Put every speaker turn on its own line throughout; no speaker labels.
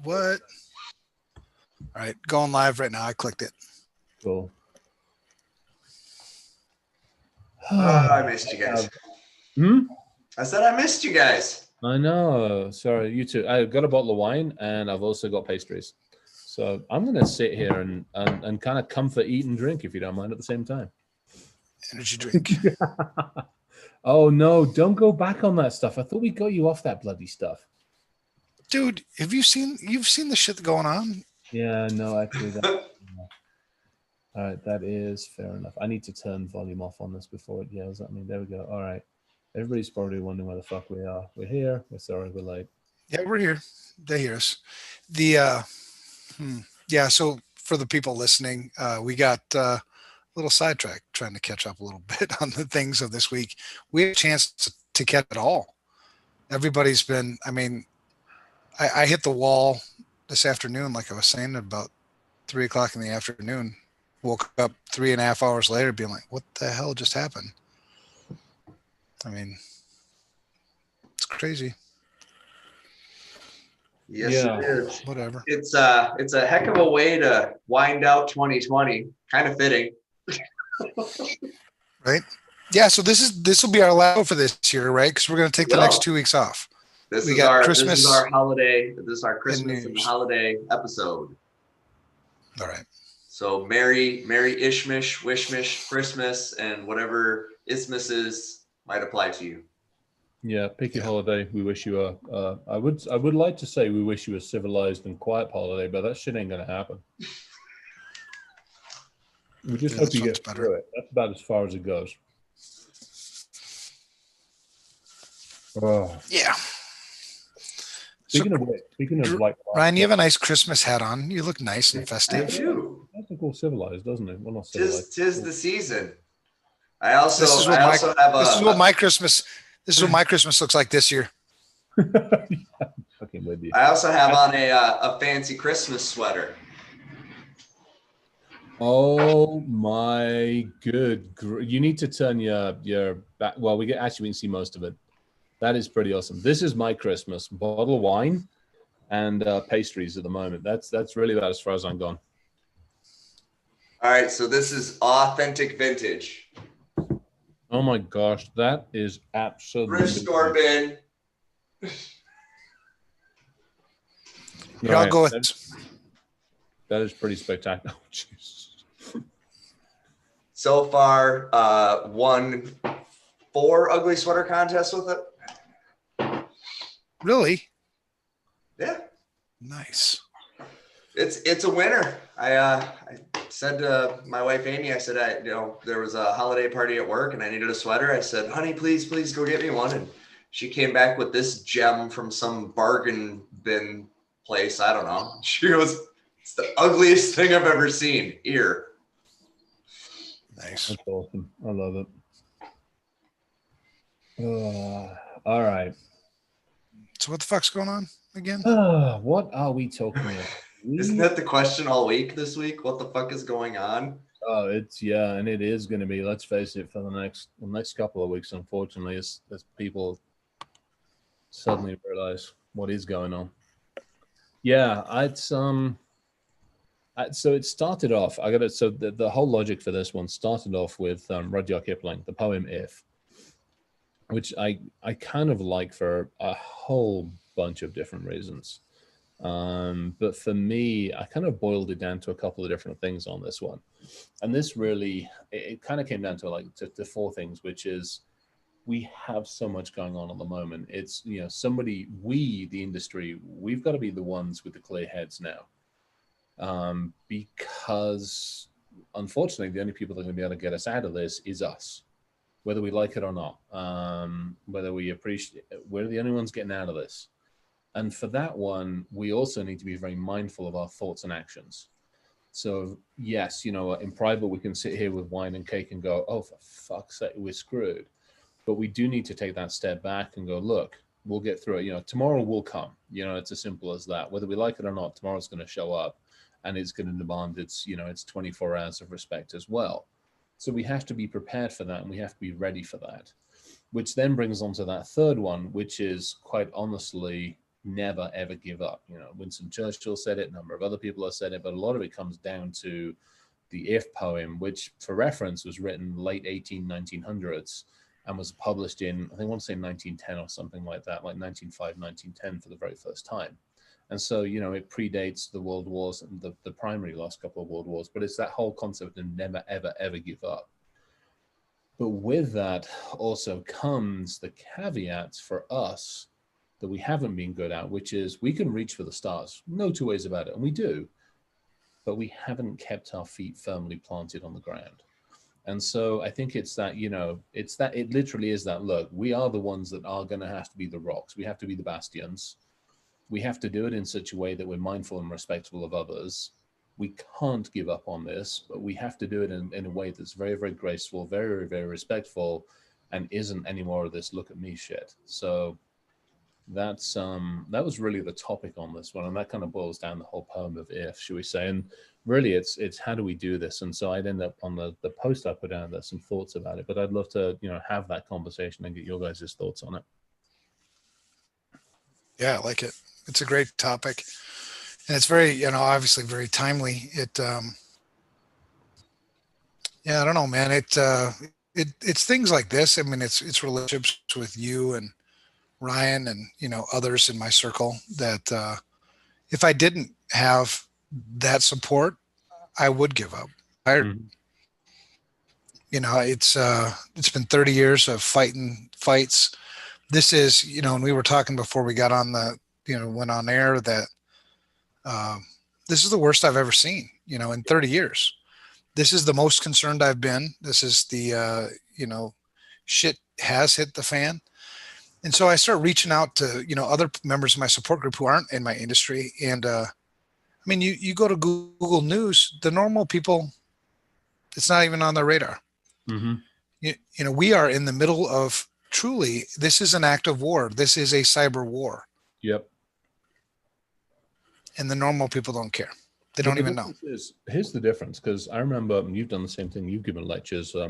What? All right, going live right now. I clicked it.
Cool.
I missed you guys. I said I missed you guys.
I know. Sorry, you too. I've got a bottle of wine and I've also got pastries. So I'm going to sit here and kind of comfort, eat, and drink, if you don't mind, at the same time.
Energy drink.
Oh, no. Don't go back on that stuff. I thought we got you off that bloody stuff.
Dude, you've seen the shit going on?
Yeah, no, actually. All right, that is fair enough. I need to turn volume off on this before it yells at me. There we go. All right. Everybody's probably wondering where the fuck we are. We're here. We're sorry we're late.
Yeah, we're here. They hear us. Yeah, so for the people listening, we got a little sidetracked trying to catch up a little bit on the things of this week. We had a chance to catch it all. Everybody's been, I mean, I hit the wall this afternoon, like I was saying, at about 3 o'clock in the afternoon. Woke up 3.5 hours later being like, what the hell just happened? I mean, it's crazy.
Yes,
Yeah.
it is.
Whatever.
It's a heck of a way to wind out 2020. Kind of fitting.
Right? Yeah, so this will be our last for this year, right? Because we're going to take the next 2 weeks off.
This
We
is
got
our
Christmas
This is our holiday. This is our Christmas
New
and
Year's.
holiday episode.
All right.
So Merry Ishmish, Wishmish, Christmas, and whatever Isthmuses might apply to you.
Yeah, pick your holiday. We wish you I would like to say we wish you a civilized and quiet holiday, but that shit ain't gonna happen. We just hope you get through it. That's about as far as it goes. Oh.
Yeah.
Speaking of like
Ryan, you have a nice Christmas hat on. You look nice and festive.
I do.
That's a cool civilized, doesn't it? Well, not civilized.
Tis the season. I also
This is what my Christmas looks like this year.
Fucking with you.
I also have on a fancy Christmas sweater.
Oh my good! You need to turn your back. Well, we can see most of it. That is pretty awesome. This is my Christmas: bottle of wine and pastries at the moment. That's really about as far as I'm gone.
All right, so this is authentic vintage.
Oh my gosh, that is absolutely.
Thrift store bin.
Yeah, I'll go with
that is pretty spectacular. Oh,
so far, won 4 ugly sweater contests with it.
Really?
Yeah.
Nice.
It's a winner. I said to my wife Amy, I said, there was a holiday party at work and I needed a sweater. I said, honey, please go get me one. And she came back with this gem from some bargain bin place. I don't know. She goes, it's the ugliest thing I've ever seen. Ear.
Nice.
That's awesome. I love it. All right.
So what the fuck's going on again?
What are we talking about?
Isn't that the question all week this week? What the fuck is going on?
Oh, and it is going to be. Let's face it, for the next couple of weeks, unfortunately, as people suddenly realize what is going on. Yeah, so it started off. The whole logic for this one started off with Rudyard Kipling, the poem "If," which I kind of like for a whole bunch of different reasons. But for me, I kind of boiled it down to a couple of different things on this one. And this really, it kind of came down to to 4 things, which is we have so much going on at the moment. It's, we, the industry, we've got to be the ones with the clear heads now. Because unfortunately, the only people that are going to be able to get us out of this is us, whether we like it or not, whether we appreciate it, we're the only ones getting out of this. And for that one, we also need to be very mindful of our thoughts and actions. So yes, in private, we can sit here with wine and cake and go, oh, for fuck's sake, we're screwed. But we do need to take that step back and go, look, we'll get through it. Tomorrow will come. It's as simple as that. Whether we like it or not, tomorrow's going to show up and it's going to demand its 24 hours of respect as well. So we have to be prepared for that and we have to be ready for that, which then brings on to that third one, which is quite honestly never ever give up. You know, Winston Churchill said it, a number of other people have said it, but a lot of it comes down to the If poem, which for reference was written late 1900s and was published in, I think I want to say 1910 or something like that, like 1905, 1910 for the very first time. And so, you know, it predates the world wars and the primary last couple of world wars, but it's that whole concept of never, ever, ever give up. But with that also comes the caveats for us that we haven't been good at, which is we can reach for the stars. No two ways about it. And we do, but we haven't kept our feet firmly planted on the ground. And so I think it's that, you know, it's that it literally is that, look, we are the ones that are going to have to be the rocks. We have to be the bastions. We have to do it in such a way that we're mindful and respectful of others. We can't give up on this, but we have to do it in a way that's very, very graceful, very, very respectful, and isn't any more of this look at me shit. So that's that was really the topic on this one, and that kind of boils down the whole poem of If, should we say. And really it's how do we do this? And so I'd end up on the post I put down, there's some thoughts about it, but I'd love to, you know, have that conversation and get your guys' thoughts on it.
Yeah, I like it. It's a great topic, and it's very, you know, obviously very timely. Yeah, I don't know, man. It's things like this. I mean, it's relationships with you and Ryan and, you know, others in my circle that if I didn't have that support, I would give up.
Mhm.
You know, it's been 30 years of fights. This is, you know, and we were talking before we got on the, you know, went on air that uh, this is the worst I've ever seen, you know, in 30 years. This is the most concerned I've been. This is the, you know, shit has hit the fan. And so I start reaching out to, you know, other members of my support group who aren't in my industry. And I mean, you go to Google News, the normal people, it's not even on their radar.
Mhm.
You know, we are in the middle of truly, this is an act of war. This is a cyber war.
Yep.
And the normal people don't care. They
Well,
don't
the
even know.
difference is, here's the difference, because I remember you've done the same thing. You've given lectures. I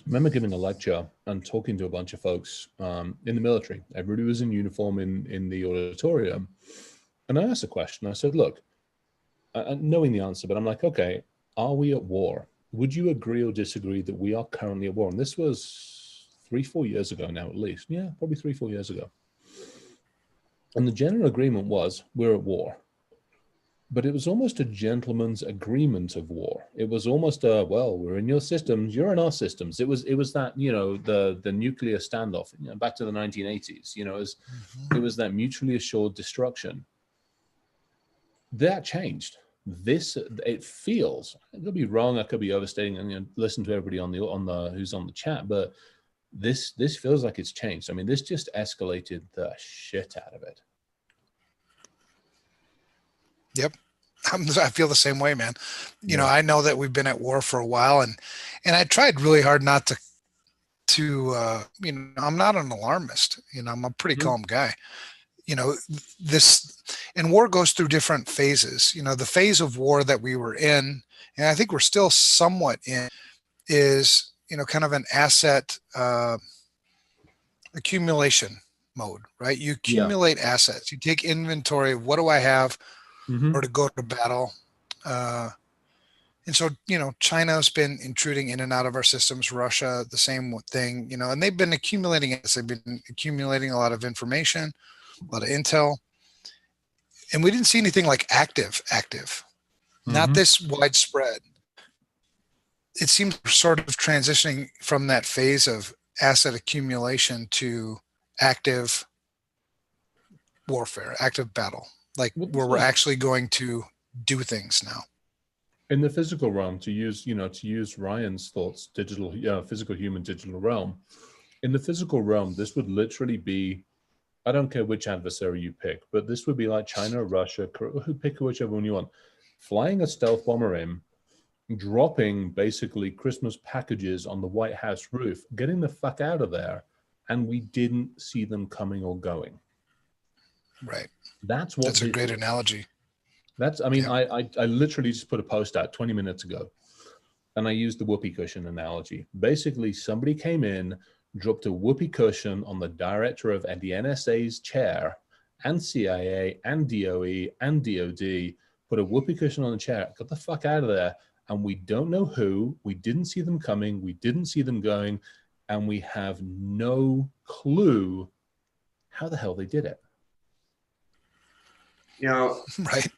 remember giving a lecture and talking to a bunch of folks in the military. Everybody was in uniform in the auditorium. And I asked a question. I said, look, knowing the answer, but I'm like, okay, are we at war? Would you agree or disagree that we are currently at war? And this was 3-4 years ago now, at least. Yeah, probably 3-4 years ago. And the general agreement was we're at war. But it was almost a gentleman's agreement of war. It was almost a, well, we're in your systems, you're in our systems. It was that, you know, the nuclear standoff, you know, back to the 1980s. You know, it was that mutually assured destruction. That changed. It feels, I could be wrong, I could be overstating, and, you know, listen to everybody on the who's on the chat, but this feels like it's changed. I mean, this just escalated the shit out of it.
Yep. I feel the same way, man. You know, I know that we've been at war for a while, and I tried really hard not to you know, I'm not an alarmist. You know, I'm a pretty calm guy. You know, and war goes through different phases. You know, the phase of war that we were in, and I think we're still somewhat in, is, you know, kind of an asset accumulation mode, right? You accumulate assets. You take inventory of what do I have, or to go to battle. And so, you know, China's been intruding in and out of our systems, Russia, the same thing, you know, and they've been accumulating it. They've been accumulating a lot of information, a lot of intel. And we didn't see anything like active, not this widespread. It seems sort of transitioning from that phase of asset accumulation to active warfare, active battle, like where we're actually going to do things now.
In the physical realm, to use Ryan's thoughts, physical human digital realm. In the physical realm, this would literally be, I don't care which adversary you pick, but this would be like China, Russia, pick whichever one you want, flying a stealth bomber in, dropping basically Christmas packages on the White House roof, getting the fuck out of there, and we didn't see them coming or going.
Right.
That's
a great analogy.
I mean, yeah. I literally just put a post out 20 minutes ago, and I used the whoopee cushion analogy. Basically, somebody came in, dropped a whoopee cushion on the director of the NSA's chair, and CIA and DOE and DOD put a whoopee cushion on the chair, got the fuck out of there, and we don't know who. We didn't see them coming. We didn't see them going, and we have no clue how the hell they did it.
You know,
Right.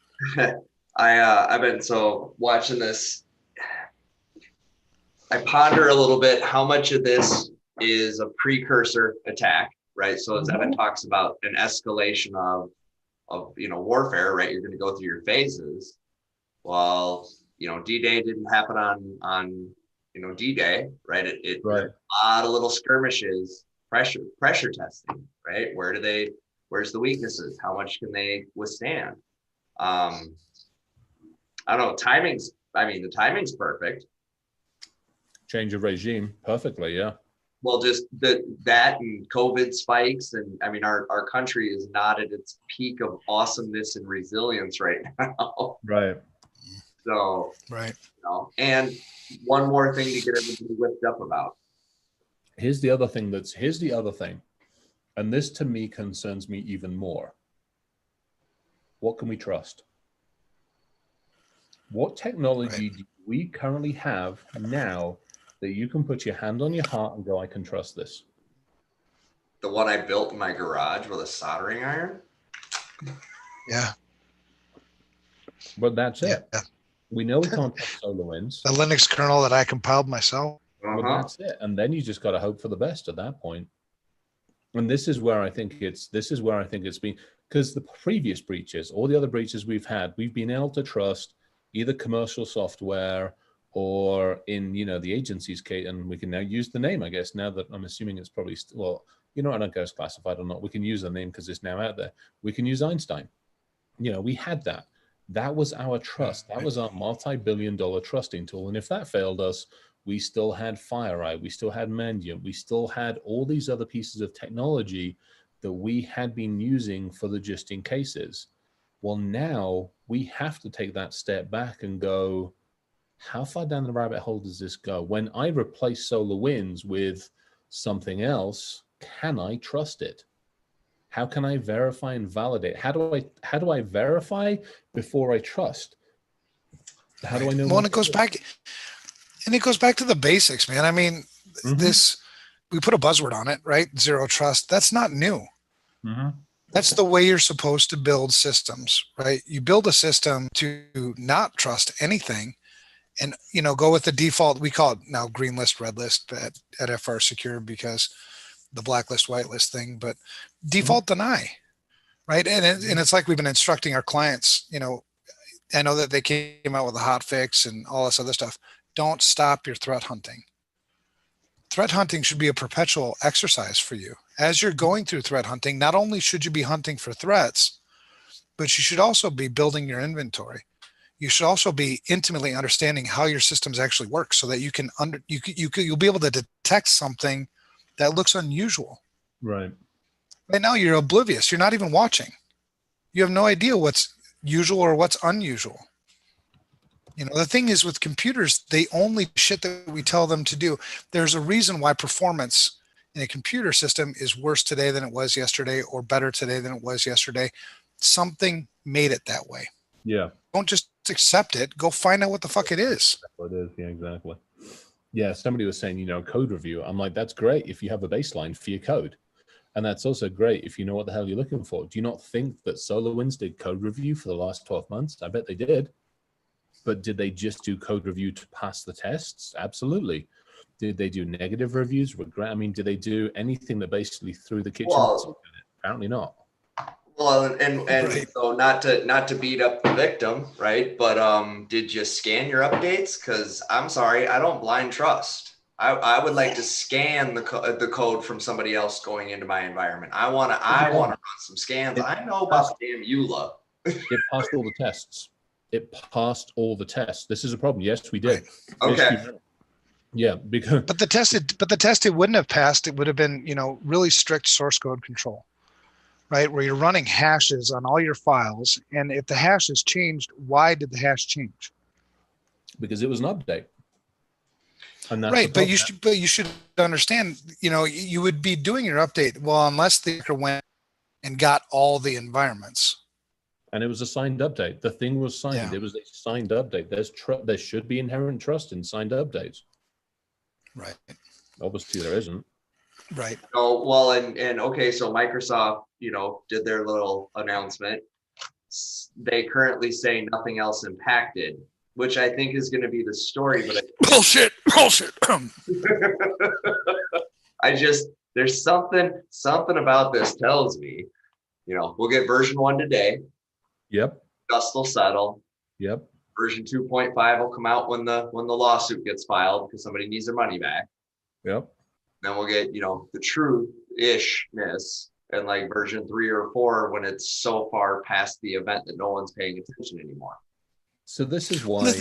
I've been watching this. I ponder a little bit how much of this is a precursor attack, right? So as Evan talks about an escalation of warfare, right? You're going to go through your phases. Well, D-Day didn't happen on D-Day, right? It
Right.
A lot of little skirmishes, pressure testing, right? Where's the weaknesses? How much can they withstand? I don't know. The timing's perfect.
Change of regime perfectly, yeah.
Well, just that and COVID spikes, and I mean, our country is not at its peak of awesomeness and resilience right now.
Right.
So,
Right.
And one more thing to get everybody whipped up about.
Here's the other thing, and this to me concerns me even more. What can we trust? What technology do we currently have now that you can put your hand on your heart and go, I can trust this?
The one I built in my garage with a soldering iron.
Yeah.
But that's it.
Yeah.
We know we can't trust SolarWinds.
The Linux kernel that I compiled myself.
But that's it. And then you just got to hope for the best at that point. And this is where I think it's been, because the previous breaches, all the other breaches we've had, we've been able to trust either commercial software or in, the agency's case, and we can now use the name, I guess, now that I'm assuming it's probably, I don't know if it's classified or not. We can use the name because it's now out there. We can use Einstein. We had that. That was our trust. That was our multi-billion-dollar trusting tool. And if that failed us, we still had FireEye. We still had Mandiant. We still had all these other pieces of technology that we had been using for the just in cases. Well, now we have to take that step back and go, how far down the rabbit hole does this go? When I replace SolarWinds with something else, can I trust it? How can I verify and validate? How do I verify before I trust? How do I know?
Well, it goes back to the basics, man. I mean, we put a buzzword on it, right? Zero trust. That's not new.
Mm-hmm.
That's the way you're supposed to build systems, right? You build a system to not trust anything and, go with the default. We call it now green list, red list at FR Secure because the blacklist, whitelist thing, but default deny, right? And it's like we've been instructing our clients, I know that they came out with a hot fix and all this other stuff. Don't stop your threat hunting. Threat hunting should be a perpetual exercise for you. As you're going through threat hunting, not only should you be hunting for threats, but you should also be building your inventory. You should also be intimately understanding how your systems actually work so that you'll be able to detect something that looks unusual.
Right.
Right now, you're oblivious. You're not even watching. You have no idea what's usual or what's unusual. The thing is with computers, they only shit that we tell them to do. There's a reason why performance in a computer system is worse today than it was yesterday or better today than it was yesterday. Something made it that way.
Yeah.
Don't just accept it. Go find out what the fuck it is.
That's what it is. Yeah, exactly. Yeah, somebody was saying, code review. I'm like, that's great if you have a baseline for your code. And that's also great if you know what the hell you're looking for. Do you not think that SolarWinds did code review for the last 12 months? I bet they did. But did they just do code review to pass the tests? Absolutely. Did they do negative reviews? Did they do anything that basically threw the kitchen?
Well,
apparently not.
Well, and right. So not to beat up the victim, right? But did you scan your updates? Because I'm sorry, I don't blind trust. I would like to scan the code from somebody else going into my environment. I want to run some scans. I know about the damn EULA.
It passed all the tests. This is a problem. Yes, we did.
Right. Okay.
Yeah, because
but the test it wouldn't have passed. It would have been, really strict source code control, right? Where you're running hashes on all your files, and if the hash has changed, why did the hash change?
Because it was an update. And that's
right, but you should understand, you would be doing your update. Well, unless the hacker went and got all the environments.
And it was a signed update. The thing was signed.
Yeah.
It was a signed update. There should be inherent trust in signed updates.
Right.
Obviously, there isn't.
Right.
Oh, well, and okay, so Microsoft, did their little announcement. They currently say nothing else impacted, which I think is going to be the story. But
Bullshit.
There's something about this tells me, we'll get version 1 today.
Yep.
Dust will settle.
Yep.
Version 2.5 will come out when the lawsuit gets filed because somebody needs their money back.
Yep.
Then we'll get, the true-ishness and like version 3 or 4 when it's so far past the event that no one's paying attention anymore.
So this is why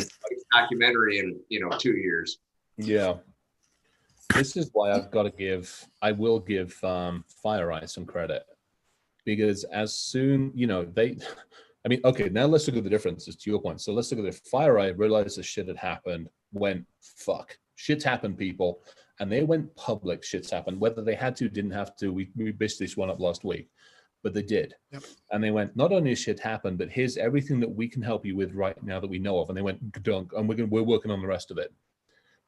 documentary in 2 years.
Yeah. This is why I will give FireEye some credit, because as soon, okay, now let's look at the differences to your point. So let's look at it. FireEye realized the shit had happened, went, fuck, shit's happened, people. And they went public, shit's happened. Whether they had to, didn't have to, we bitched this one up last week, but they did.
Yep.
And they went, not only shit happened, but here's everything that we can help you with right now that we know of. And they went, dunk, and we're working on the rest of it.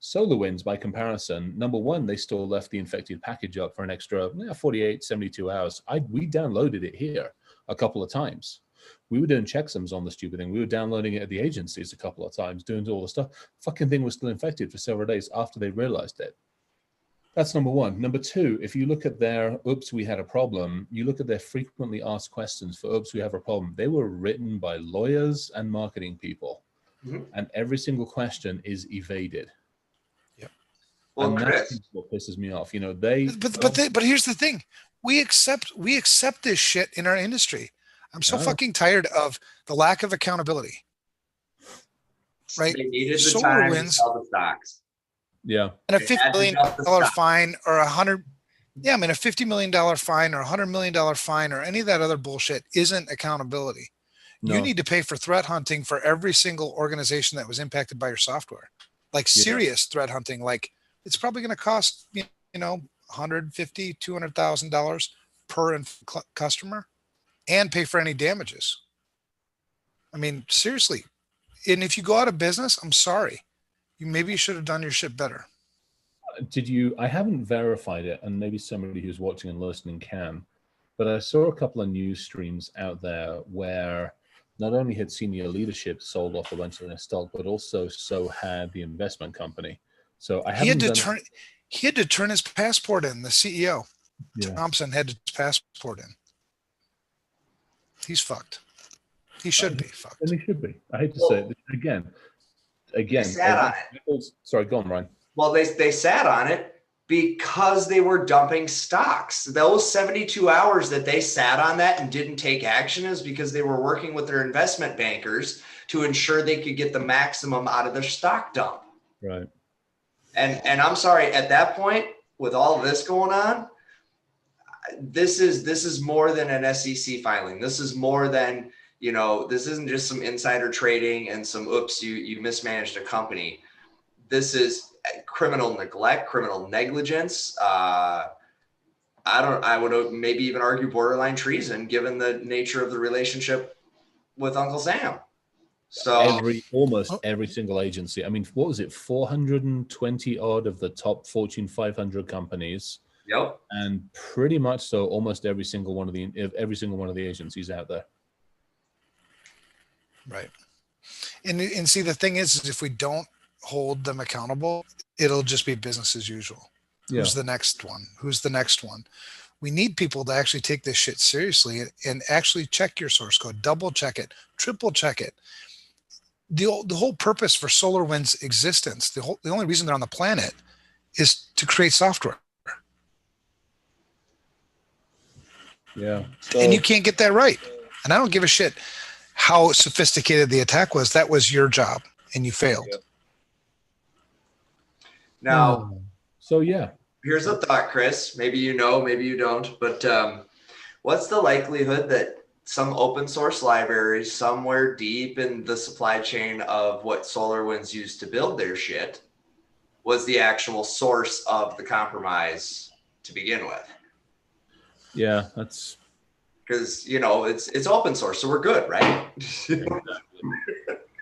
SolarWinds, by comparison, number one, they still left the infected package up for an extra 48, 72 hours. We downloaded it here a couple of times. We were doing checksums on the stupid thing. We were downloading it at the agencies a couple of times, doing all the stuff. Fucking thing was still infected for several days after they realized it. That's number one. Number two, if you look at their oops, we had a problem, you look at their frequently asked questions for oops, we have a problem. They were written by lawyers and marketing people. Mm-hmm. And every single question is evaded.
Yep. Well,
and
Chris,
that's what pisses me off.
But here's the thing. We accept this shit in our industry. I'm so fucking tired of the lack of accountability. Right?
They needed the time to sell the stocks.
Yeah.
And a $50 million fine or a $50 million fine or $100 million fine or any of that other bullshit isn't accountability. No. You need to pay for threat hunting for every single organization that was impacted by your software. Like serious threat hunting. Like it's probably going to cost, $150,000, $200,000 per customer and pay for any damages. I mean, seriously. And if you go out of business, I'm sorry. Maybe you should have done your shit better.
I haven't verified it, and maybe somebody who's watching and listening can, but I saw a couple of news streams out there where not only had senior leadership sold off a bunch of their stock, but also so had the investment company. So he had
to turn his passport in, the CEO. Yeah. Thompson had his passport in. He's fucked. He should be fucked.
And he should be. I hate to say it again. They
sat on it.
Sorry, go on, Ryan.
Well, they sat on it because they were dumping stocks. Those 72 hours that they sat on that and didn't take action is because they were working with their investment bankers to ensure they could get the maximum out of their stock dump.
Right.
And I'm sorry, at that point, with all of this going on, this is more than an SEC filing. This is more than, this isn't just some insider trading and some oops, you mismanaged a company. This is criminal neglect, criminal negligence. I would maybe even argue borderline treason, given the nature of the relationship with Uncle Sam. So
almost every single agency. I mean, what was it? 420 odd of the top Fortune 500 companies.
Yep.
And pretty much so, almost every single one of the agencies out there.
Right. And see, the thing is if we don't hold them accountable, it'll just be business as usual. Yeah. Who's the next one? We need people to actually take this shit seriously and actually check your source code, double check it, triple check it. The whole purpose for SolarWinds' existence, the only reason they're on the planet is to create software.
Yeah.
And you can't get that right. And I don't give a shit how sophisticated the attack was. That was your job and you failed.
Yeah. Now, here's a thought, Chris. Maybe you know, maybe you don't, but what's the likelihood that some open source libraries somewhere deep in the supply chain of what SolarWinds used to build their shit was the actual source of the compromise to begin with?
Yeah, that's
because it's open source, so we're good, right?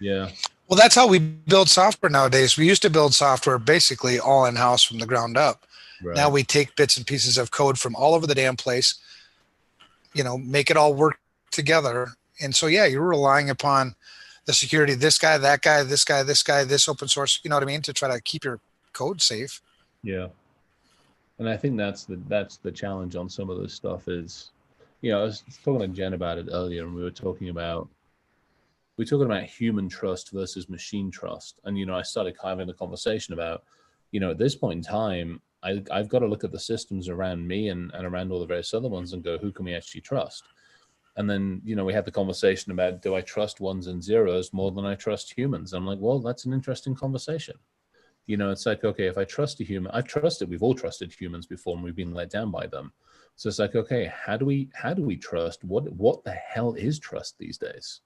Yeah.
Well, that's how we build software nowadays. We used to build software basically all in house from the ground up. Now
Right.
we take bits and pieces of code from all over the damn place, make it all work together. And so, yeah, you're relying upon the security, this guy, that guy, this guy, this guy, this open source, you know what I mean, to try to keep your code safe.
Yeah. And I think that's the challenge on some of this stuff is, I was talking to Jen about it earlier, and we were talking about human trust versus machine trust. And I started having a conversation about, at this point in time, I've got to look at the systems around me and around all the various other ones and go, who can we actually trust? And then, we had the conversation about, do I trust ones and zeros more than I trust humans? I'm like, well, that's an interesting conversation. It's like, okay, if I trust a human, we've all trusted humans before and we've been let down by them. So it's like, okay, how do we trust? What the hell is trust these days?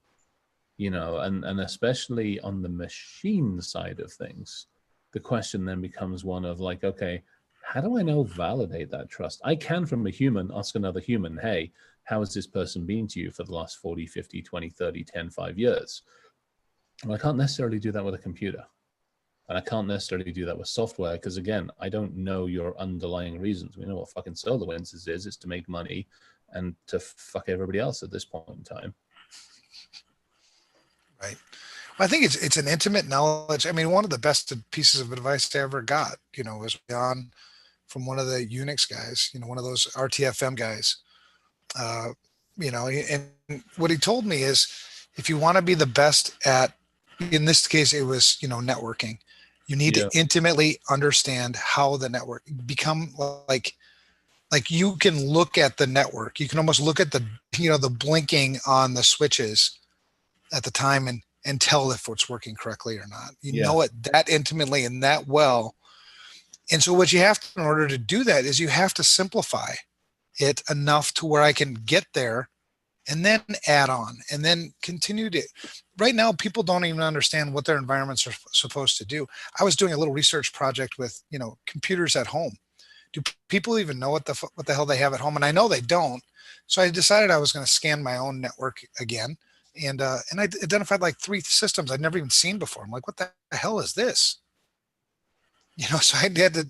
And especially on the machine side of things, the question then becomes one of like, okay, how do I now validate that trust? I can, from a human, ask another human, hey, how has this person been to you for the last 40, 50, 20, 30, 10, 5 years? Well, I can't necessarily do that with a computer. And I can't necessarily do that with software because, again, I don't know your underlying reasons. We know what fucking SolarWinds is. It's to make money and to fuck everybody else at this point in time.
Right. Well, I think it's an intimate knowledge. I mean, one of the best pieces of advice I ever got, was on from one of the Unix guys, one of those RTFM guys. Uh, and what he told me is if you want to be the best at, in this case, it was, networking, you need to
Yeah.
intimately understand how the network become like you can look at the network. You can almost look at the blinking on the switches at the time and tell if it's working correctly or not. You
Yeah.
know it that intimately and that well. And so what you have to, in order to do that, is you have to simplify it enough to where I can get there and then add on and then continue to. Right now, people don't even understand what their environments are supposed to do. I was doing a little research project with, computers at home. Do people even know what the hell they have at home? And I know they don't. So I decided I was going to scan my own network again, and I identified like 3 systems I'd never even seen before. I'm like, what the hell is this? So I had to,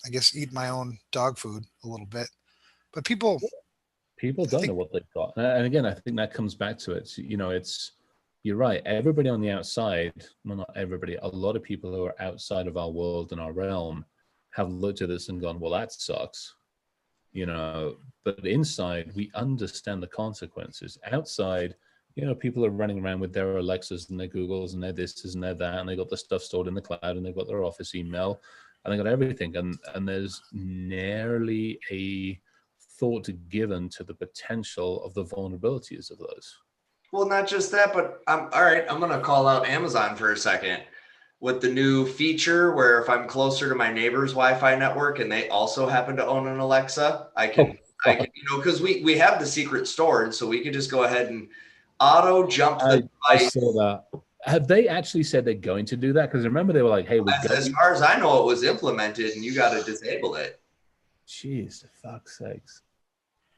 I guess eat my own dog food a little bit. But people I
don't
think
know what they've got. And again, I think that comes back to it. You're right. Everybody on the outside, well, not everybody, a lot of people who are outside of our world and our realm have looked at this and gone, well, that sucks. But inside, we understand the consequences. Outside, people are running around with their Alexas and their Googles and their this and their that, and they got the stuff stored in the cloud and they've got their office email and they got everything. And there's nearly a thought given to the potential of the vulnerabilities of those.
Well, not just that, but all right, I'm going to call out Amazon for a second with the new feature where if I'm closer to my neighbor's Wi-Fi network and they also happen to own an Alexa, I can, because we have the secret stored, so we could just go ahead and auto jump the device.
I saw that. Have they actually said they're going to do that? Because remember they were like, hey,
as far as I know, it was implemented and you got to disable it.
Jeez, for fuck's sakes.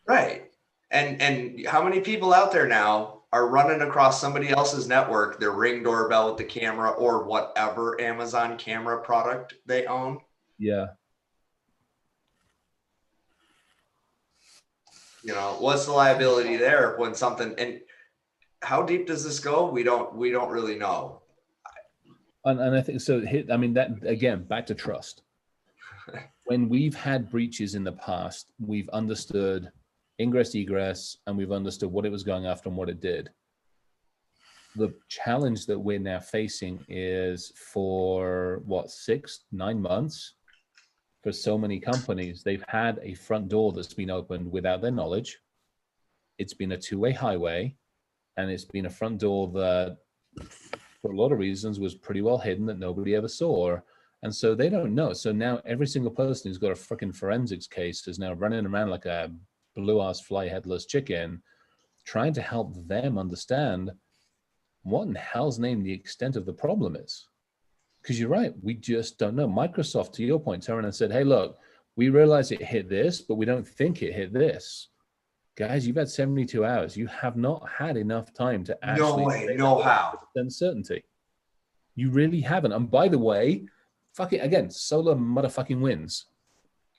Right. And how many people out there now are running across somebody else's network, their Ring doorbell with the camera or whatever Amazon camera product they own?
Yeah.
What's the liability there when something, and how deep does this go? We don't really know.
And I think so. I mean, that again, back to trust. When we've had breaches in the past, we've understood ingress, egress, and we've understood what it was going after and what it did. The challenge that we're now facing is for 6-9 months for so many companies, they've had a front door that's been opened without their knowledge. It's been a two-way highway, and it's been a front door that, for a lot of reasons, was pretty well hidden that nobody ever saw. And so they don't know. So now every single person who's got a freaking forensics case is now running around like a blue-ass fly headless chicken, trying to help them understand what in hell's name the extent of the problem is. Because you're right, we just don't know. Microsoft, to your point, turned and said, hey, look, we realize it hit this, but we don't think it hit this. guys, you've had 72 hours. You have not had enough time to
No
actually
way,
say
no
that
how.
with certainty. You really haven't. And by the way, fucking again, solar motherfucking wins.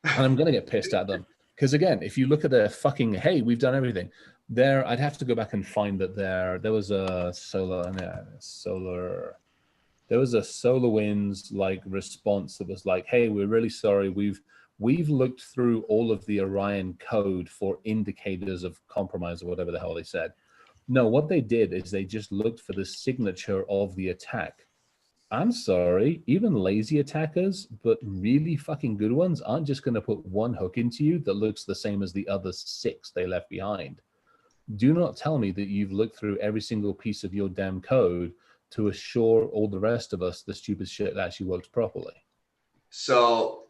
And I'm gonna get pissed at them. Because again, if you look at their fucking, hey, we've done everything. There, I'd have to go back and find that there was a there was a SolarWinds like response that was like, hey, we're really sorry. We've looked through all of the Orion code for indicators of compromise or whatever the hell they said. No, what they did is they just looked for the signature of the attack. I'm sorry, even lazy attackers, but really fucking good ones, aren't just going to put one hook into you that looks the same as the other 6 they left behind. Do not tell me that you've looked through every single piece of your damn code to assure all the rest of us the stupid shit actually works properly.
So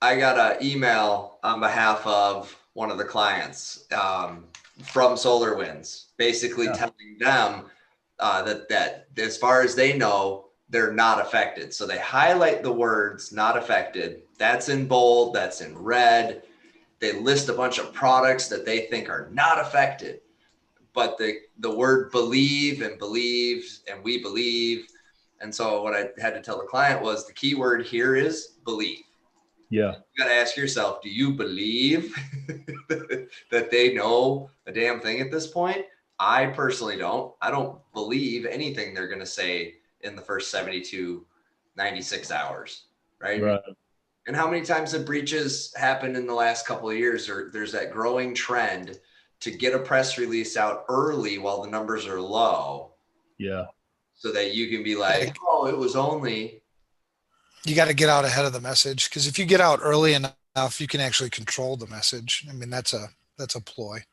I got an email on behalf of one of the clients from SolarWinds, basically telling them that as far as they know, they're not affected. So they highlight the words not affected. That's in bold, that's in red. They list a bunch of products that they think are not affected. But the word believe and we believe. And so what I had to tell the client was the key word here is believe.
Yeah.
You got to ask yourself, do you believe that they know a damn thing at this point? I personally don't. I don't believe anything they're going to say in the first 72, 96 hours, right? And how many times have breaches happened in the last couple of years? Or there's that growing trend to get a press release out early while the numbers are low.
Yeah.
So that you can be like, oh, it was only.
You got to get out ahead of the message, because if you get out early enough, you can actually control the message. I mean, that's a ploy.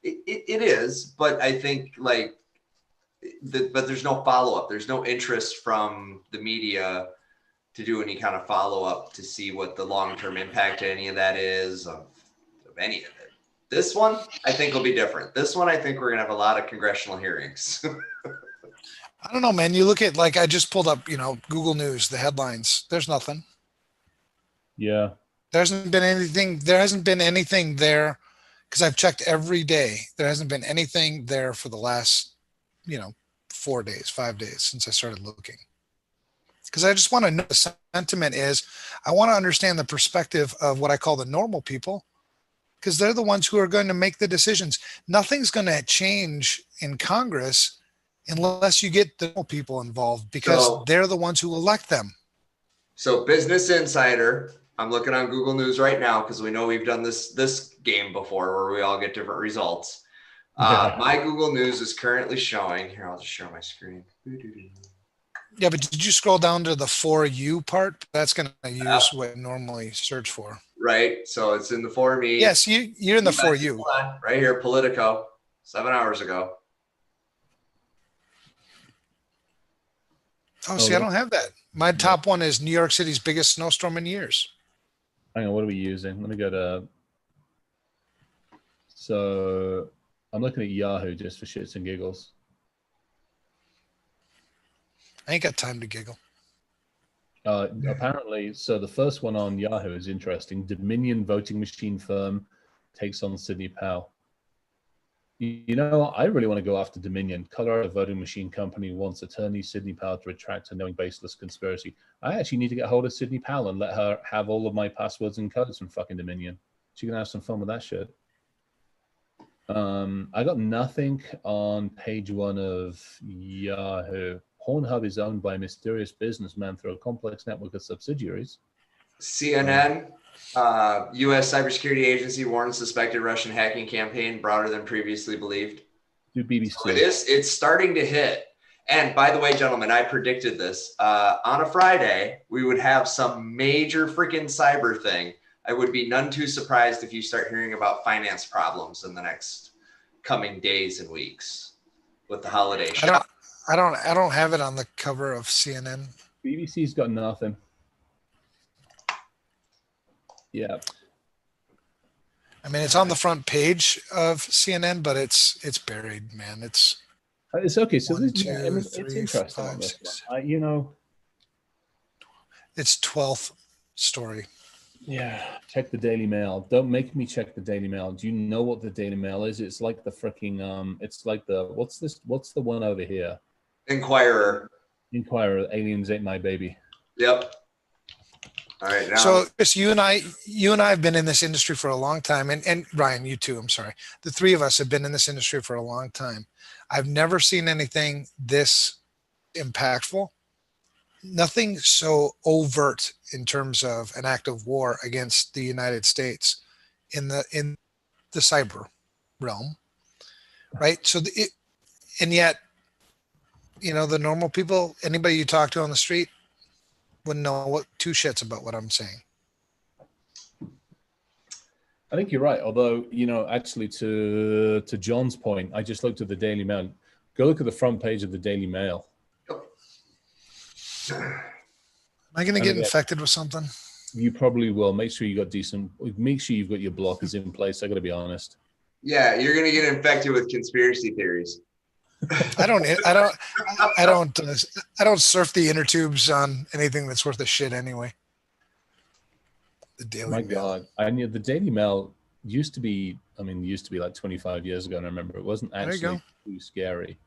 It is, but I think but there's no follow-up. There's no interest from the media to do any kind of follow-up to see what the long-term impact to any of that is of any of it. This one, I think will be different. This one, I think we're going to have a lot of congressional hearings.
I don't know, man. You look at, like, I just pulled up, Google News, the headlines. There's nothing.
Yeah.
There hasn't been anything there, because I've checked every day. There hasn't been anything there for the last, 4 days, 5 days since I started looking. Because I just want to know what the sentiment is. I want to understand the perspective of what I call the normal people, because they're the ones who are going to make the decisions. Nothing's going to change in Congress unless you get the normal people involved, because they're the ones who elect them.
So Business Insider, I'm looking on Google News right now because we know we've done this game before where we all get different results. My Google News is currently showing, here, I'll just share my screen.
Yeah, but did you scroll down to the For You part? That's going to use what I normally search for.
Right. So it's in the For Me.
Yes, you're in the For You.
Hold on, right here, Politico, 7 hours ago.
Oh, see, I don't have that. My top one is New York City's biggest snowstorm in years.
Hang on, what are we using? Let me go to. So I'm looking at Yahoo just for shits and giggles.
I ain't got time to giggle.
Apparently, so the first one on Yahoo is interesting. Dominion voting machine firm takes on Sidney Powell. I really want to go after Dominion. Colorado voting machine company wants attorney Sidney Powell to retract a knowing baseless conspiracy. I actually need to get hold of Sidney Powell and let her have all of my passwords and codes from fucking Dominion. She can have some fun with that shit. I got nothing on page 1 of Yahoo. Pornhub is owned by a mysterious businessman through a complex network of subsidiaries.
CNN, U.S. cybersecurity agency warns suspected Russian hacking campaign broader than previously believed.
Do BBC.
So it's starting to hit. And by the way, gentlemen, I predicted this. On a Friday, we would have some major freaking cyber thing. I would be none too surprised if you start hearing about finance problems in the next coming days and weeks with the holiday show.
I don't have it on the cover of CNN.
BBC's got nothing. Yeah.
I mean, it's on the front page of CNN, but it's buried, man. It's
okay. So
one,
this,
two,
it's
three,
interesting.
5, 6.
It's 12th
story.
Yeah, check the Daily Mail. Don't make me check the Daily Mail. Do you know what the Daily Mail is? It's like the freaking it's like the what's this? What's the one over here?
Inquirer.
Inquirer. Aliens ate my baby.
Yep. All right. Now,
So Chris, you and I have been in this industry for a long time, and Ryan, you too. I'm sorry. The three of us have been in this industry for a long time. I've never seen anything this impactful. Nothing so overt in terms of an act of war against the United States in the cyber realm, right? And yet, the normal people, anybody you talk to on the street, wouldn't know what two shits about what I'm saying.
I think you're right. Although, actually to John's point, I just looked at the Daily Mail. Go look at the front page of the Daily Mail.
Am I going to get infected with something?
You probably will. Make sure you got make sure you've got your blockers in place. I got to be honest.
yeah, you're gonna get infected with conspiracy theories.
I don't surf the inner tubes on anything that's worth a shit anyway. The Daily
My
Mail.
God, I knew the Daily Mail used to be like 25 years ago, and I remember it wasn't actually too scary.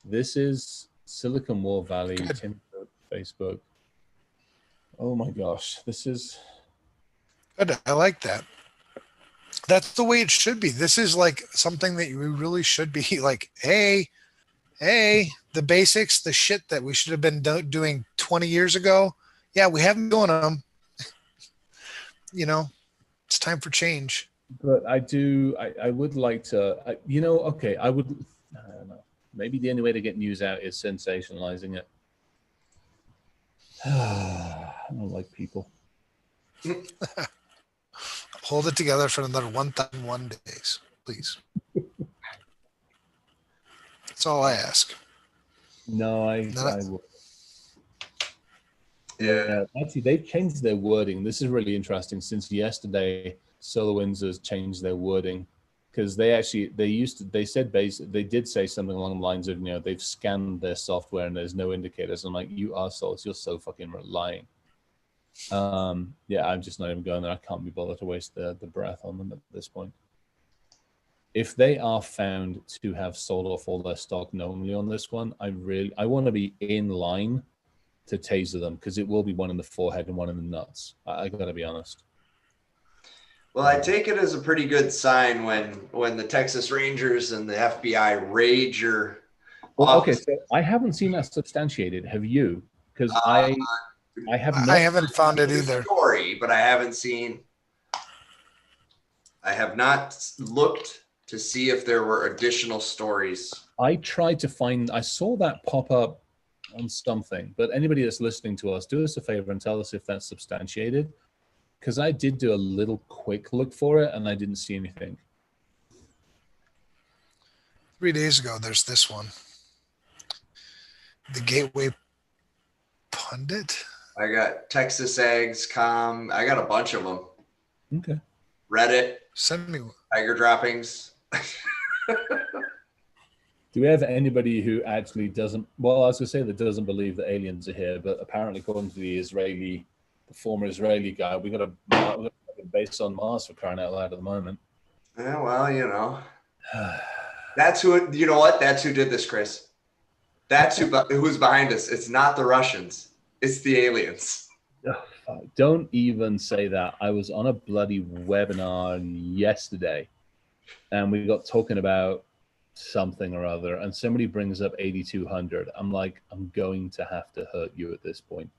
This is Silicon Valley, Tinder, Facebook. Oh my gosh, this is
good. I like that. That's the way it should be. This is like something that we really should be like, hey, the basics, the shit that we should have been doing 20 years ago. Yeah, we haven't been doing them. It's time for change.
But I would like to, okay, I don't know. Maybe the only way to get news out is sensationalizing it. I don't like people.
Hold it together for another 1,001 days, please. That's all I ask.
No, I will.
Yeah.
Actually, they've changed their wording. This is really interesting. Since yesterday, SolarWinds has changed their wording because they did say something along the lines of, they've scanned their software and there's no indicators. I'm like, you arseholes, you're so fucking lying. Yeah, I'm just not even going there. I can't be bothered to waste the breath on them at this point. If they are found to have sold off all their stock knowingly on this one, I want to be in line to taser them because it will be one in the forehead and one in the nuts. I gotta be honest.
Well, I take it as a pretty good sign when the Texas Rangers and the FBI raid your
okay, so I haven't seen that substantiated. Have you? Because I
haven't found it either.
Story, but I have not looked to see if there were additional stories.
I saw that pop up on something, but anybody that's listening to us, do us a favor and tell us if that's substantiated, because I did do a little quick look for it and I didn't see anything.
3 days ago, there's this one. The Gateway Pundit.
I got Texas Eggs.com. I got a bunch of them.
Okay.
Reddit.
Send me
Tiger Droppings.
Do we have anybody who actually doesn't? Well, I was going to say that doesn't believe that aliens are here, but apparently, according to the former Israeli guy, we got a base on Mars for crying out loud at the moment.
Yeah, well, that's who. You know what? That's who did this, Chris. That's who's behind us. It's not the Russians. It's the aliens.
Don't even say that. I was on a bloody webinar yesterday, and we got talking about something or other, and somebody brings up 8200. I'm like, I'm going to have to hurt you at this point,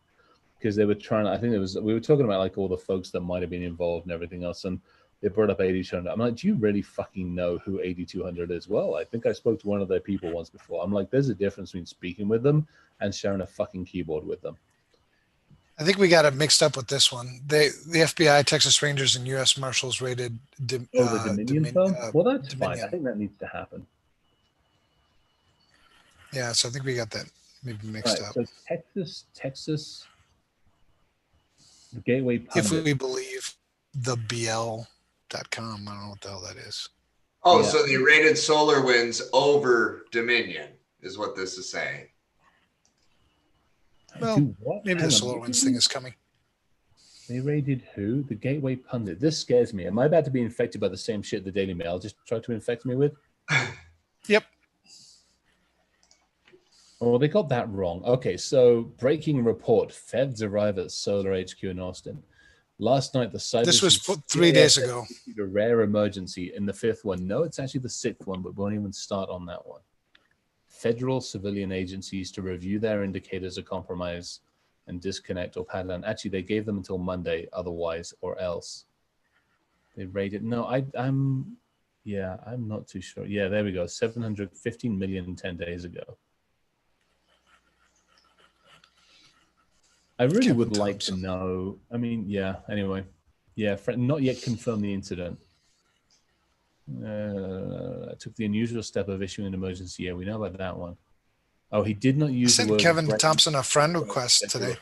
because they were trying. We were talking about like all the folks that might have been involved and everything else, and they brought up 8200. I'm like, do you really fucking know who 8200 is? Well, I think I spoke to one of their people once before. I'm like, there's a difference between speaking with them and sharing a fucking keyboard with them.
I think we got it mixed up with this one. The FBI, Texas Rangers, and U.S. Marshals raided
the Dominion phone? Well, that's
Dominion.
fine. I think that needs to happen.
Yeah, so I think we got that maybe mixed up.
So Texas, the Gateway Pundit.
If we believe the BL.com, I don't know what the hell that is.
Oh, yeah. So they raided SolarWinds over Dominion is what this is saying.
Well, maybe the SolarWinds thing is coming.
They raided who? The Gateway Pundit. This scares me. Am I about to be infected by the same shit the Daily Mail just tried to infect me with?
Yep.
Oh, they got that wrong. Okay, so breaking report. Feds arrive at Solar HQ in Austin. Last night, the site
This was 3 days ago.
A rare emergency in the fifth one. No, it's actually the sixth one, but we won't even start on that one. Federal civilian agencies to review their indicators of compromise and disconnect or pad down. Actually, they gave them until Monday, otherwise or else. They rated. No, I'm not too sure. Yeah, there we go. 715 million 10 days ago. I really
Kevin
would like
Thompson.
to know. I mean, yeah, anyway. Yeah, not yet confirmed the incident. Took the unusual step of issuing an emergency. Yeah, we know about that one. Oh, he did not
I
use the
sent
word
Kevin
raid.
Thompson a friend request today.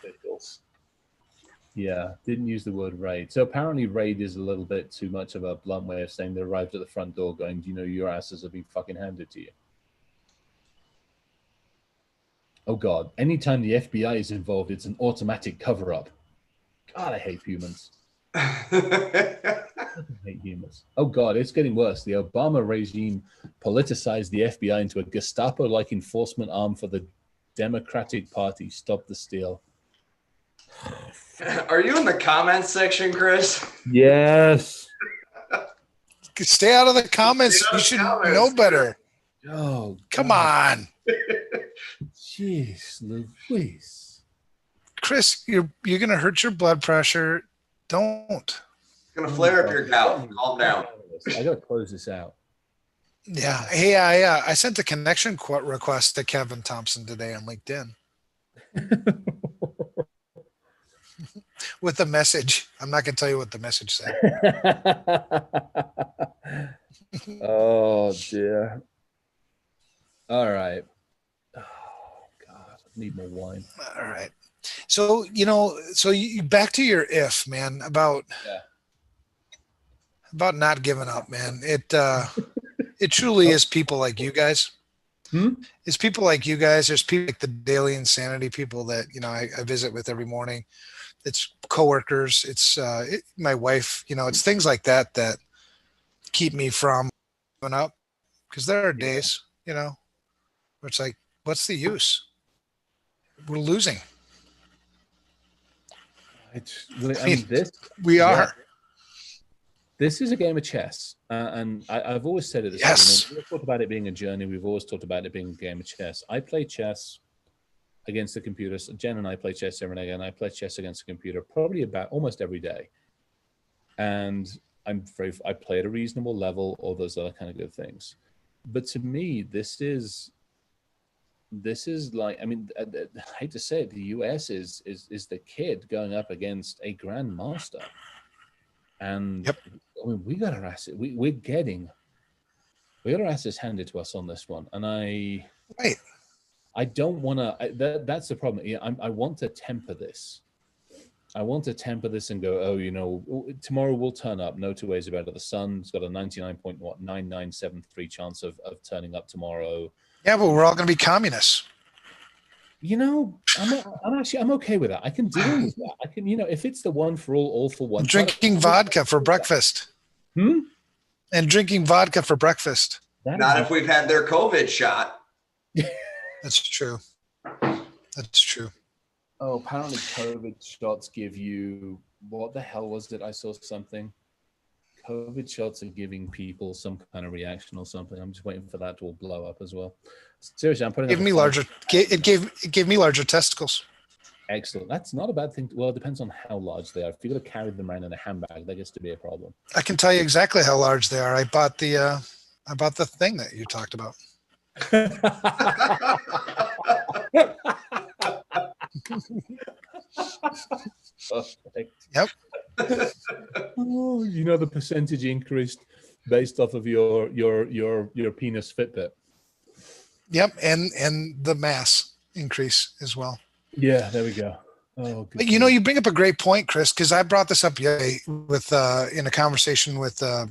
Yeah, didn't use the word raid. So apparently raid is a little bit too much of a blunt way of saying they arrived at the front door going, do you know your asses have been fucking handed to you? Oh God, anytime the FBI is involved, it's an automatic cover-up. God, I hate humans. I hate humans. Oh God, it's getting worse. The Obama regime politicized the FBI into a Gestapo-like enforcement arm for the Democratic Party. Stop the steal.
Are you in the comments section, Chris?
Yes.
Stay out of the comments. You should know better.
Oh,
come on.
Jeez, Louise.
Chris, you're gonna hurt your blood pressure. Don't.
It's gonna flare up your gout. Calm down.
I gotta close this out.
Yeah. Hey, I sent a connection request to Kevin Thompson today on LinkedIn with a message. I'm not gonna tell you what the message said.
Oh dear. All right. Oh God, I need more wine.
All right. So back to your if, man, about not giving up, man. It truly is people like you guys. It's people like you guys. There's people like the Daily Insanity people that I visit with every morning. It's coworkers. It's my wife. It's things like that that keep me from giving up, because there are days, where it's like, what's the use? We're losing. We are.
This is a game of chess, and I've always said it.
Yes.
We've talked about it being a journey. We've always talked about it being a game of chess. I play chess against the computer. So Jen and I play chess every night, and I play chess against the computer probably about almost every day. And I play at a reasonable level, all those other kind of good things. But to me, this is like, I mean, I hate to say it, the US is the kid going up against a grandmaster. And I mean, we got our asses. We got our asses handed to us on this one, and I don't want to. That's the problem. Yeah, I want to temper this. I want to temper this and go, tomorrow we'll turn up. No two ways about it. The sun's got a 99.9973 chance of turning up tomorrow.
Yeah, but we're all going to be communists.
I'm okay with that. I can deal with that. I can, if it's the one for all for one.
Drinking vodka for breakfast. And drinking vodka for breakfast.
Not if we've had their COVID shot.
That's true. That's true.
Oh, apparently COVID shots give you, what the hell was it? I saw something. COVID shots are giving people some kind of reaction or something. I'm just waiting for that to all blow up as well. Seriously, I'm putting
it gave me larger testicles.
Excellent. That's not a bad thing. Well, it depends on how large they are. If you're going to carry them around in a handbag, that gets to be a problem.
I can tell you exactly how large they are. I bought the thing that you talked about. Yep.
Oh, the percentage increased based off of your penis Fitbit.
Yep, and the mass increase as well.
Yeah, there we go. Oh,
but you bring up a great point, Chris, because I brought this up with in a conversation with a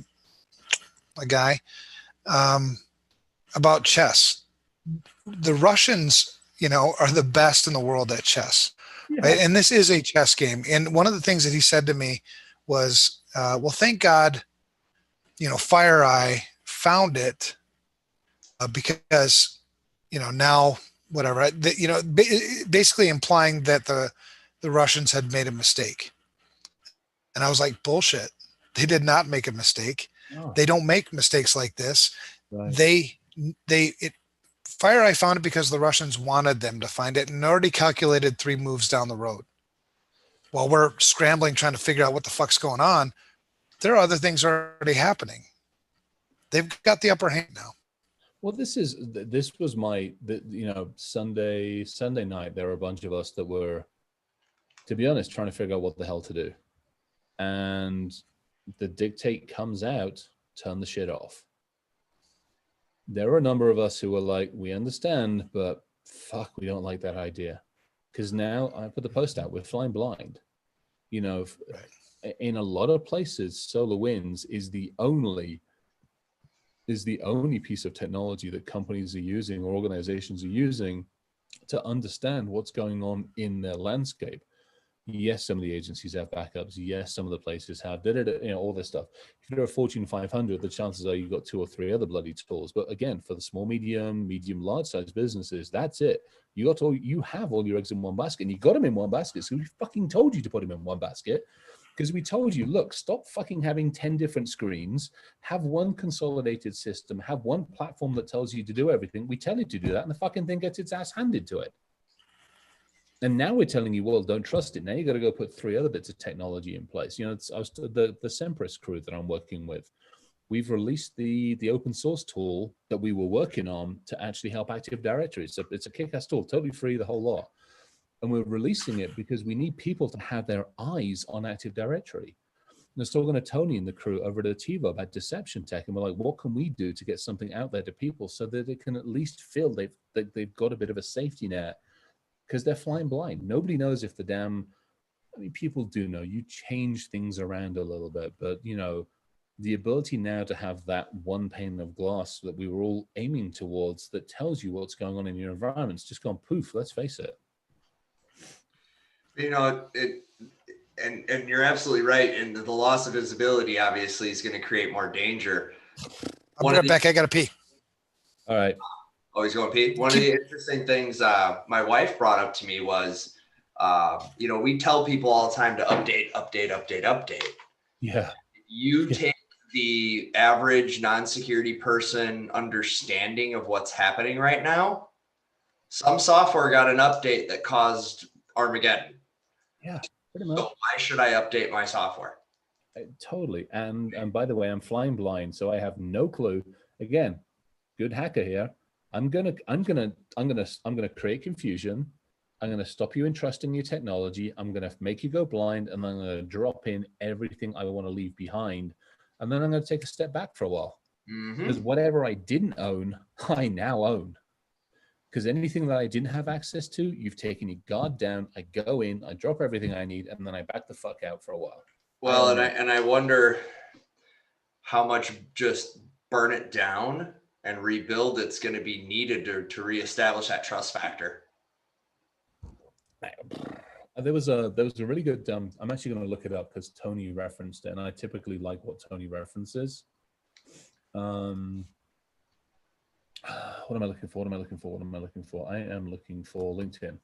guy about chess. The Russians, are the best in the world at chess. right? And this is a chess game. And one of the things that he said to me was, well, thank God, Fire Eye found it because, now whatever, basically implying that the Russians had made a mistake. And I was like, bullshit. They did not make a mistake.
Oh,
They don't make mistakes like this.
right.
Fire Eye found it because the Russians wanted them to find it and already calculated 3 moves down the road. While we're scrambling trying to figure out what the fuck's going on, there are other things already happening. They've got the upper hand now.
Well, this was Sunday night. There were a bunch of us that were, to be honest, trying to figure out what the hell to do. And the dictate comes out, turn the shit off. There were a number of us who were like, we understand, but fuck, we don't like that idea. Because now I put the post out, we're flying blind. In a lot of places, solar winds is the only piece of technology that companies are using or organizations are using to understand what's going on in their landscape. Yes, some of the agencies have backups. Yes, some of the places have, all this stuff. If you're a Fortune 500, the chances are you've got 2 or 3 other bloody tools. But again, for the small, medium, large size businesses, that's it. You have all your eggs in one basket, and you got them in one basket. So we fucking told you to put them in one basket. Because we told you, look, stop fucking having 10 different screens, have one consolidated system, have one platform that tells you to do everything. We tell you to do that, and the fucking thing gets its ass handed to it. And now we're telling you, well, don't trust it. Now you got to go put 3 other bits of technology in place. The Sempress crew that I'm working with, we've released the open source tool that we were working on to actually help Active Directory. So it's a kick-ass tool, totally free, the whole lot. And we're releasing it because we need people to have their eyes on Active Directory. And I was talking to Tony and the crew over at TiVo about deception tech, and we're like, what can we do to get something out there to people so that they can at least feel they've got a bit of a safety net, because they're flying blind. Nobody knows if people do know. You change things around a little bit, but the ability now to have that one pane of glass that we were all aiming towards that tells you what's going on in your environment's just gone poof, let's face it.
And you're absolutely right. And the loss of visibility obviously is going to create more danger.
I'll be right back. I got to pee.
All right.
Oh, he's going to pee. One of the interesting things my wife brought up to me was, we tell people all the time to update.
Yeah.
You take the average non-security person understanding of what's happening right now. Some software got an update that caused Armageddon.
Yeah, pretty much.
So why should I update my software?
Totally. And by the way, I'm flying blind, so I have no clue. Again, good hacker here. I'm gonna create confusion. I'm gonna stop you in trusting your technology. I'm gonna make you go blind, and I'm gonna drop in everything I want to leave behind, and then I'm gonna take a step back for a while. Because whatever I didn't own, I now own. Because anything that I didn't have access to, you've taken your guard down. I go in, I drop everything I need, and then I back the fuck out for a while.
Well, I wonder how much just burn it down and rebuild it's going to be needed to reestablish that trust factor.
There was a really good. I'm actually going to look it up because Tony referenced it, and I typically like what Tony references. What am I looking for? I am looking for LinkedIn.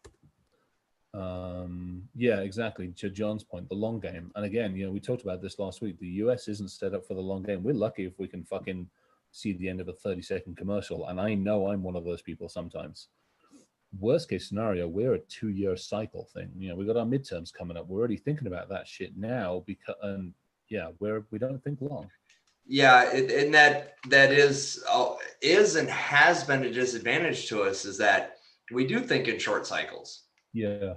Yeah, exactly. To John's point, the long game. And again, we talked about this last week. The US isn't set up for the long game. We're lucky if we can fucking see the end of a 30-second commercial. And I know I'm one of those people sometimes. Worst case scenario, we're a 2-year cycle thing. We got our midterms coming up. We're already thinking about that shit now because, we don't think long.
Yeah, and that is and has been a disadvantage to us, is that we do think in short cycles.
Yeah.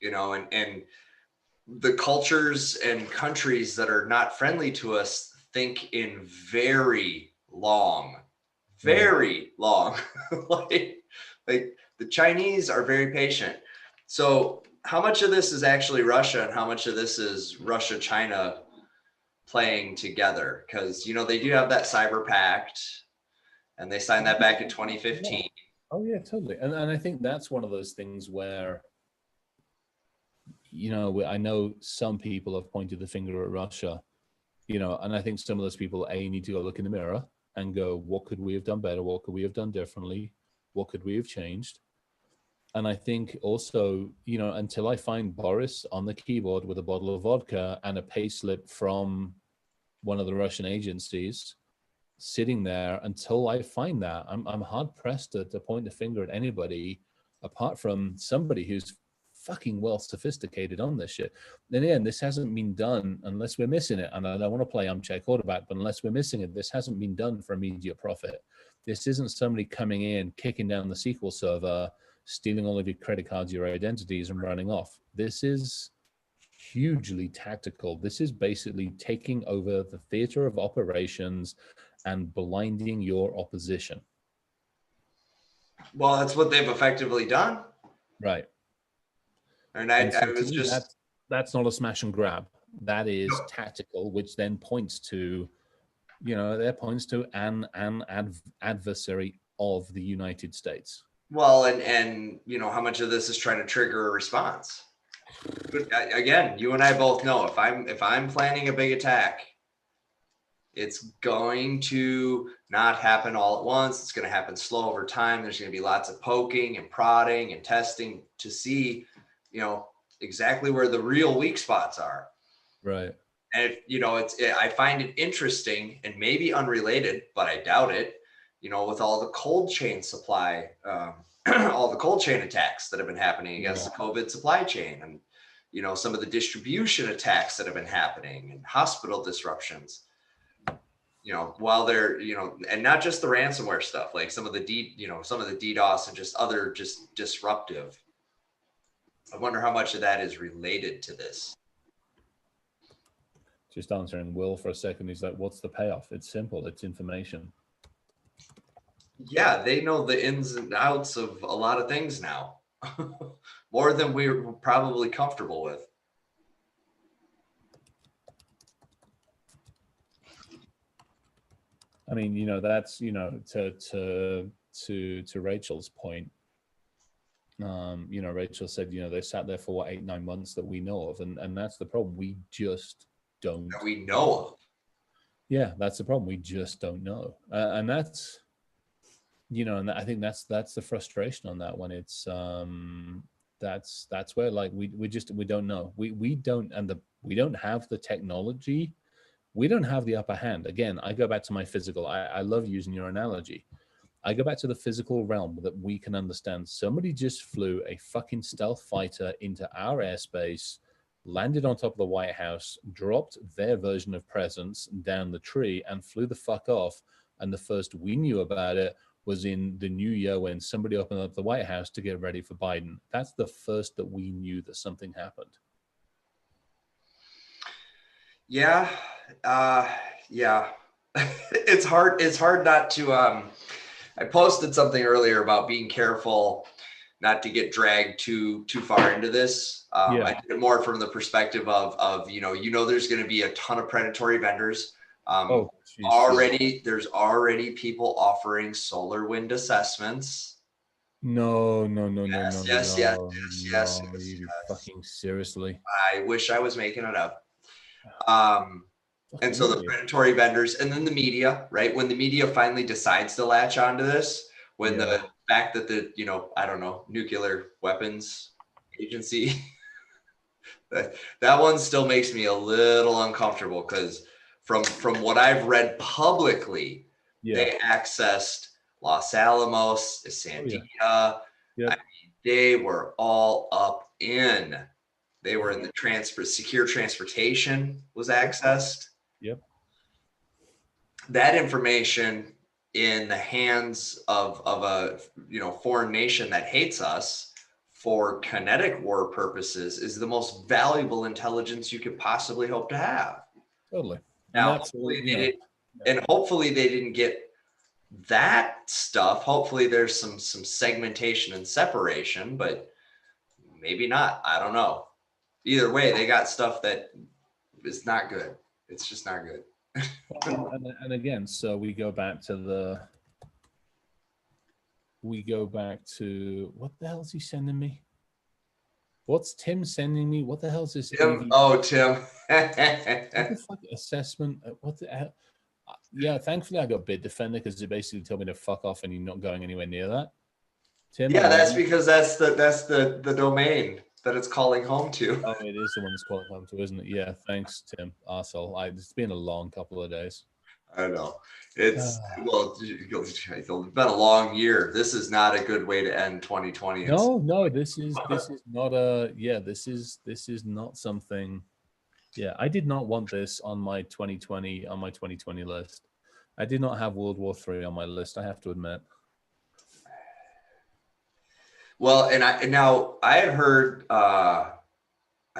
And the cultures and countries that are not friendly to us think in very long. like the Chinese are very patient. So how much of this is actually Russia and how much of this is Russia, China playing together? Because they do have that cyber pact, and they signed that back in 2015.
Oh yeah, totally. And I think that's one of those things where I know some people have pointed the finger at Russia, and I think some of those people, need to go look in the mirror and go, what could we have done better? What could we have done differently? What could we have changed? And I think also, until I find Boris on the keyboard with a bottle of vodka and a pay slip from one of the Russian agencies sitting there, until I find that, I'm hard pressed to point the finger at anybody apart from somebody who's fucking well sophisticated on this shit. In the end, this hasn't been done unless we're missing it. And I don't want to play armchair quarterback, but unless we're missing it, this hasn't been done for immediate profit. This isn't somebody coming in, kicking down the SQL server, stealing all of your credit cards, your identities, and running off. This is hugely tactical. This is basically taking over the theater of operations and blinding your opposition.
Well, that's what they've effectively done.
Right.
And I was just...
That's not a smash and grab. That is tactical, which then points to, an adversary of the United States.
Well, and how much of this is trying to trigger a response? But again, you and I both know if I'm planning a big attack, it's going to not happen all at once. It's going to happen slow over time. There's going to be lots of poking and prodding and testing to see, exactly where the real weak spots are.
Right.
And I find it interesting and maybe unrelated, but I doubt it. With all the cold chain supply, all the cold chain attacks that have been happening against the COVID supply chain, and some of the distribution attacks that have been happening and hospital disruptions. While they're, and not just the ransomware stuff, like some of the DDoS and just other disruptive. I wonder how much of that is related to this.
Just answering Will for a second. He's like, what's the payoff? It's simple. It's information.
Yeah, they know the ins and outs of a lot of things now, more than we're probably comfortable with.
I mean, that's, to Rachel's point, Rachel said, they sat there for 8-9 months that we know of. And that's the problem. We just don't.
That we know of.
Yeah, that's the problem. We just don't know. And that's, and I think that's the frustration on that one. It's, that's where, like, we don't know. We don't have the technology. We don't have the upper hand. Again, I go back to my physical. I love using your analogy. I go back to the physical realm that we can understand. Somebody just flew a fucking stealth fighter into our airspace, landed on top of the White House, dropped their version of presence down the tree, and flew the fuck off. And the first we knew about it was in the new year when somebody opened up the White House to get ready for Biden. That's the first that we knew that something happened.
Yeah. It's hard not to, I posted something earlier about being careful not to get dragged too far into this. I did it more from the perspective of there's going to be a ton of predatory vendors. There's already people offering solar wind assessments.
No.
Yes.
Fucking seriously.
I wish I was making it up. And so the predatory vendors, and then the media, right? When the media finally decides to latch onto this, when the fact that the, I don't know, nuclear weapons agency, that one still makes me a little uncomfortable, because from what I've read publicly, they accessed Los Alamos, Sandia. I mean, they were all up in. They were in the secure transportation was accessed.
Yep.
That information in the hands of a foreign nation that hates us for kinetic war purposes is the most valuable intelligence you could possibly hope to have.
Totally.
Now, hopefully they didn't get that stuff. Hopefully there's some segmentation and separation, but maybe not. I don't know. Either way, they got stuff that is not good. It's just not good.
and again, so we go back to what the hell is he sending me? What's Tim sending me? What the hell is this?
Tim.
EV?
Oh, Tim.
What the fuck assessment? What the hell? Yeah, thankfully I got Bitdefender because it basically told me to fuck off and you're not going anywhere near that. Tim, I
Yeah,
love
that's
you.
because that's the domain that it's calling home to.
Oh, it is the one that's calling home to, isn't it? Yeah, thanks, Tim. Arsehole. It's been a long couple of days.
I know. It's been a long year. This is not a good way to end 2020.
No, this is not a this is not something. Yeah, I did not want this on my 2020 list. I did not have World War III on my list, I have to admit.
Well, and I had heard I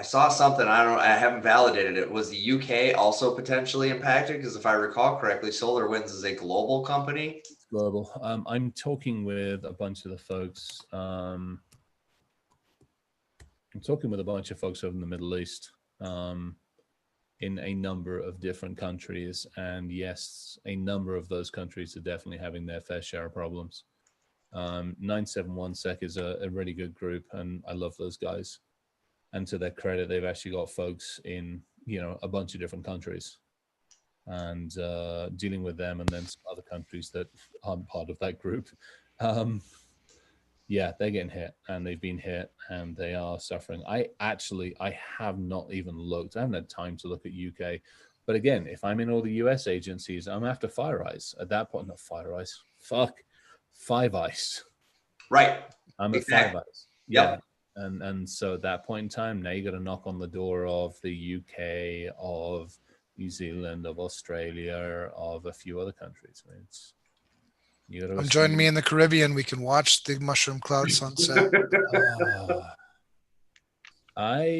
saw something, I haven't validated it. Was the UK also potentially impacted? Because if I recall correctly, SolarWinds is a global company.
It's global. I'm talking with a bunch of the folks. I'm talking with a bunch of folks over in the Middle East, in a number of different countries. And yes, a number of those countries are definitely having their fair share of problems. 971sec is a really good group, and I love those guys. And to their credit, they've actually got folks in, a bunch of different countries, and dealing with them, and then some other countries that aren't part of that group. Yeah, they're getting hit, and they've been hit, and they are suffering. I have not even looked. I haven't had time to look at UK. But again, if I'm in all the US agencies, I'm after Fire Eyes. At that point, not Fire Eyes. Fuck. Five Eyes.
Right.
I'm at Five Eyes. Yeah. Yep. And so at that point in time, now you got to knock on the door of the UK, of New Zealand, of Australia, of a few other countries. I mean,
Join me in the Caribbean. We can watch the mushroom cloud sunset.
I'll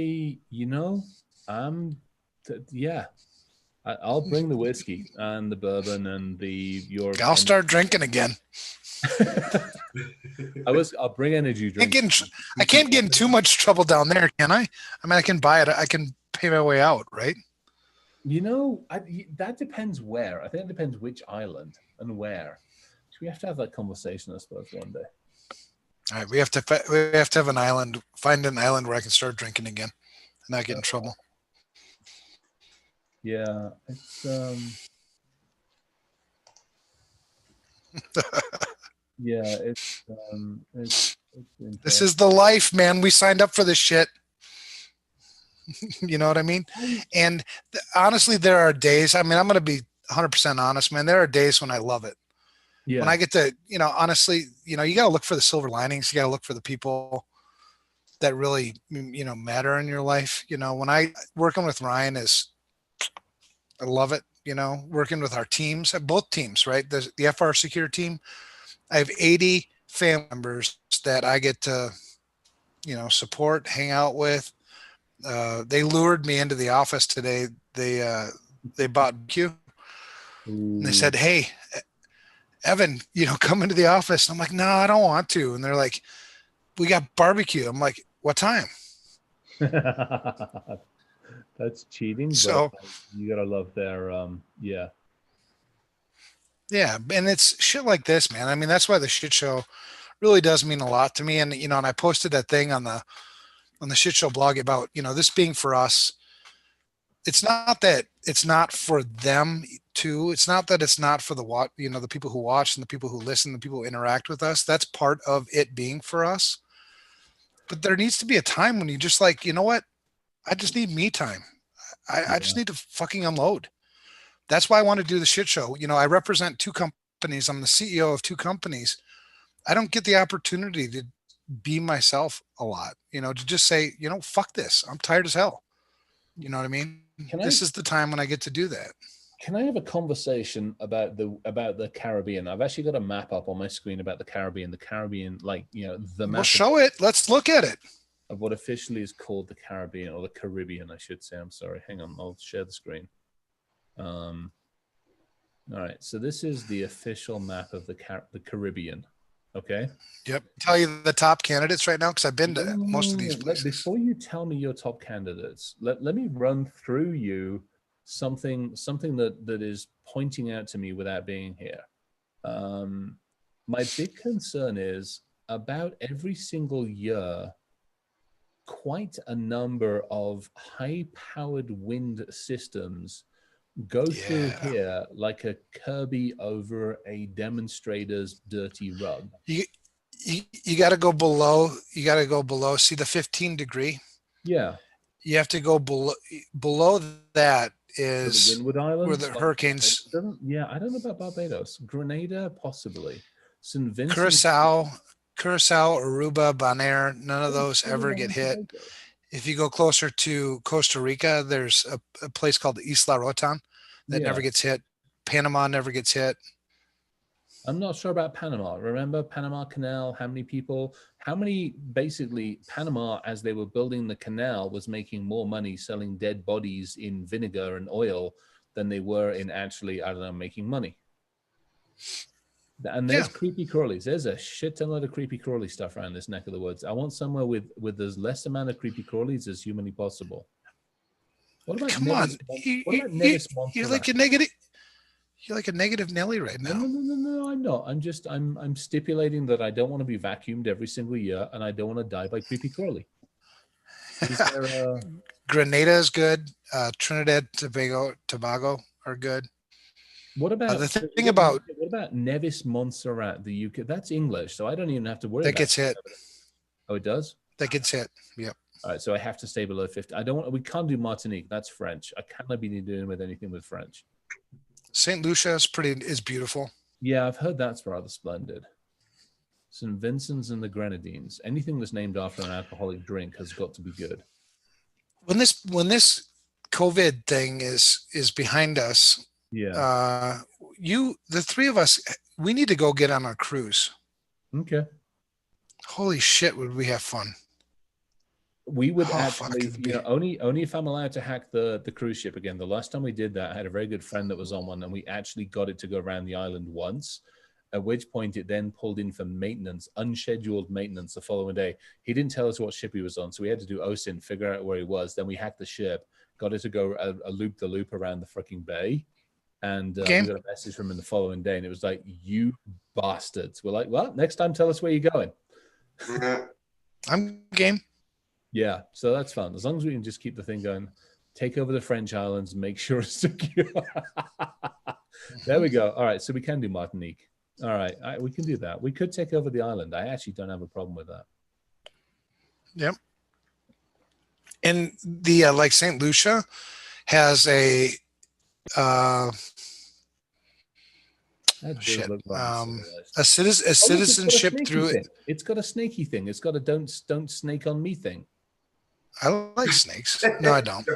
bring the whiskey and the bourbon and the
I'll start drinking again.
I'll bring energy drinks.
I can't get in too much trouble down there, can I? I mean, I can buy it. I can pay my way out, right?
That depends where. I think it depends which island and where. We have to have that conversation, I suppose, one day.
All right, we have to have an island. Find an island where I can start drinking again and not get in trouble.
Yeah, it's yeah, it's
this is the life, man. We signed up for this shit. You know what I mean? And honestly, there are days. I mean, I'm going to be 100% honest, man. There are days when I love it. Yeah. When I get to, honestly, you got to look for the silver linings. You got to look for the people that really, matter in your life. When working with Ryan I love it. Working with our teams, both teams, right? The FR Secure team. I have 80 family members that I get to, support, hang out with. They lured me into the office today. They bought Q. And they said, "Hey, Evan, come into the office." And I'm like, "No, I don't want to." And they're like, "We got barbecue." I'm like, "What time?"
That's cheating.
So
but you gotta love their yeah.
Yeah, and it's shit like this, man. I mean, that's why the shit show really does mean a lot to me. And and I posted that thing on the shit show blog about this being for us. It's not that it's not for them too. It's not that it's not for the people who watch and the people who listen, the people who interact with us. That's part of it being for us. But there needs to be a time when you just like, you know what? I just need me time. I just need to fucking unload. That's why I want to do the shit show. I represent two companies. I'm the CEO of two companies. I don't get the opportunity to be myself a lot, to just say, fuck this. I'm tired as hell. You know what I mean? This is the time when I get to do that.
Can I have a conversation about the Caribbean? I've actually got a map up on my screen about the Caribbean. The Caribbean, the map.
We'll show it. Let's look at it.
Of what officially is called the Caribbean, or the Caribbean, I should say. I'm sorry. Hang on. I'll share the screen. All right. So this is the official map of the Caribbean. Okay.
Yep. Tell you the top candidates right now because I've been to most of these places.
Before you tell me your top candidates, let me run through you something that is pointing out to me without being here. My big concern is about every single year, quite a number of high-powered wind systems go through
Yeah.
here like a Kirby over a demonstrator's dirty rug.
You got to go below. You got to go below. See the 15 degree.
Yeah.
You have to go below. Below that
So the
is
Windward
where
Islands,
the
like
hurricanes.
yeah, I don't know about Barbados. Grenada, possibly. St. Vincent.
Curacao, Aruba, Bonaire. None of
Oh,
those ever
Trinidad
get
and
hit.
Tobago.
If you go closer to Costa Rica, there's a place called Isla Rotan that never
Yeah.
gets hit. Panama never gets hit.
I'm not sure about Panama. Remember Panama Canal? Basically, Panama, as they were building the canal, was making more money selling dead bodies in vinegar and oil than they were in actually, I don't know, making money. And there's
Yeah.
creepy crawlies. There's a shit ton of creepy crawly stuff around this neck of the woods. I want somewhere with as less amount of creepy crawlies as humanly possible. What about
Come on.
Nevis
You're
Montserrat?
like a negative. You're like a negative Nelly right
No,
now.
no, no, no, no, I'm not. I'm stipulating that I don't want to be vacuumed every single year and I don't want to die by creepy crawly. Is there a
Grenada is good. Trinidad, Tobago are good.
what about
The thing about
what about Nevis Montserrat, the UK? That's English, so I don't even have to worry
that
about
gets hit.
Oh, it does?
That gets hit. Yep.
All right, so I have to stay below 50. I don't want we can't do Martinique. That's French. I cannot be doing with anything with French.
St. Lucia is beautiful.
Yeah, I've heard that's rather splendid. St. Vincent's and the Grenadines. Anything that's named after an alcoholic drink has got to be good.
When this COVID thing is behind us,
Yeah.
The three of us, we need to go get on our cruise.
Okay.
Holy shit, would we have fun?
We would
Oh,
actually,
fuck, it'd be-
only if I'm allowed to hack the cruise ship again. The last time we did that, I had a very good friend that was on one, and we actually got it to go around the island once. At which point it then pulled in for maintenance, unscheduled maintenance the following day. He didn't tell us what ship he was on, so we had to do OSINT, figure out where he was. Then we hacked the ship, got it to go a loop around the freaking bay. And we got a message from him the following day, and it was like, "You bastards!" We're like, "Well, next time, tell us where you're going."
I'm game.
Yeah, so that's fun. As long as we can just keep the thing going, take over the French islands, make sure it's secure. There we go. All right, so we can do Martinique. All right, we can do that. We could take over the island. I actually don't have a problem with that.
Yep. And the like St. Lucia has a citizenship through it.
It's got a snaky thing. It's got a don't snake on me thing.
I like snakes. No, I don't.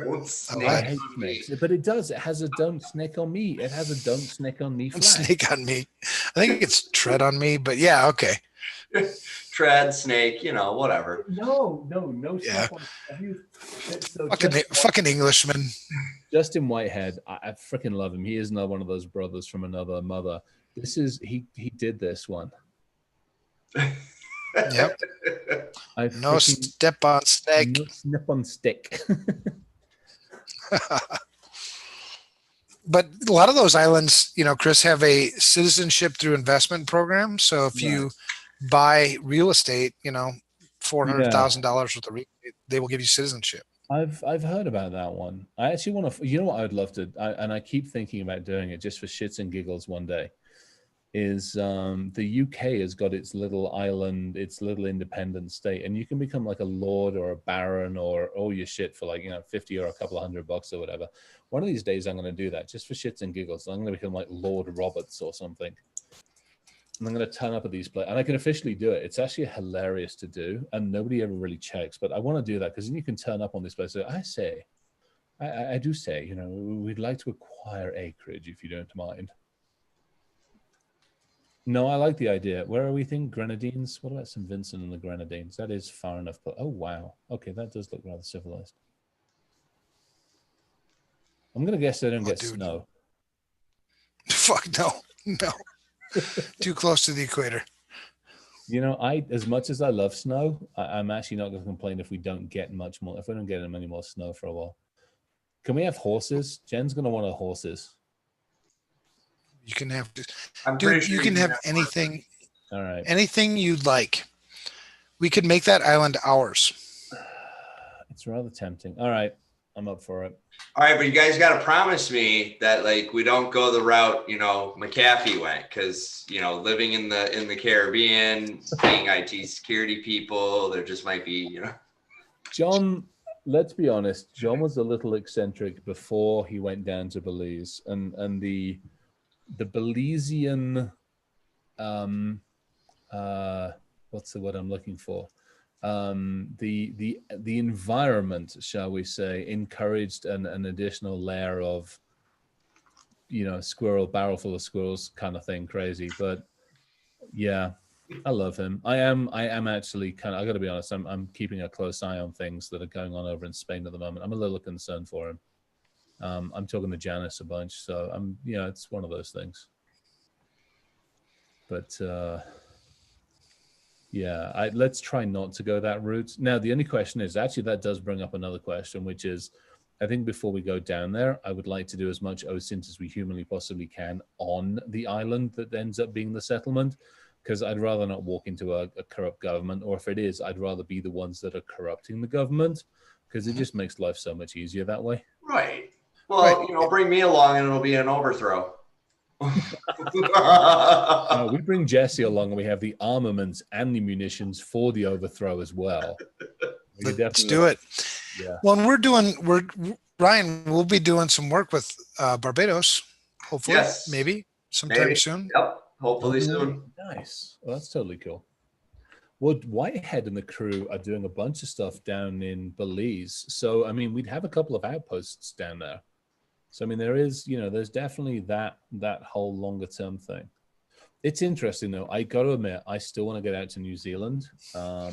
I hate snakes, but it does. It has a don't snake on me. It has a don't snake on me flag.
Snake on me. I think it's tread on me, but yeah, okay.
Tread, snake, whatever.
No.
Yeah. Fucking Englishman.
Justin Whitehead, I freaking love him. He is not one of those brothers from another mother. He did this one.
Yep. No step on snake.
No snip on stick.
But a lot of those islands, Chris, have a citizenship through investment program. So if you buy real estate, $400,000 worth of real estate, they will give you citizenship.
I've heard about that one. I actually want to. You know what I'd love to, and I keep thinking about doing it just for shits and giggles one day. Is the UK has got its little island, its little independent state, and you can become like a lord or a baron or all your shit for like 50 or a couple of $100 or whatever. One of these days I'm going to do that just for shits and giggles. I'm going to become like Lord Roberts or something. And I'm going to turn up at these places, and I can officially do it. It's actually hilarious to do, and nobody ever really checks. But I want to do that because then you can turn up on this place. So I do say, we'd like to acquire acreage if you don't mind. No, I like the idea. Where are we thinking? Grenadines? What about St. Vincent and the Grenadines? That is far enough. Oh, wow. Okay, that does look rather civilized. I'm going to guess they don't get snow.
Fuck no. Too close to the equator.
As much as I love snow, I'm actually not going to complain if we don't get much more, if we don't get any more snow for a while. Can we have horses? Jen's going to want horses.
You can have,
you
can have anything.
All right.
Anything you'd like. We could make that island ours.
It's rather tempting. All right, I'm up for it.
All right, but you guys got to promise me that like we don't go the route McAfee went, because living in the Caribbean, being IT security people, there just might be
John, let's be honest. John was a little eccentric before he went down to Belize, and the Belizean, what's the word I'm looking for? The environment, shall we say, encouraged an additional layer of squirrel, barrel full of squirrels kind of thing, crazy. But yeah, I love him. I am actually kind of, I got to be honest, I'm keeping a close eye on things that are going on over in Spain at the moment. I'm a little concerned for him. I'm talking to Janice a bunch, so it's one of those things. But yeah, let's try not to go that route. Now, the only question is, actually, that does bring up another question, which is, I think before we go down there, I would like to do as much OSINT as we humanly possibly can on the island that ends up being the settlement, because I'd rather not walk into a corrupt government, or if it is, I'd rather be the ones that are corrupting the government, because it just makes life so much easier that way.
Right. Well,
Right.
bring me along and it'll be an overthrow.
We bring Jesse along and we have the armaments and the munitions for the overthrow as well.
Let's do it.
Yeah.
Well, Ryan, we'll be doing some work with Barbados, hopefully,
Yes.
maybe sometime soon.
Yep. Hopefully soon.
Nice. Well, that's totally cool. Well, Whitehead and the crew are doing a bunch of stuff down in Belize. So, I mean, we'd have a couple of outposts down there. So, I mean, there is, there's definitely that whole longer term thing. It's interesting, though. I got to admit, I still want to get out to New Zealand. I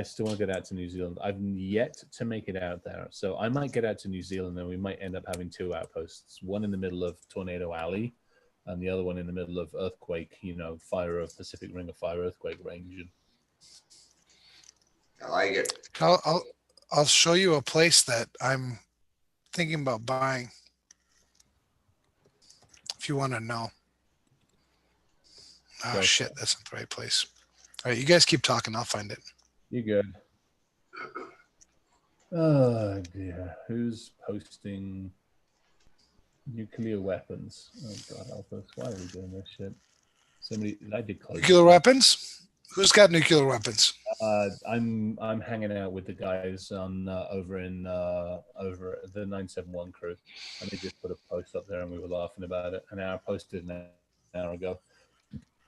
still want to get out to New Zealand. I've yet to make it out there. So I might get out to New Zealand and we might end up having two outposts, one in the middle of Tornado Alley and the other one in the middle of Earthquake, Pacific Ring of Fire earthquake range.
I like it.
I'll show you a place that I'm thinking about buying, if you want to know. Oh, shit, that's not the right place. All right, you guys keep talking. I'll find it.
You good? Oh dear, who's posting nuclear weapons? Oh God, help us! Why are we doing this shit? Somebody, I did close.
Nuclear weapons? Who's got nuclear weapons?
I'm hanging out with the guys on over the 971 crew, and they just put a post up there, and we were laughing about it. And I posted an hour ago.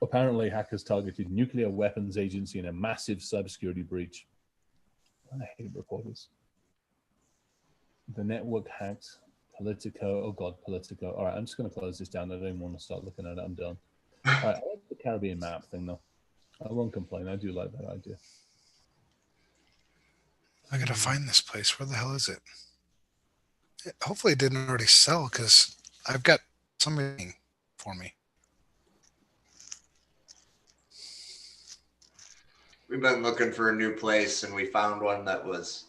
Apparently, hackers targeted nuclear weapons agency in a massive cybersecurity breach. I hate reporters. The network hacked Politico. Oh God, Politico. All right, I'm just going to close this down. I don't even want to start looking at it. I'm done. All right, I like the Caribbean map thing though. I won't complain. I do like that idea.
I gotta find this place. Where the hell is it? Hopefully, it didn't already sell because I've got something for me.
We've been looking for a new place and we found one that was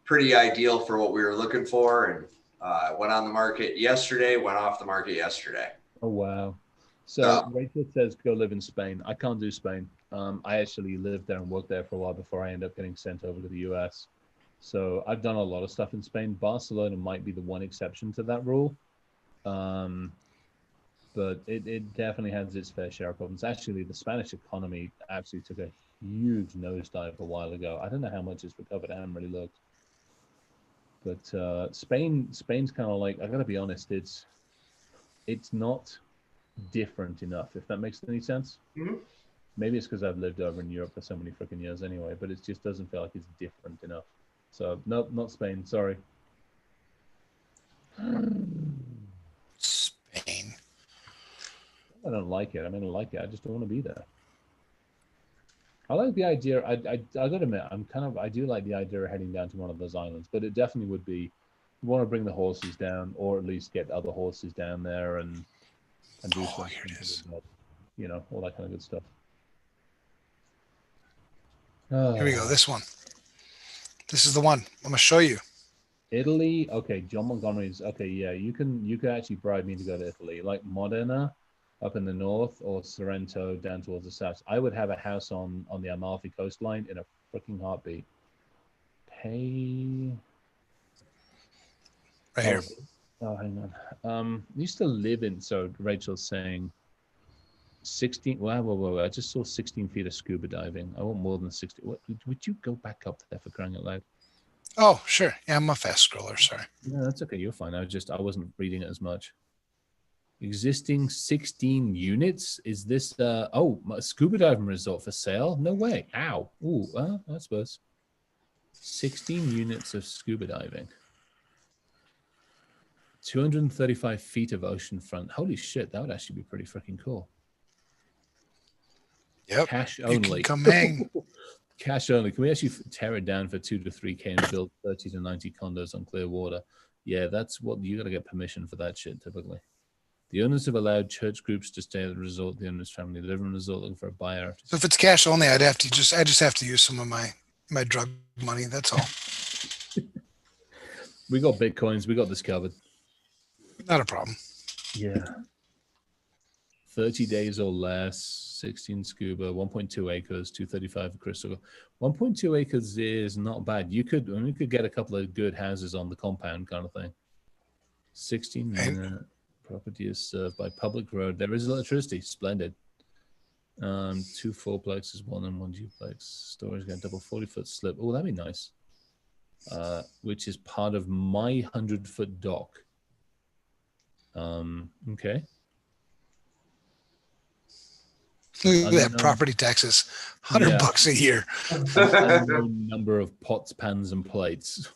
pretty ideal for what we were looking for, and went on the market yesterday, went off the market yesterday.
Oh, wow. So Rachel says go live in Spain. I can't do Spain. I actually lived there and worked there for a while before I ended up getting sent over to the US. So I've done a lot of stuff in Spain. Barcelona might be the one exception to that rule. But it definitely has its fair share of problems. Actually, the Spanish economy actually took a huge nosedive a while ago. I don't know how much it's recovered. I haven't really looked. But Spain's kind of like, I gotta be honest, it's not different enough, if that makes any sense.
Mm-hmm.
Maybe it's because I've lived over in Europe for so many freaking years anyway, but it just doesn't feel like it's different enough. So nope, not Spain, sorry.
Spain.
I don't like it. I mean, I like it. I just don't want to be there. I like the idea. I gotta admit, I do like the idea of heading down to one of those islands, but it definitely would be, you want to bring the horses down, or at least get other horses down there and do something.
Here it is.
All that kind of good stuff.
Here we go. This one. This is the one. I'm gonna show you.
Italy. Okay, John Montgomery's. Okay, yeah, you can actually bribe me to go to Italy, like Modena up in the north, or Sorrento down towards the south. I would have a house on the Amalfi coastline in a freaking heartbeat. pay?
Right here.
Oh, hang on. Used to live in. So Rachel's saying 16. Wow. I just saw 16 feet of scuba diving. I want more than 60. What, would you go back up there for crying out loud?
Oh, sure. Yeah, I'm a fast scroller. Sorry.
No, that's okay. You're fine. I wasn't reading it as much. Existing 16 units. Is this scuba diving resort for sale? No way. Ow. Ooh, I suppose. 16 units of scuba diving. 235 feet of ocean front. Holy shit, that would actually be pretty freaking cool.
Yep.
Cash
You
only.
can come hang.
Cash only. Can we actually tear it down for 2 to 3K and build 30 to 90 condos on clear water? Yeah, that's what you got to get permission for that shit typically. The owners have allowed church groups to stay at the resort. The owner's family live in the resort looking for a buyer.
So if it's cash only, I just have to use some of my drug money. That's all.
We got Bitcoins. We got this covered.
Not a problem.
Yeah. 30 days or less, 16 scuba, 1.2 acres, 235 crystal. 1.2 acres is not bad. You could get a couple of good houses on the compound kind of thing. 16 minute property is served by public road. There is electricity. Splendid. 2 4plexes, 1 and 1 duplex. Storage got double 40-foot slip. Oh, that'd be nice. Which is part of my 100-foot dock. Okay.
Look at that property taxes, $100 a year.
Unknown number of pots, pans, and plates.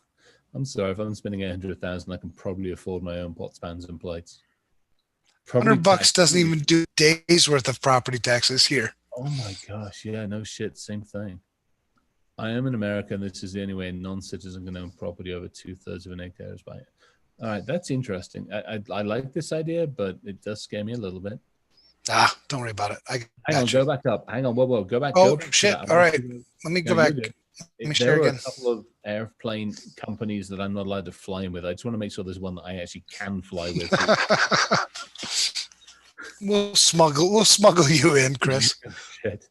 I'm sorry, if I'm spending 800,000, I can probably afford my own pots, pans, and plates.
$100 doesn't even do days worth of property taxes here.
Oh my gosh, yeah, no shit, same thing. I am in America, and this is the only way a non-citizen can own property over 2/3 of an acre is by it. All right, that's interesting. I like this idea, but it does scare me a little bit.
Don't worry about it.
Hang on, go back up. Hang on, whoa, go back.
Oh,
go back
shit. All right. Let me go back. Let me share again.
There are a couple of airplane companies that I'm not allowed to fly with. I just want to make sure there's one that I actually can fly with.
We'll smuggle you in, Chris.
Shit.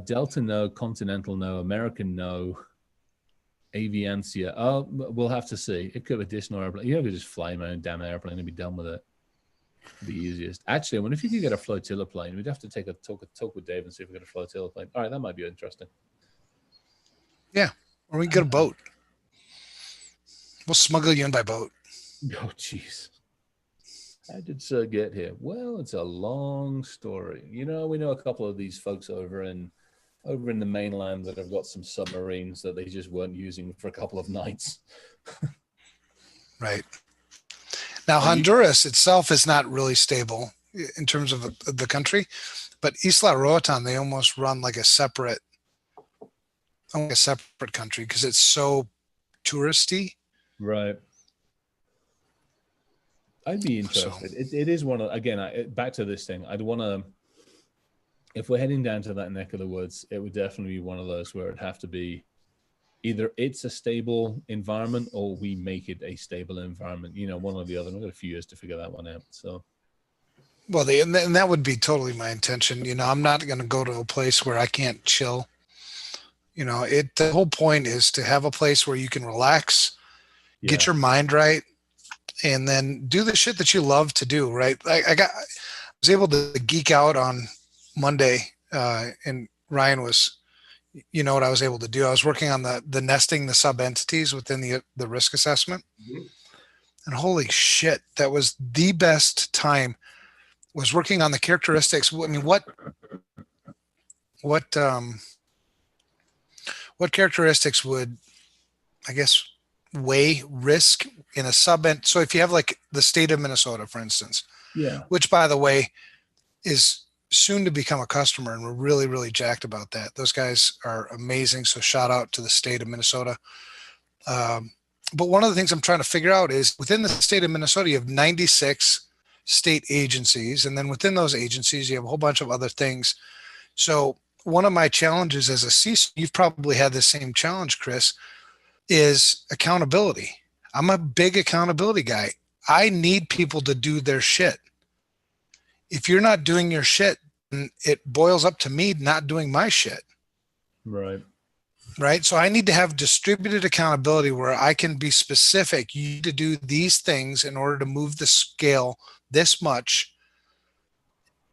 Delta no, Continental no, American no, Aviancia. Oh, we'll have to see. It could be additional airplane. You could just fly my own damn airplane and be done with it. The easiest. Actually, I wonder if you could get a flotilla plane. We'd have to take a talk with Dave and see if we get a flotilla plane. All right, that might be interesting.
Yeah, or we can get a boat. We'll smuggle you in by boat.
Oh, jeez. How did Sir get here? Well, it's a long story. You know, we know a couple of these folks over in the mainland that have got some submarines that they just weren't using for a couple of nights.
Right. Now, Honduras itself is not really stable in terms of the country, but Isla Roatan, they almost run like a separate country because it's so touristy.
Right. I'd be interested. So, it is one of, again, back to this thing. I'd want to, if we're heading down to that neck of the woods, it would definitely be one of those where it'd have to be either it's a stable environment or we make it a stable environment, you know, one or the other. We've got a few years to figure that one out. So,
well, and that would be totally my intention. You know, I'm not going to go to a place where I can't chill. You know, the whole point is to have a place where you can relax, get your mind right, and then do the shit that you love to do. Right. I was able to geek out on Monday, and Ryan was, you know what I was able to do? I was working on the nesting the sub entities within the risk assessment. Mm-hmm. And holy shit, that was the best time, was working on the characteristics. I mean, what characteristics would, I guess, weigh risk in a sub ent? So if you have like the state of Minnesota, for instance, which by the way is soon to become a customer, and we're really, really jacked about that. Those guys are amazing. So shout out to the state of Minnesota. But one of the things I'm trying to figure out is within the state of Minnesota, you have 96 state agencies. And then within those agencies, you have a whole bunch of other things. So one of my challenges as a CISO, you've probably had the same challenge, Chris, is accountability. I'm a big accountability guy. I need people to do their shit. If you're not doing your shit, it boils up to me not doing my shit.
Right.
right? So I need to have distributed accountability where I can be specific. You need to do these things in order to move the scale this much.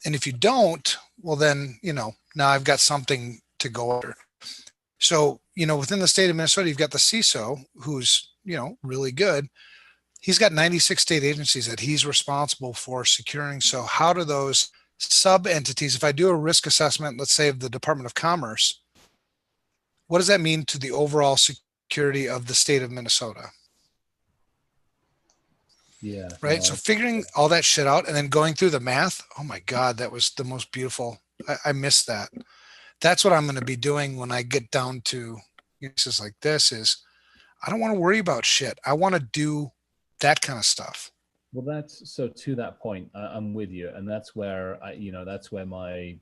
And if you don't, well, then, now I've got something to go under. So, within the state of Minnesota, you've got the CISO, who's, really good. He's got 96 state agencies that he's responsible for securing. So, how do those sub entities, if I do a risk assessment, let's say of the Department of Commerce, what does that mean to the overall security of the state of Minnesota?
Yeah.
Right.
No,
So figuring all that shit out and then going through the math. Oh my God, that was the most beautiful. I missed that. That's what I'm going to be doing when I get down to cases like this is I don't want to worry about shit. I want to do that kind of stuff.
well, that's so to that point, I'm with you. And that's where that's where my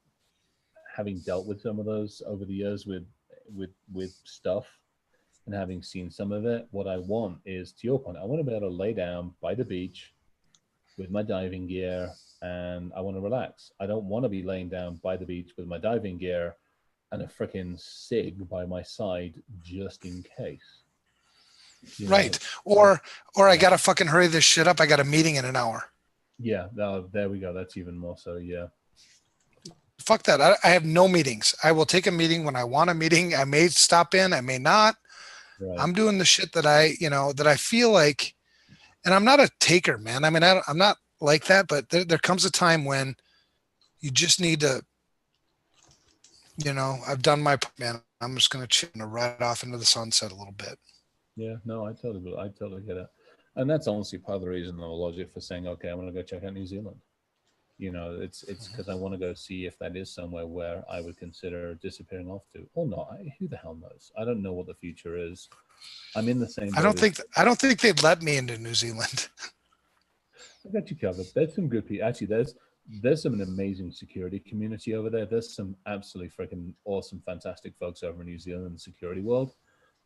having dealt with some of those over the years with stuff and having seen some of it, what I want is, to your point, I want to be able to lay down by the beach with my diving gear and I want to relax. I don't want to be laying down by the beach with my diving gear and a freaking cig by my side just in case.
Right. Or I got to fucking hurry this shit up. I got a meeting in an hour.
Yeah. There we go. That's even more so. Yeah.
Fuck that. I have no meetings. I will take a meeting when I want a meeting. I may stop in, I may not.
Right.
I'm doing the shit that I feel like, and I'm not a taker, man. I mean, I'm not like that, but there comes a time when you just need to, I've done my, man, I'm just going to ride off into the sunset a little bit.
Yeah, no, I totally get it. And that's honestly part of the reason, the logic for saying, okay, I'm going to go check out New Zealand. It's because I want to go see if that is somewhere where I would consider disappearing off to, or not. Who the hell knows? I don't know what the future is. I'm in the same.
I don't think they'd let me into New Zealand.
I got you covered. There's some good people. Actually, there's some amazing security community over there. There's some absolutely freaking awesome, fantastic folks over in New Zealand in the security world.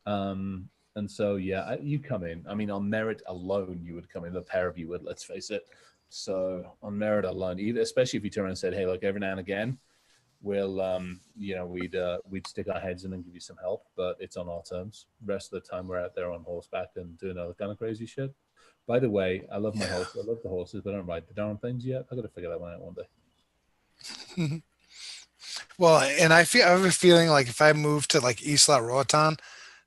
And so, yeah, you come in. I mean, on merit alone, you would come in. The pair of you would. Let's face it. So on merit alone, especially if you turn around and said, "Hey, look, every now and again, we'll, we'd stick our heads in and give you some help, but it's on our terms. The rest of the time, we're out there on horseback and doing other kind of crazy shit." By the way, I love my horse. I love the horses, but I don't ride the darn things yet. I got to figure that one out one day.
Well, and I have a feeling like if I move to like Isla Roatan,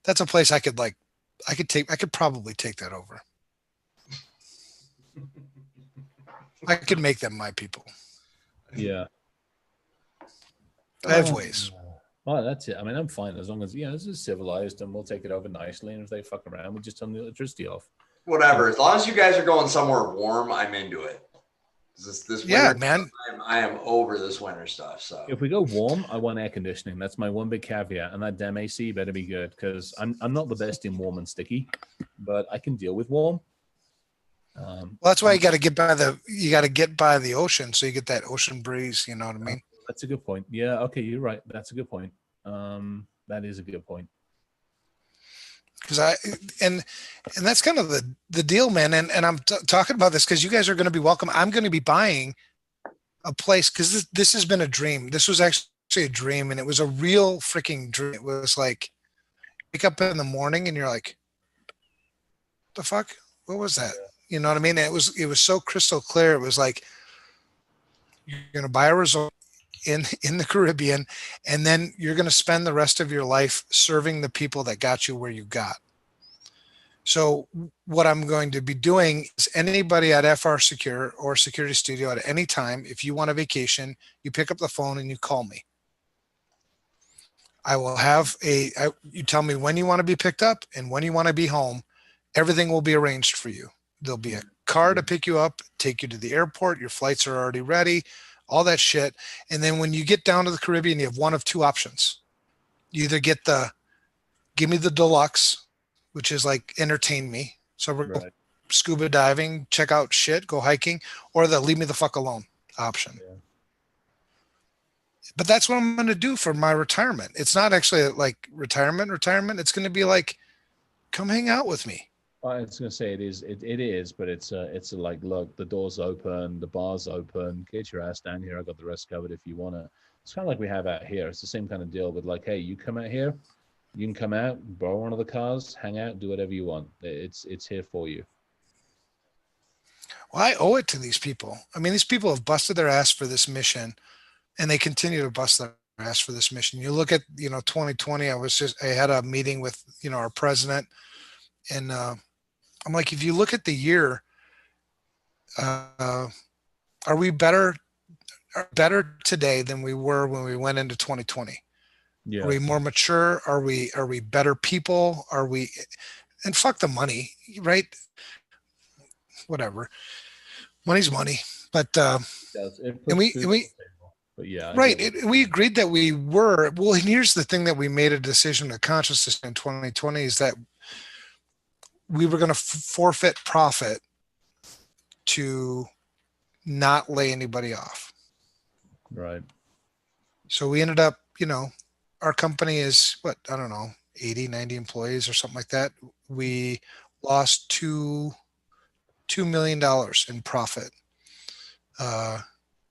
that's a place I could probably take that over. I could make them my people.
Yeah.
I have ways.
Oh, that's it. I mean, I'm fine as long as, this is civilized and we'll take it over nicely. And if they fuck around, we just turn the electricity off.
Whatever. As long as you guys are going somewhere warm, I'm into it. This winter,
man.
I am over this winter stuff. So
if we go warm, I want air conditioning. That's my one big caveat. And that damn AC better be good because I'm not the best in warm and sticky, but I can deal with warm.
Well, that's why you got to get by the ocean, so you get that ocean breeze. You know what I mean?
That's a good point. Yeah. Okay, you're right. That's a good point. That is a good point.
Because and that's kind of the deal, man. And I'm talking about this because you guys are going to be welcome. I'm going to be buying a place because this has been a dream. This was actually a dream, and it was a real freaking dream. It was like wake up in the morning and you're like, the fuck? What was that? You know what I mean? And it was so crystal clear. It was like you're going to buy a resort in the Caribbean, and then you're going to spend the rest of your life serving the people that got you where you got. So what I'm going to be doing is anybody at FR Secure or Security Studio at any time, if you want a vacation, you pick up the phone and you call me. I will have you tell me when you want to be picked up and when you want to be home. Everything will be arranged for you. There'll be a car to pick you up, take you to the airport. Your flights are already ready, all that shit. And then when you get down to the Caribbean, you have one of two options. You either get give me the deluxe, which is like entertain me. So we're right. Scuba diving, check out shit, go hiking, or the leave me the fuck alone option. Yeah. But that's what I'm going to do for my retirement. It's not actually like retirement. It's going to be like, come hang out with me.
I was going to say it is, but it's like, look, the door's open, the bar's open, get your ass down here. I got the rest covered if you want to. It's kind of like we have out here. It's the same kind of deal with like, hey, you come out here, You can come out, borrow one of the cars, hang out, do whatever you want. It's here for you.
Well, I owe it to these people. I mean, these people have busted their ass for this mission, and they continue to bust their ass for this mission. You look at 2020. I had a meeting with our president, and I'm like, if you look at the year, uh, are we better today than we were when we went into 2020? Are
Yeah.
we more mature? Are we better people? Are we? And fuck the money, right? Whatever, money's money. But
It does. It
and
puts
we
food
and
on
we
the table. But yeah, I
right,
get what
we agreed that we were well. And here's the thing: that we made a decision, a conscious decision in 2020, is that we were going to forfeit profit to not lay anybody off.
right.
So we ended up, our company is what, I don't know, 80, 90 employees or something like that. We lost $2 million in profit, uh,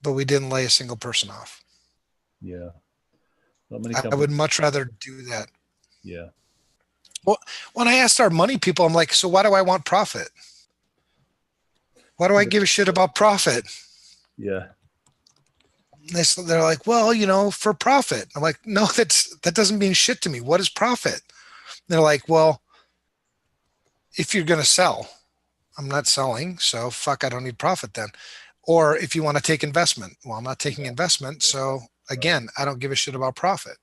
but we didn't lay a single person off.
Yeah. Not many
I would
companies.
much rather do that.
Yeah.
Well, when I asked our money people, I'm like, so why do I want profit? Why do I give a shit about profit?
Yeah.
They're like, well, for profit. I'm like, no, that doesn't mean shit to me. What is profit? And they're like, well, if you're going to sell, I'm not selling, so fuck, I don't need profit then. Or if you want to take investment, well, I'm not taking
Yeah.
investment, so
Right.
again, I don't give a shit about profit.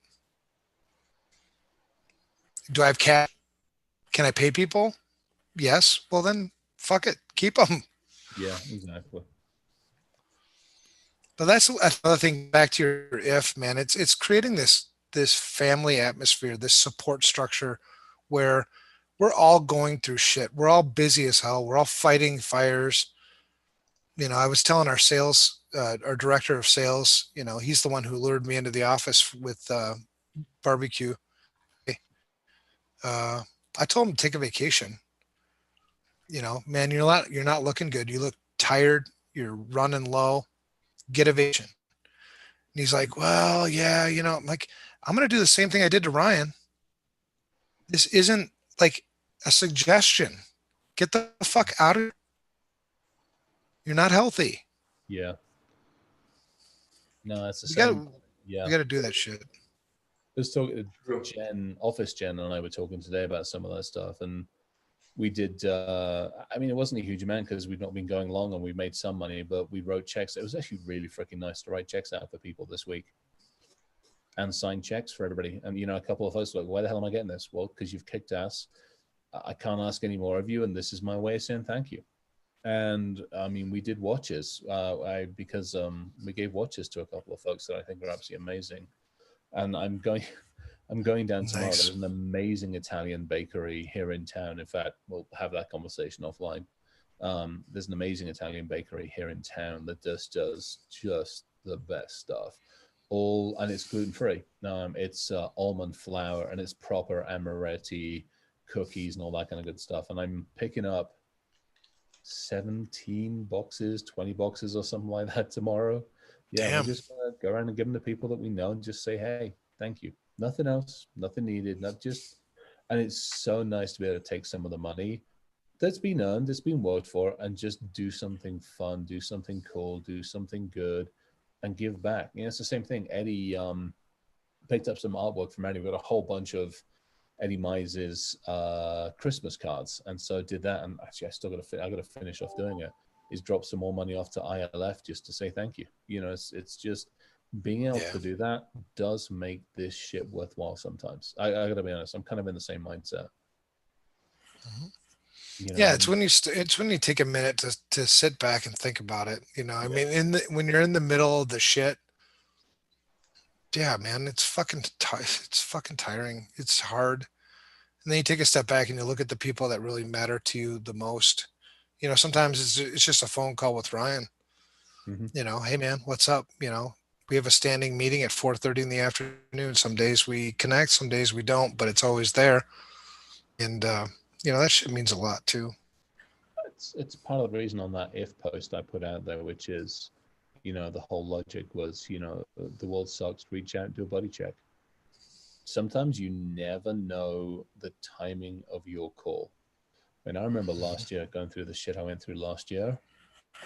Do I have cash? Can I pay people? Yes. Well, then fuck it, keep them.
Yeah, exactly.
But that's another thing. Back to your if, man, it's creating this family atmosphere, this support structure, where we're all going through shit. We're all busy as hell. We're all fighting fires. I was telling our director of sales, he's the one who lured me into the office with barbecue. Hey, I told him to take a vacation. Man, you're not looking good. You look tired. You're running low. Get a vacation. And he's like, well, yeah, I'm like, I'm going to do the same thing I did to Ryan. This isn't like a suggestion. Get the fuck out of here. You're not healthy.
Yeah. No, it's the
We got
same.
to
Yeah.
we got to do that shit.
Let's talk.
True.
Jen and I were talking today about some of that stuff, and we did. I mean, it wasn't a huge amount because we've not been going long, and we made some money, but we wrote checks. It was actually really freaking nice to write checks out for people this week and sign checks for everybody. And a couple of folks were like, "Why the hell am I getting this?" Well, because you've kicked ass. I can't ask any more of you, and this is my way of saying thank you. And I mean, we did watches. Because we gave watches to a couple of folks that I think are absolutely amazing. And I'm going down tomorrow.
Nice.
There's an amazing Italian bakery here in town. In fact, we'll have that conversation offline. There's an amazing Italian bakery here in town that does just the best stuff. All and it's gluten free. It's almond flour and it's proper amaretti cookies and all that kind of good stuff. And I'm picking up 17 boxes, 20 boxes or something like that tomorrow. Yeah, we're
Damn.
just gonna go around and give them to people that we know and just say, hey, thank you. Nothing else, nothing needed, not just and it's so nice to be able to take some of the money that's been earned, that's been worked for, and just do something fun, do something cool, do something good, and give back. It's the same thing. Eddie picked up some artwork from Eddie. We got a whole bunch of Eddie Mize's Christmas cards, and so did that. And actually, I got to finish off doing it. Is drop some more money off to ILF just to say thank you. It's just being able
Yeah.
to do that does make this shit worthwhile. Sometimes I got to be honest. I'm kind of in the same mindset.
Mhm.
You know,
Yeah, it's
and
when it's when you take a minute to sit back and think about it. I
yeah,
mean, when you're in the middle of the shit, yeah, man, it's fucking tiring. It's hard. And then you take a step back and you look at the people that really matter to you the most. Sometimes it's just a phone call with Ryan.
hmm
Hey man, what's up? We have a standing meeting at 4:30 in the afternoon. Some days we connect, some days we don't, but it's always there. And that shit means a lot too.
it's part of the reason on that if post I put out there, which is, the whole logic was, the world sucks. Reach out, do a body check. sometimes you never know the timing of your call. I remember last year going through the shit I went through last year,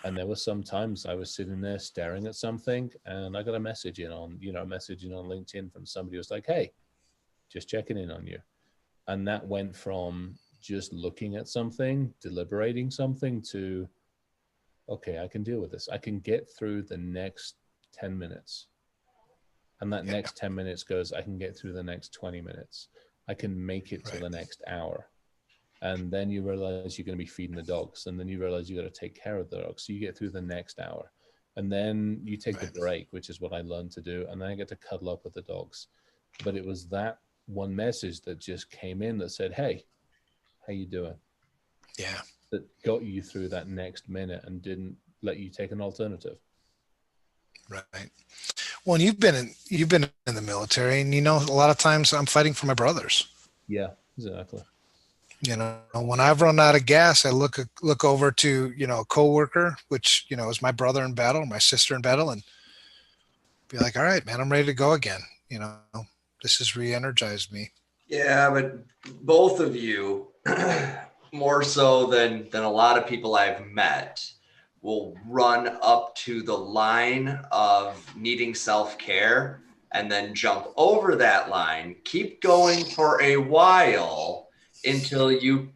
and there were some times I was sitting there staring at something, and I got a message in on, messaging on LinkedIn from somebody who was like, "Hey, just checking in on you." And that went from just looking at something, deliberating something, to, okay, I can deal with this. I can get through the next 10 minutes. And that
Yeah.
next 10 minutes goes, I can get through the next 20 minutes. I can make it to
Right.
the next hour. And then you realize you're going to be feeding the dogs. And then you realize you got to take care of the dogs. So you get through the next hour. And then you take the
Right.
break, which is what I learned to do. And then I get to cuddle up with the dogs. But it was that one message that just came in that said, "Hey, how you doing?"
Yeah.
That got you through that next minute and didn't let you take an alternative.
Right. Well, and you've been in the military, and a lot of times I'm fighting for my brothers.
Yeah, exactly.
When I've run out of gas, I look over to a coworker, which is my brother in battle, my sister in battle, and be like, "All right, man, I'm ready to go again." This has re-energized me.
Yeah, but both of you, more so than a lot of people I've met, will run up to the line of needing self-care and then jump over that line, keep going for a while until you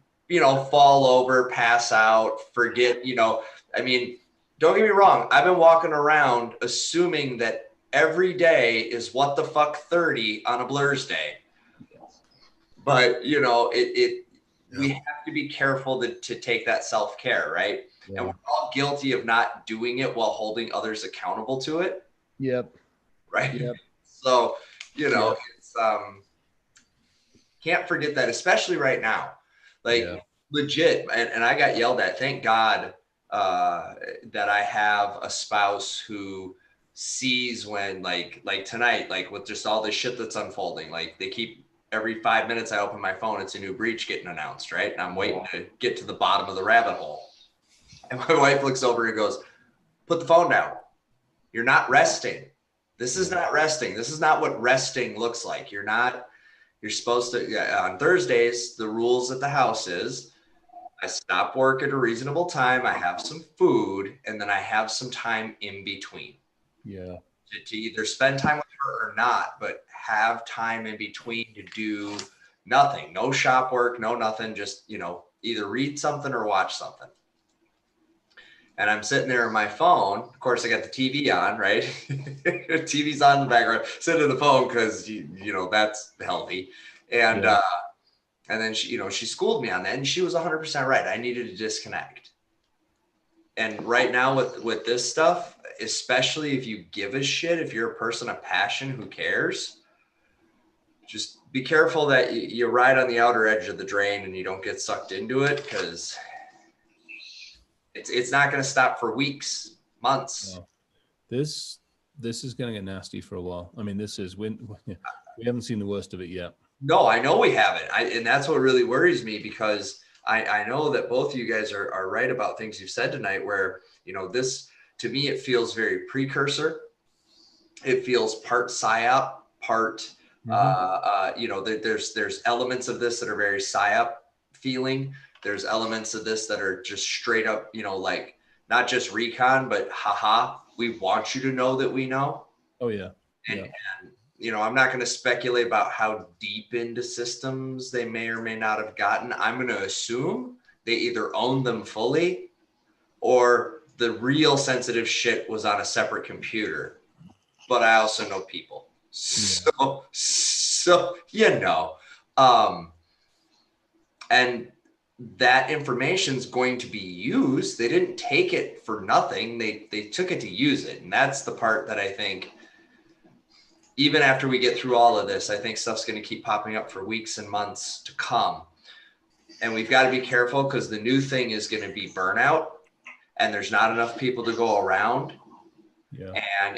fall over, pass out, forget, I mean, don't get me wrong. I've been walking around assuming that every day is what the fuck 30 on a Blur's day. But we
Yeah.
have to be careful to take that self-care, right? And
Yeah.
we're all guilty of not doing it while holding others accountable to it,
Yep.
right?
Yep.
So,
Yep.
it's can't forget that, especially right now.
Yeah.
Like legit, and I got yelled at. Thank God that I have a spouse who sees when like tonight, like with just all this shit that's unfolding, like they keep every 5 minutes I open my phone, it's a new breach getting announced, right? And I'm waiting to get to the bottom of the rabbit hole. And my wife looks over and goes, "Put the phone down. You're not resting. This is not resting. This is not what resting looks like. You're supposed to, on Thursdays, the rules at the house is I stop work at a reasonable time. I have some food, and then I have some time in between
Yeah.
to either spend time with her or not, but have time in between to do nothing, no shop work, no nothing, just, either read something or watch something." And I'm sitting there on my phone. Of course, I got the TV on, right? TV's on in the background. Sitting on the phone because that's healthy. And
Yeah.
and then she schooled me on that, and she was 100% right. I needed to disconnect. And right now with this stuff, especially if you give a shit, if you're a person of passion who cares, just be careful that you ride on the outer edge of the drain and you don't get sucked into it, because it's not going to stop for weeks, months.
No. This is going to get nasty for a while. I mean, this is when we haven't seen the worst of it yet.
No, I know we haven't. And that's what really worries me, because I know that both of you guys are right about things you've said tonight, where, this, to me, it feels very precursor. It feels part psyop, part, there's elements of this that are very psyop feeling. There's elements of this that are just straight up, like not just recon, but haha, we want you to know that we know.
Oh yeah.
And,
Yeah.
I'm not going to speculate about how deep into systems they may or may not have gotten. I'm going to assume they either own them fully, or the real sensitive shit was on a separate computer. But I also know people. So and that information is going to be used. They didn't take it for nothing. They took it to use it. And that's the part that I think, even after we get through all of this, I think stuff's going to keep popping up for weeks and months to come. And we've got to be careful, because the new thing is going to be burnout, and there's not enough people to go around.
Yeah.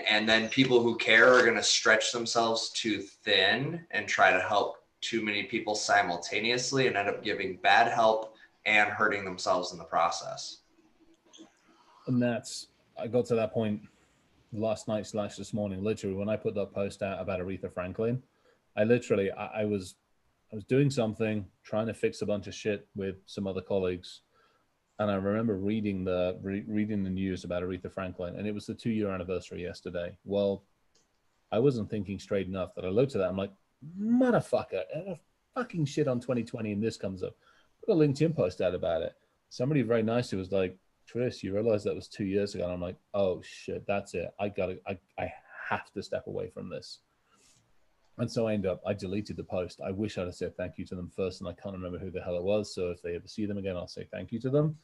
And then people who care are going to stretch themselves too thin and try to help too many people simultaneously, and end up giving bad help and hurting themselves in the process.
And I got to that point last night / this morning, literally, when I put that post out about Aretha Franklin, I was doing something, trying to fix a bunch of shit with some other colleagues, and I remember reading reading the news about Aretha Franklin, and it was the 2-year anniversary yesterday. Well, I wasn't thinking straight enough that I looked at that. I'm like, motherfucker, fucking shit on 2020, and this comes up. Put a LinkedIn post out about it. Somebody very nicely was like, Chris, you realize that was 2 years ago? And I'm like, oh shit, that's it. I have to step away from this. And so I deleted the post. I wish I'd have said thank you to them first, and I can't remember who the hell it was. So if they ever see them again, I'll say thank you to them.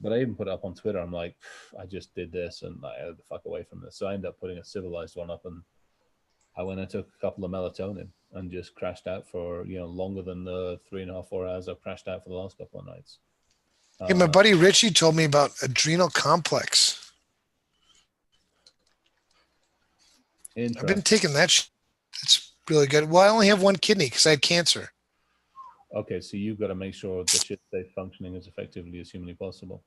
But I even put it up on Twitter. I'm like, I just did this, and I had to fuck away from this. So I ended up putting a civilized one up, and I went and took a couple of melatonin and just crashed out for longer than the 3.5, 4 hours I've crashed out for the last couple of nights.
Hey, my buddy Richie told me about adrenal complex. I've been taking that. It's really good. Well, I only have one kidney because I had cancer.
Okay, so you've got to make sure the shit stays functioning as effectively as humanly possible.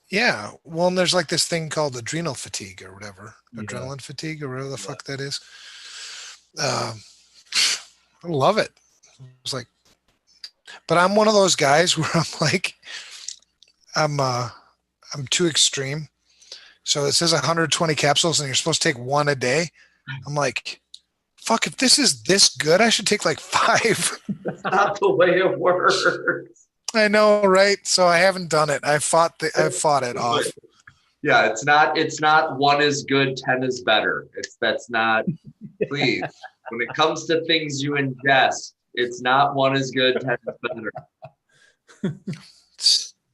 Yeah. Well, and there's like this thing called adrenal fatigue or whatever, adrenaline fatigue or whatever the fuck that is. I love it. It's like, but I'm one of those guys where I'm like, I'm too extreme. So it says 120 capsules and you're supposed to take one a day. I'm like, fuck, if this is this good, I should take like 5.
That's not the way it works.
I know, right? So I haven't done it. I fought it off.
Yeah, it's not 1 is good, 10 is better. That's not, please. When it comes to things you ingest, it's not 1 is good, 10 is better.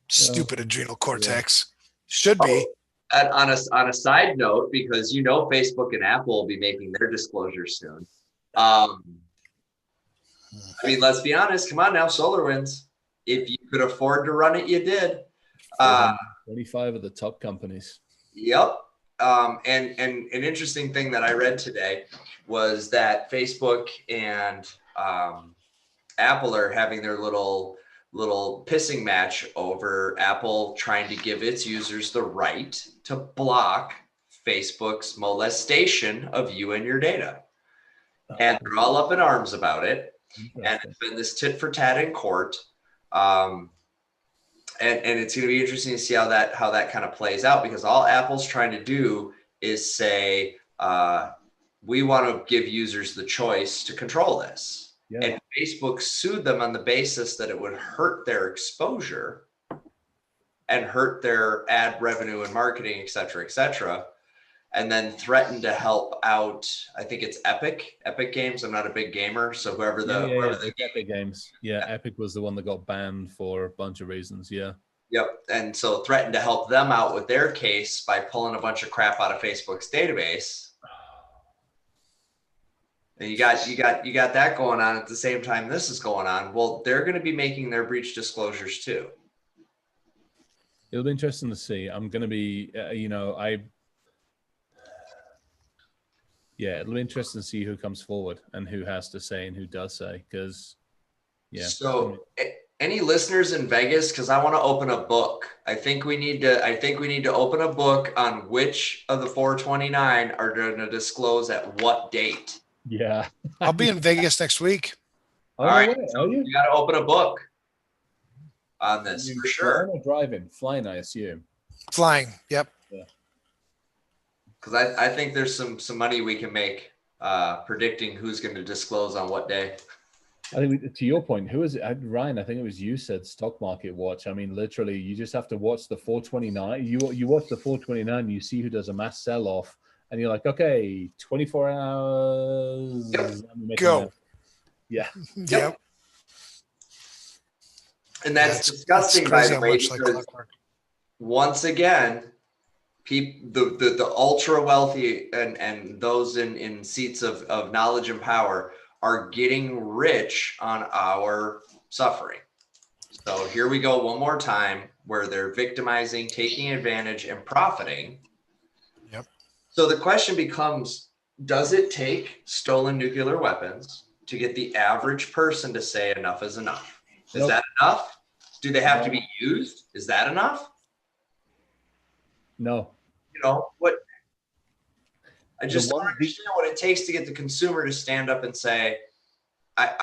Stupid adrenal cortex. Should be.
And on a side note, because Facebook and Apple will be making their disclosures soon. I mean, let's be honest. Come on now, SolarWinds. If you could afford to run it, you did.
25 of the top companies.
Yep. And an interesting thing that I read today was that Facebook and Apple are having their little pissing match over Apple trying to give its users the right to block Facebook's molestation of you and your data. And they're all up in arms about it. And it's been this tit for tat in court. And it's going to be interesting to see how that kind of plays out, because all Apple's trying to do is say, we want to give users the choice to control this. Yeah. And Facebook sued them on the basis that it would hurt their exposure and hurt their ad revenue and marketing, et cetera, and then threatened to help out. I think it's Epic Games. I'm not a big gamer, so whoever the
Epic Games. Yeah, Epic was the one that got banned for a bunch of reasons. Yeah.
Yep. And so threatened to help them out with their case by pulling a bunch of crap out of Facebook's database. And you got that going on at the same time this is going on. Well, they're going to be making their breach disclosures too.
It'll be interesting to see. I'm going to be, it'll be interesting to see who comes forward and who has to say and who does say, because, yeah.
So any listeners in Vegas? Because I want to open a book. I think we need to open a book on which of the 429 are going to disclose at what date.
Yeah.
I'll be in Vegas next week.
All right. So you got to open a book on this for sure.
Flying or driving? Flying, I assume.
Flying. Yep.
Yeah.
Because I think there's some money we can make predicting who's going to disclose on what day.
I think to your point, who is it? Ryan, I think it was you said stock market watch. I mean, literally, you just have to watch the 429. You watch the 429, you see who does a mass sell off, and you're like, okay, 24 hours.
Yep. Go.
Yeah.
Yep.
And that's disgusting, by the way, because once again, the ultra wealthy and those in seats of knowledge and power are getting rich on our suffering. So here we go one more time, where they're victimizing, taking advantage, and profiting.
Yep.
So the question becomes, does it take stolen nuclear weapons to get the average person to say enough is enough? Is that enough? Do they have to be used? Is that enough?
No.
What? I just don't understand what it takes to get the consumer to stand up and say,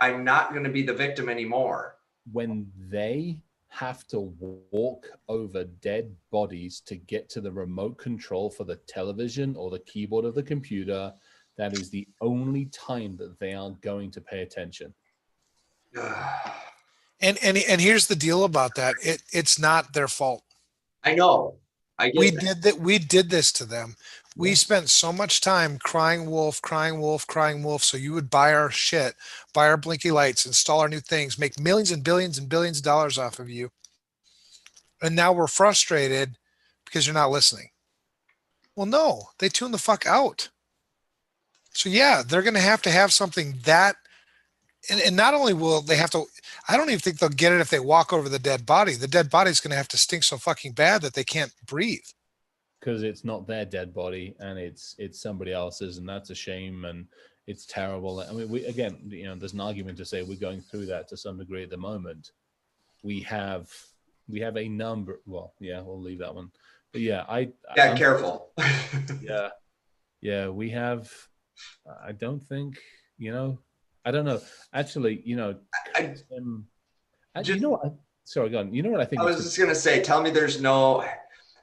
I'm not going to be the victim anymore.
When they have to walk over dead bodies to get to the remote control for the television or the keyboard of the computer, that is the only time that they are going to pay attention.
And here's the deal about that. It's not their fault.
I know. I
We
get that.
did that. We did this to them. We
Yeah.
spent so much time crying wolf, crying wolf, crying wolf. So you would buy our shit, buy our blinky lights, install our new things, make millions and billions of dollars off of you. And now we're frustrated because you're not listening. Well, no, they tune the fuck out. So yeah, they're going to have something that, and not only will they have to, I don't even think they'll get it if they walk over the dead body. The dead body's going to have to stink so fucking bad that they can't breathe.
Because it's not their dead body and it's somebody else's, and that's a shame and it's terrible. I mean, there's an argument to say we're going through that to some degree at the moment. We have a number. Well, yeah, we'll leave that one. But yeah, I'm
careful.
Yeah, we have. I don't think I don't know. Actually, sorry, go on. You know what I think?
I was just gonna say, tell me there's no.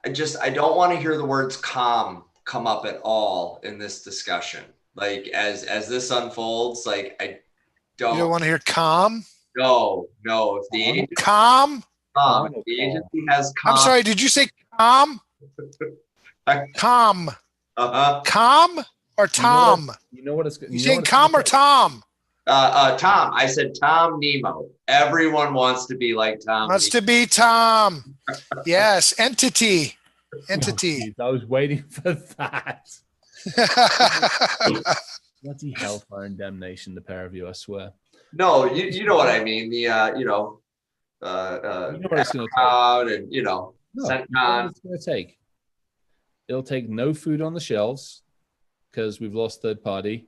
I don't want to hear the words calm come up at all in this discussion. Like as this unfolds, like I don't.
You don't want to hear calm?
No. If the agency,
calm?
if the agency has calm.
I'm sorry, did you say calm? Calm. Calm or Tom?
You know what it's.
You saying calm or Tom?
Tom. I said Tom Nemo. Everyone wants to be like Tom.
Wants to be Tom. Yes, entity.
Oh, geez, I was waiting for that. Bloody hellfire and damnation, the pair of you, I swear.
No, you know what I mean. The
you know what it's going to take.
And
no, what it's going to take. It'll take no food on the shelves because we've lost third party.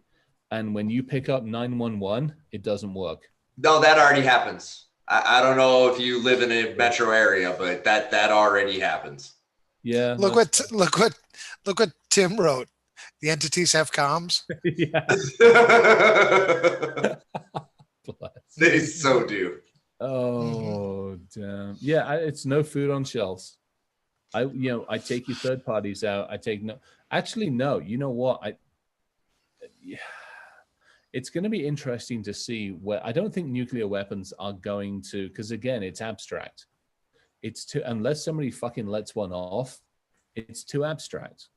And when you pick up 911, it doesn't work. No,
that already happens. I don't know if you live in a metro area, but that already happens.
Yeah.
Look what Tim wrote. The entities have comms.
Yeah.
They so do.
Oh, damn. Yeah, it's no food on shelves. I take your third parties out. No. You know what? It's going to be interesting to see where. I don't think nuclear weapons are going to, because again, it's abstract. Unless somebody fucking lets one off, it's too abstract.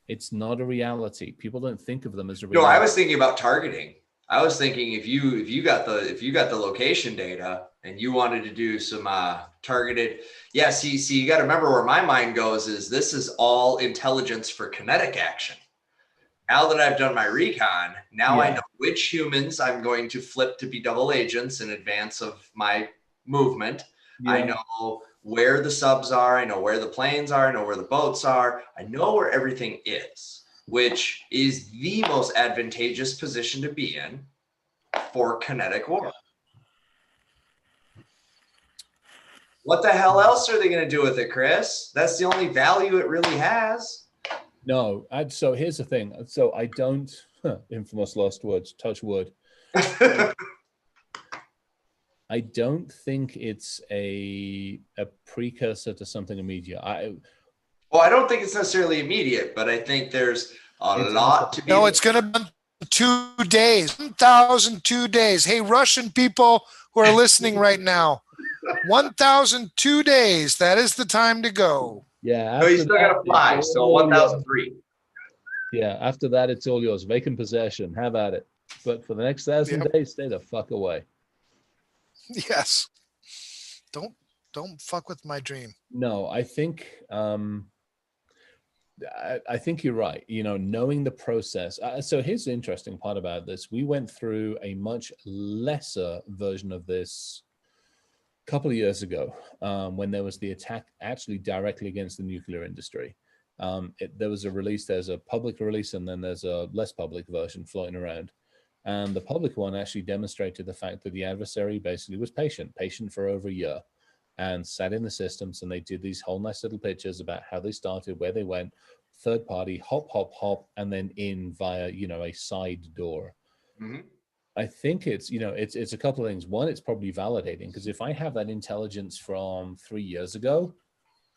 It's not a reality. People don't think of them as a reality.
No, I was thinking about targeting. I was thinking if you got the location data and you wanted to do some targeted, see, you got to remember where my mind goes is this is all intelligence for kinetic action. Now that I've done my recon, I know which humans I'm going to flip to be double agents in advance of my movement. Yeah. I know where the subs are. I know where the planes are. I know where the boats are. I know where everything is, which is the most advantageous position to be in for kinetic war. What the hell else are they going to do with it, Chris? That's the only value it really has.
No, so here's the thing. So I don't, infamous last words, touch wood. I don't think it's a precursor to something immediate. I
don't think it's necessarily immediate, but I think there's a lot to be.
No, it's going to be 2 days, 1,002 days. Hey, Russian people who are listening right now, 1,002 days. That is the time to go.
Yeah.
No, you still got to fly. So 1,003.
Yeah. After that, it's all yours. Vacant possession. Have at it. But for the next 1,000 days, stay the fuck away.
Yes. Don't fuck with my dream.
No, I think I think you're right. Knowing the process. So here's the interesting part about this. We went through a much lesser version of this a couple of years ago when there was the attack actually directly against the nuclear industry. There was a release. There's a public release, and then there's a less public version floating around. And the public one actually demonstrated the fact that the adversary basically was patient for over a year and sat in the systems. And they did these whole nice little pictures about how they started, where they went, third party, hop, and then in via, a side door. Mm-hmm. I think it's, it's a couple of things. One, it's probably validating, because if I have that intelligence from 3 years ago,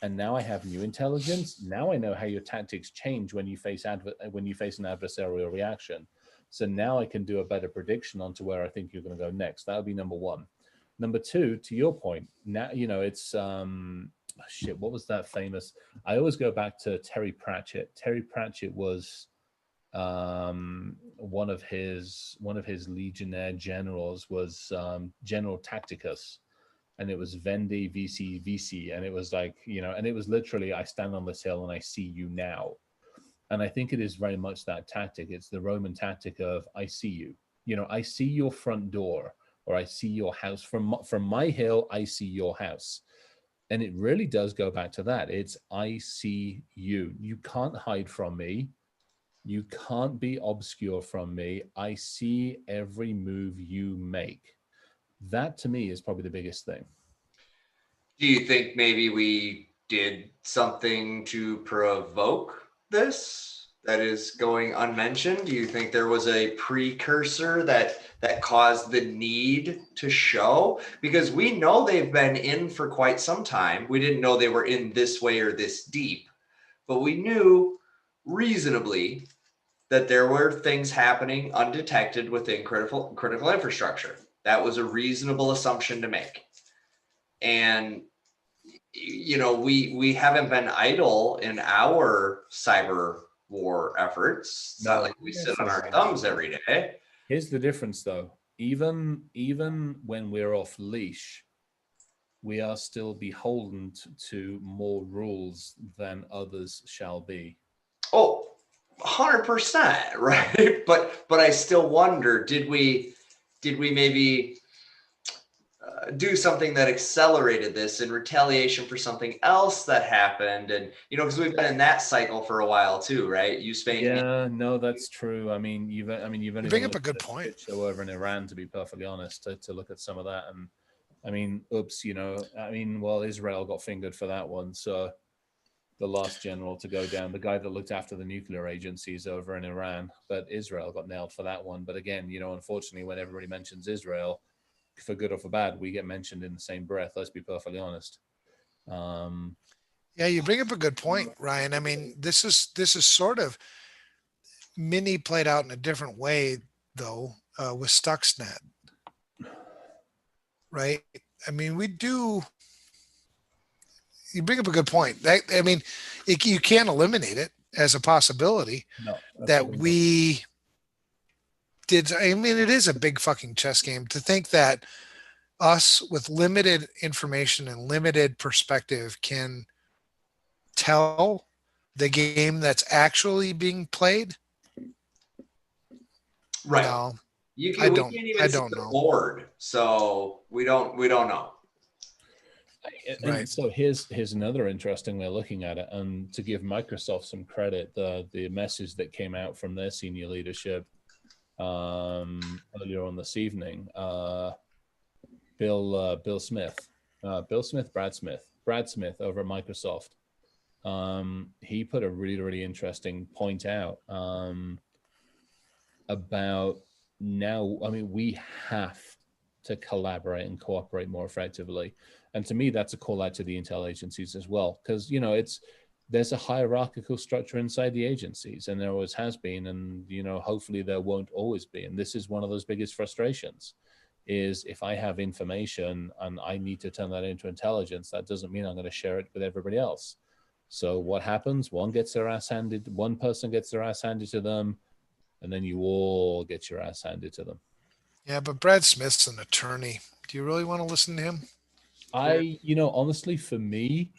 and now I have new intelligence, now I know how your tactics change when you face when you face an adversarial reaction. So now I can do a better prediction onto where I think you're going to go next. That would be number one. Number two, to your point, now it's shit. What was that famous? I always go back to Terry Pratchett. Terry Pratchett was one of his legionnaire generals was General Tacticus, and it was Vendi VC VC, and it was like, and it was literally, I stand on this hill and I see you now. And I think it is very much that tactic. It's the Roman tactic of, I see you. I see your front door, or I see your house from my hill. I see your house. And it really does go back to that. It's, I see you. You can't hide from me. You can't be obscure from me. I see every move you make. That to me is probably the biggest thing.
Do you think maybe we did something to provoke this that is going unmentioned? Do you think there was a precursor that caused the need to show? Because we know they've been in for quite some time. We didn't know they were in this way or this deep, but we knew reasonably that there were things happening undetected within critical infrastructure. That was a reasonable assumption to make. And we haven't been idle in our cyber war efforts. It's not like we sit on our thumbs every day.
Here's the difference, though. Even when we're off leash, we are still beholden to more rules than others shall be.
Oh, 100%, right? But I still wonder, did we maybe do something that accelerated this in retaliation for something else that happened? And because we've been in that cycle for a while too, right? You spanked me.
Yeah, no, that's true. You've only
bring up a good point.
Show over in Iran, to be perfectly honest, to look at some of that. And oops, well, Israel got fingered for that one. So the last general to go down, the guy that looked after the nuclear agencies over in Iran, but Israel got nailed for that one. But again, unfortunately, when everybody mentions Israel, for good or for bad, we get mentioned in the same breath. Let's be perfectly honest.
Yeah, you bring up a good point, Ryan. This is sort of mini played out in a different way, though, with Stuxnet, right? We do. You bring up a good point. You can't eliminate it as a possibility.
No,
that we did. It is a big fucking chess game to think that us with limited information and limited perspective can tell the game that's actually being played.
Right.
No,
we can't even see the board, so we don't know.
Right. So here's another interesting way of looking at it, and to give Microsoft some credit, the message that came out from their senior leadership earlier on this evening, Brad Smith over at Microsoft, he put a really, really interesting point out about now. We have to collaborate and cooperate more effectively. And to me, that's a call out to the intel agencies as well, because there's a hierarchical structure inside the agencies, and there always has been, and hopefully there won't always be. And this is one of those biggest frustrations: is if I have information and I need to turn that into intelligence, that doesn't mean I'm going to share it with everybody else. So what happens? One person gets their ass handed to them, and then you all get your ass handed to them.
Yeah, but Brad Smith's an attorney. Do you really want to listen to him?
Honestly, for me,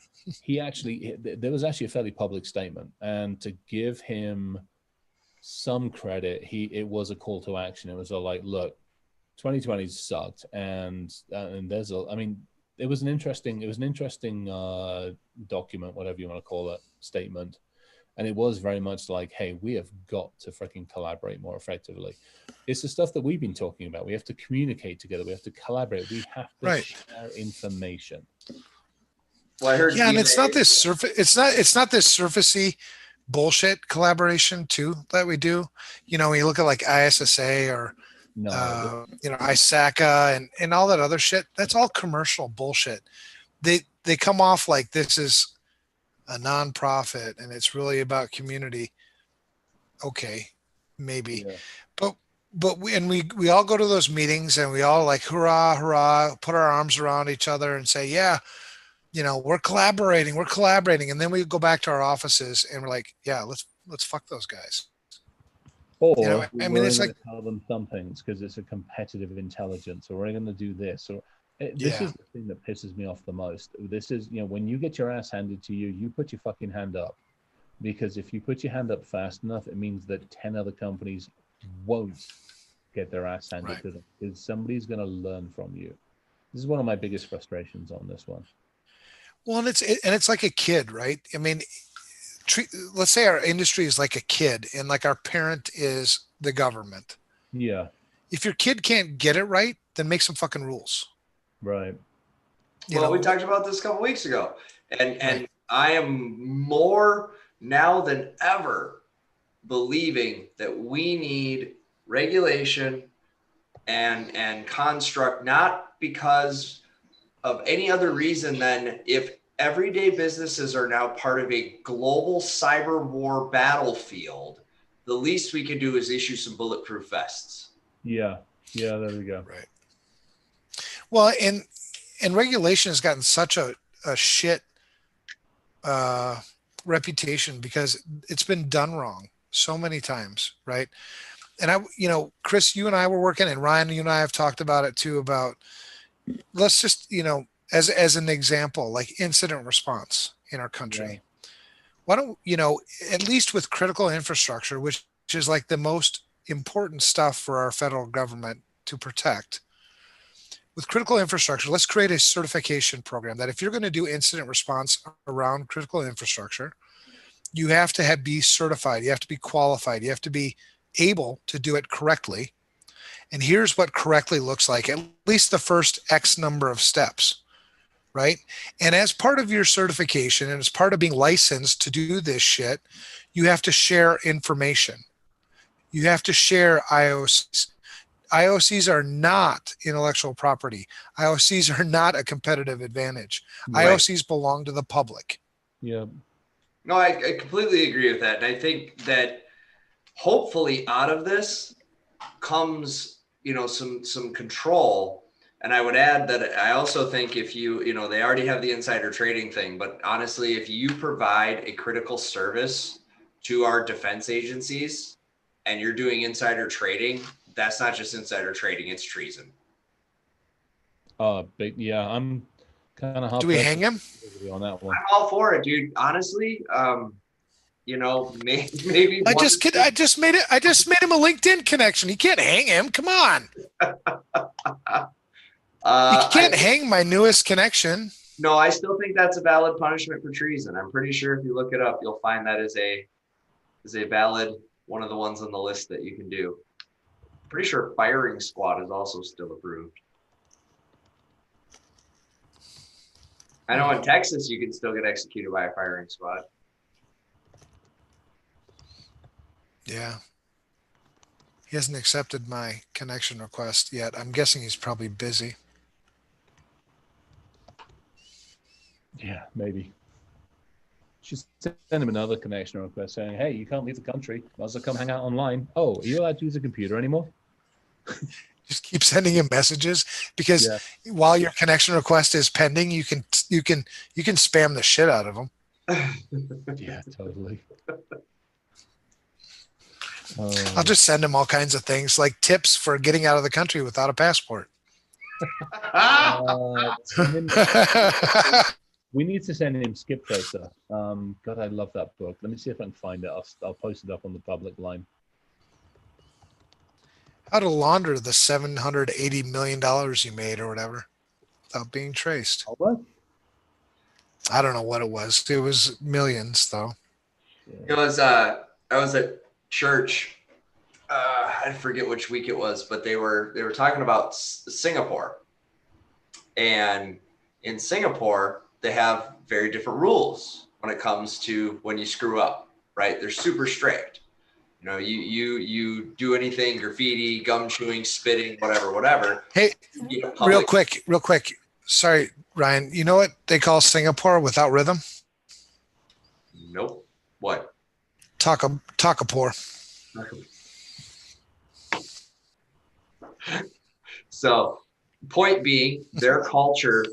there was actually a fairly public statement, and to give him some credit, it was a call to action. It was like, look, 2020 sucked, and it was an interesting document, whatever you want to call it, statement. And it was very much like, hey, we have got to freaking collaborate more effectively. It's the stuff that we've been talking about. We have to communicate together. We have to collaborate. We have to share information.
Well, I heard.
Yeah, and it's not this surface. It's not this surfacey bullshit collaboration too that we do. When you look at like ISSA or
No.
ISACA and all that other shit. That's all commercial bullshit. They come off like this is a nonprofit and it's really about community. Okay, maybe,
Yeah.
but we all go to those meetings and we all like hurrah hurrah, put our arms around each other and say, yeah, we're collaborating, and then we go back to our offices and we're like, yeah, let's fuck those guys.
Or
I
we're
mean,
only
it's
going
like,
to tell them some things because it's a competitive intelligence, or we're going to do this. This
yeah,
is the thing that pisses me off the most. This is, when you get your ass handed to you, you put your fucking hand up. Because if you put your hand up fast enough, it means that 10 other companies won't get their ass handed
right.
to them because somebody's going to learn from you. This is one of my biggest frustrations on this one.
Well, and it's like a kid, right? I mean, let's say our industry is like a kid, and like our parent is the government.
Yeah,
If your kid can't get it right, then make some fucking rules.
right.
You
Well, we
know,
talked about this a couple weeks ago, and
right,
I am more now than ever believing that we need regulation and construct, not because of any other reason than if everyday businesses are now part of a global cyber war battlefield, the least we can do is issue some bulletproof vests.
Yeah, yeah, there we go.
right. Well, and regulation has gotten such a shit uh, reputation because it's been done wrong so many times, right? And Chris, you and I were working, and Ryan, you and I have talked about it too. About let's just, as an example, like incident response in our
Yeah,
country. Why don't at least with critical infrastructure, which is like the most important stuff for our federal government to protect, with critical infrastructure, let's create a certification program that if you're going to do incident response around critical infrastructure, you have to be certified, you have to be qualified, you have to be able to do it correctly. And here's what correctly looks like, at least the first X number of steps, right? And as part of your certification and as part of being licensed to do this shit, you have to share information. You have to share IOCs. IOCs are not intellectual property. IOCs are not a competitive advantage.
right.
IOCs belong to the public.
Yeah,
No, I completely agree with that. And I think that hopefully out of this comes, some control. And I would add that I also think if they already have the insider trading thing, but honestly, if you provide a critical service to our defense agencies and you're doing insider trading, that's not just insider trading, it's treason.
but yeah, I'm kind of
Do
hard
we
pressed
hang him?
on that one.
I'm all for it, dude. Honestly, maybe
I
one.
just kid. I just made it. I just made him a LinkedIn connection. You can't hang him. Come on. You can't
I
hang my newest connection.
No, I still think that's a valid punishment for treason. I'm pretty sure if you look it up, you'll find that is a valid one of the ones on the list that you can do. Pretty sure firing squad is also still approved. I know in Texas you can still get executed by a firing squad.
Yeah. He hasn't accepted my connection request yet. I'm guessing he's probably busy.
Yeah, maybe. Just send him another connection request saying, "Hey, you can't leave the country. Might as well come hang out online." Oh, are you allowed to use a computer anymore?
Just keep sending him messages because
Yeah,
while your connection request is pending, you can spam the shit out of him.
yeah, totally.
I'll just send him all kinds of things like tips for getting out of the country without a passport.
Send him, we need to send him Skip Tracer. God, I love that book. Let me see if I can find it. I'll post it up on the public line.
How to launder the $780 million you made or whatever without being traced.
What?
I don't know what it was. It was millions though.
It was I was at church. I forget which week it was, but they were talking about Singapore, and in Singapore they have very different rules when it comes to when you screw up. Right? They're super strict. You do anything, graffiti, gum chewing, spitting, whatever.
Hey, real quick. Sorry, Ryan. You know what they call Singapore without rhythm?
Nope. What?
Takapur.
So, point being, their culture,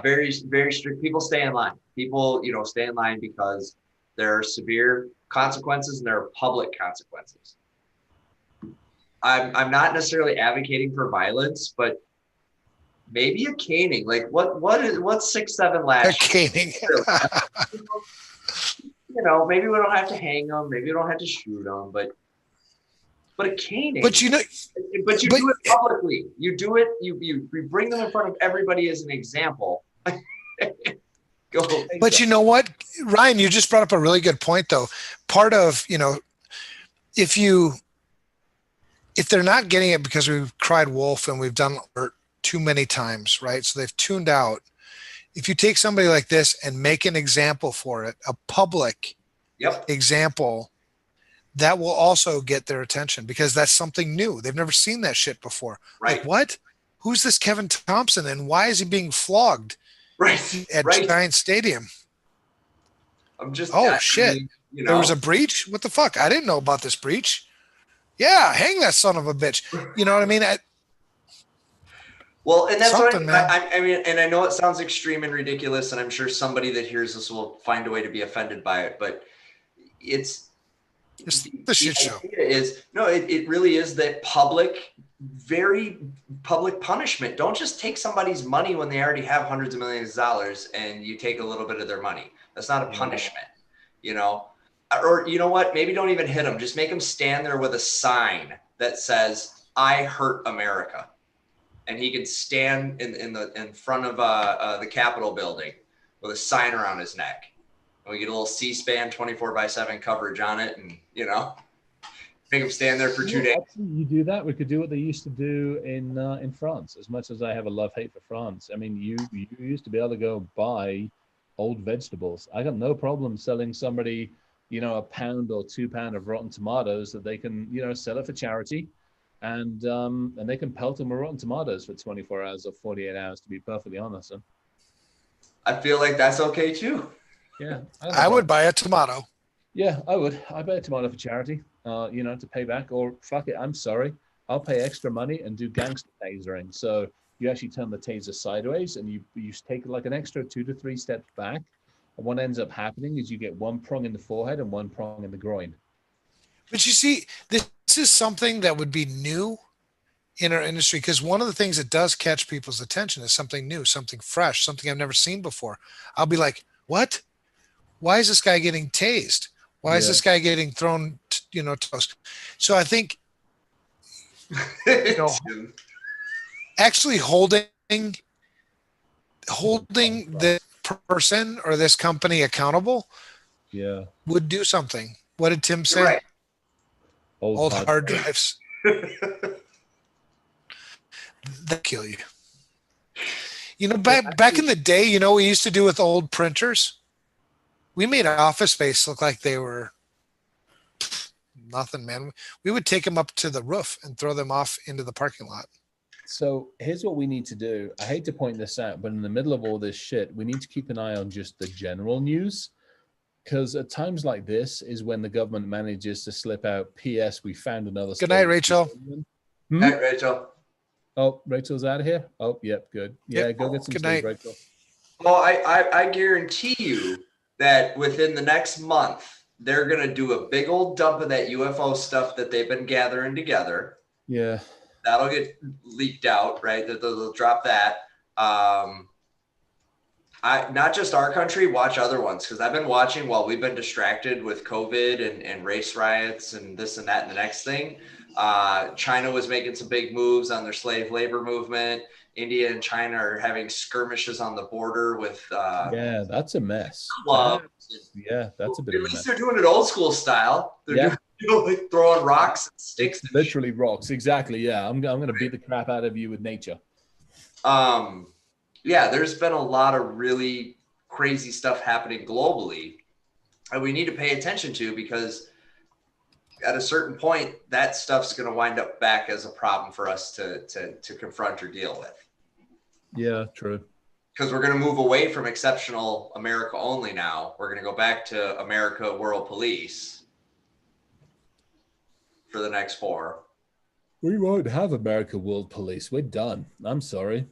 very, very strict. People stay in line. People, stay in line because there are severe consequences and there are public consequences. I'm not necessarily advocating for violence, but maybe a caning. Like what's 6-7
A
lashes?
caning.
Maybe we don't have to hang them. Maybe we don't have to shoot them, but a caning.
But you
do it publicly. You do it. You bring them in front of everybody as an example. Go.
But you know what, Ryan, you just brought up a really good point, though. Part of, if they're not getting it because we've cried wolf and we've done it too many times, right? So they've tuned out. If you take somebody like this and make an example for it, a public example, that will also get their attention because that's something new. They've never seen that shit before.
Right.
Like, what? Who's this Kevin Thompson and why is he being flogged at Giant Stadium? Shit. There was a breach? What the fuck? I didn't know about this breach. Yeah, hang that son of a bitch. You know what I mean?
Well, and that's what I mean, and I know it sounds extreme and ridiculous, and I'm sure somebody that hears this will find a way to be offended by it, but it's
the shit show.
It really is that very public punishment. Don't just take somebody's money when they already have hundreds of millions of dollars and you take a little bit of their money. That's not a punishment, Or you know what? Maybe don't even hit them. Just make them stand there with a sign that says, "I hurt America." And he could stand in front of the Capitol building with a sign around his neck. And we get a little C-SPAN 24/7 coverage on it, and make him stand there for 2 days.
You do that. We could do what they used to do in France. As much as I have a love-hate for France, I mean, you used to be able to go buy old vegetables. I got no problem selling somebody, a pound or 2 pound of rotten tomatoes that they can, sell it for charity. And they can pelt them with rotten tomatoes for 24 hours or 48 hours, to be perfectly honest.
I feel like that's okay too.
Yeah.
I would buy a tomato.
Yeah, I would. I'd buy a tomato for charity, to pay back. Or fuck it, I'm sorry. I'll pay extra money and do gangster tasering. So you actually turn the taser sideways and you take like an extra 2 to 3 steps back. And what ends up happening is you get one prong in the forehead and one prong in the groin.
But you see, this is something that would be new in our industry because one of the things that does catch people's attention is something new, something fresh, something I've never seen before. I'll be like, what? Why is this guy getting tased? Why is this guy getting thrown, toast? So I think, actually holding the person or this company accountable would do something. What did Tim say?
Right.
Old hard drives. That kill you. Back in the day, what we used to do with old printers? We made Office Space look like they were nothing, man. We would take them up to the roof and throw them off into the parking lot.
So here's what we need to do. I hate to point this out, but in the middle of all this shit, we need to keep an eye on just the general news. Because at times like this is when the government manages to slip out, P.S. We found another.
Good night, Rachel.
Good night, Rachel.
Oh, Rachel's out of here? Oh, yep, good. Yeah, go get some sleep, Rachel.
Well, I guarantee you that within the next month, they're going to do a big old dump of that UFO stuff that they've been gathering together.
Yeah.
That'll get leaked out, right? They'll drop that. Not just our country, watch other ones, because I've been watching while we've been distracted with COVID and race riots and this and that and the next thing. China was making some big moves on their slave labor movement. India and China are having skirmishes on the border with
that's a mess.
Clubs.
That's a bit of a mess.
At least they're doing it old school style. They're doing, like throwing rocks and sticks.
It's literally rocks. Exactly. Yeah, I'm going to beat the crap out of you with nature.
There's been a lot of really crazy stuff happening globally, and we need to pay attention to because at a certain point, that stuff's going to wind up back as a problem for us to confront or deal with.
Yeah, true.
Because we're going to move away from exceptional America only now. We're going to go back to America World Police for the next 4.
We won't have America World Police. We're done. I'm sorry.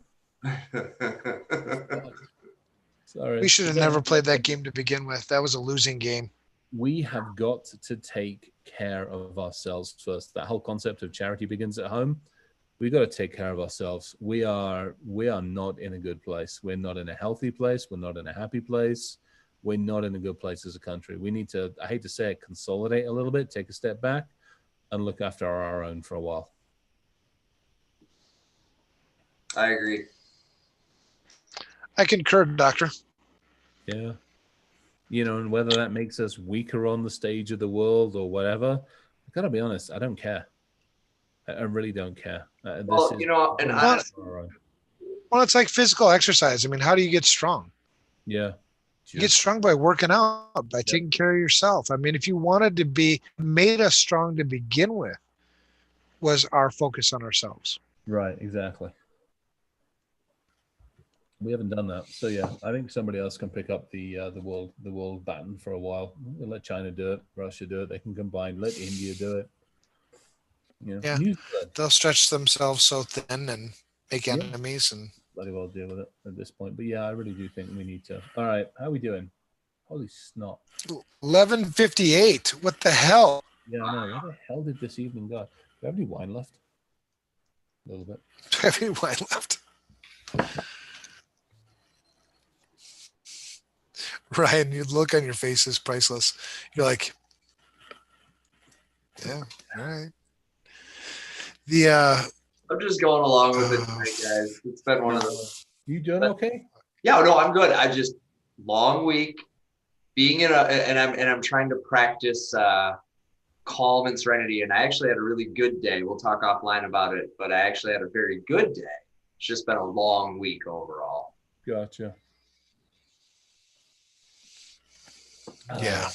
Sorry.
We should have never played that game to begin with. That was a losing game.
We have got to take care of ourselves first. That whole concept of charity begins at home. We got to take care of ourselves. We are not in a good place. We're not in a healthy place. We're not in a happy place. We're not in a good place as a country. We need to, I hate to say it, consolidate a little bit, take a step back, and look after our own for a while.
I agree.
I concur, Doctor.
Yeah. You know, and whether that makes us weaker on the stage of the world or whatever, I gotta be honest, I don't care. I really don't care.
Well, you know, and honestly,
well, it's like physical exercise. I mean, how do you get strong?
Yeah.
You get strong by working out, by taking care of yourself. I mean, if you wanted to be made us strong to begin with, was our focus on ourselves.
Right, exactly. We haven't done that, so yeah, I think somebody else can pick up the world baton for a while. We'll let China do it, Russia do it. They can combine. Let India do it. You know,
Yeah, they'll stretch themselves so thin and make enemies and
bloody well deal with it at this point. But yeah, I really do think we need to. All right, how are we doing? Holy snot!
11:58. What the hell?
Yeah, I know. Where the hell did this evening go? Do you have any wine left? A little bit.
Do I have any wine left? Ryan, you look on your face is priceless. You're like, yeah, all right.
I'm just going along with it tonight, guys. It's been one of those.
You doing okay?
Yeah, no, I'm good. I just long week, being in I'm trying to practice calm and serenity. And I actually had a really good day. We'll talk offline about it, but I actually had a very good day. It's just been a long week overall.
Gotcha.
Yeah,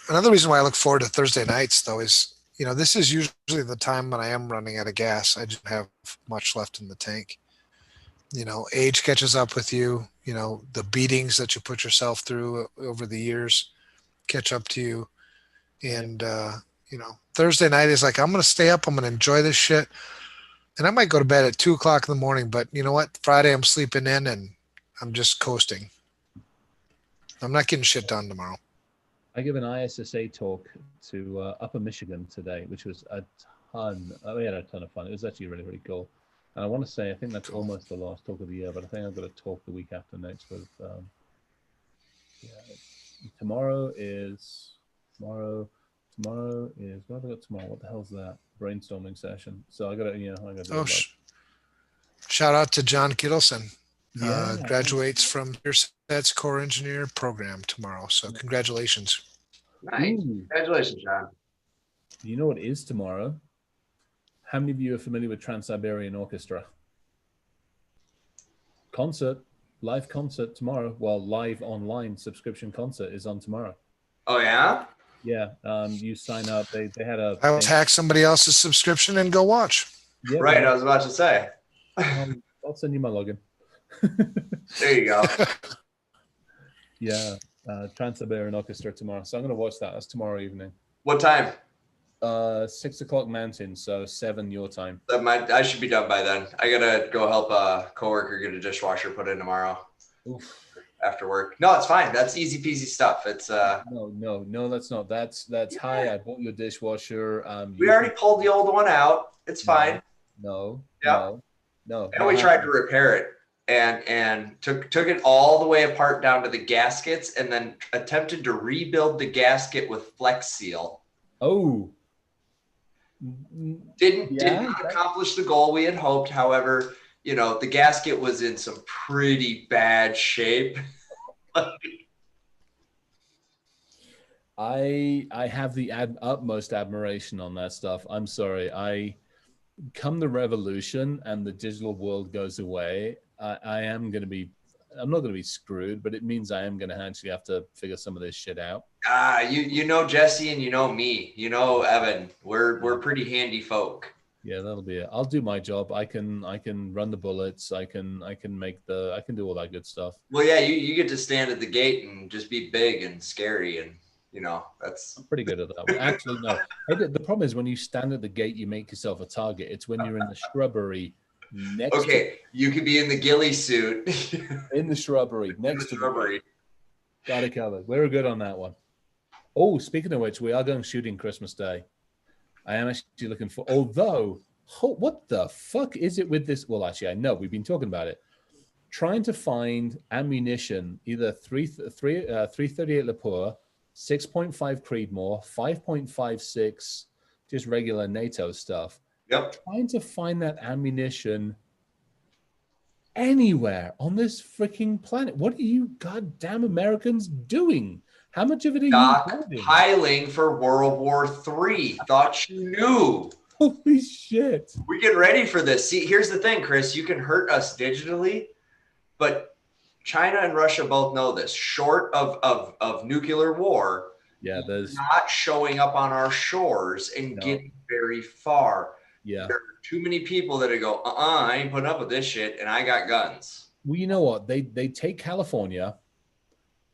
another reason why I look forward to Thursday nights though is, you know, this is usually the time when I am running out of gas. I don't have much left in the tank. You know, age catches up with you. You know, the beatings that you put yourself through over the years catch up to you. And, you know, Thursday night is like, I'm going to stay up. I'm going to enjoy this shit. And I might go to bed at 2:00 in the morning, but you know what? Friday I'm sleeping in and I'm just coasting. I'm not getting shit done tomorrow.
I give an ISSA talk to Upper Michigan today, which was a ton. We had a ton of fun. It was actually really, really cool. And I want to say, I think that's almost the last talk of the year, but I think I've got a talk the week after next with. Tomorrow is what have I got tomorrow? What the hell's that? Brainstorming session. So I got to, I got to.
Shout out to John Kittleson. Graduates from your SET's core engineer program tomorrow. So congratulations.
Nice. Congratulations, John.
You know what is tomorrow? How many of you are familiar with Trans-Siberian Orchestra? Live concert tomorrow. Well, live online subscription concert is on tomorrow.
Oh, yeah?
Yeah. You sign up. They had a...
I will hack somebody else's subscription and go watch.
Yeah, right, I was about to say.
I'll send you my login.
There you go.
Yeah, Trans-Siberian Orchestra tomorrow. So I'm going to watch that. That's tomorrow evening.
What time?
6 o'clock Mountain, so 7 your time.
I should be done by then. I gotta go help a coworker get a dishwasher put in tomorrow. Oof. After work. No, it's fine. That's easy peasy stuff. It's
No, that's not. That's hi. I bought your dishwasher.
We already pulled the old one out. It's fine.
No.
And we tried to repair it and took it all the way apart down to the gaskets and then attempted to rebuild the gasket with Flex Seal.
Oh.
Did not accomplish the goal we had hoped. However, the gasket was in some pretty bad shape.
I have the utmost admiration on that stuff. I'm sorry. Come the revolution and the digital world goes away, I'm not going to be screwed, but it means I am going to actually have to figure some of this shit out.
You know Jesse and you know me. You know Evan. We're pretty handy folk.
Yeah, that'll be it. I'll do my job. I can run the bullets. I can do all that good stuff.
Well, yeah, you get to stand at the gate and just be big and scary, and that's
I'm pretty good at that one. Actually, no. The problem is when you stand at the gate, you make yourself a target. It's when you're in the shrubbery next
okay. You could be in the ghillie suit
in the shrubbery next to the
shrubbery.
Got it covered. We're good on that one. Oh, speaking of which, we are going shooting Christmas Day. I am actually looking for. Although, what the fuck is it with this? Well, actually, I know we've been talking about it. Trying to find ammunition, either 338 Lapua, 6.5 Creedmoor, 5.56, just regular NATO stuff.
Yep.
Trying to find that ammunition anywhere on this freaking planet. What are you goddamn Americans doing? How much of it are you
piling for World War III? Thought you knew.
Holy shit.
We get ready for this. See, here's the thing, Chris. You can hurt us digitally, but China and Russia both know this. Short of nuclear war,
there's
not showing up on our shores and getting very far.
Yeah.
There are too many people that go, I ain't putting up with this shit, and I got guns.
Well, you know what? They take California.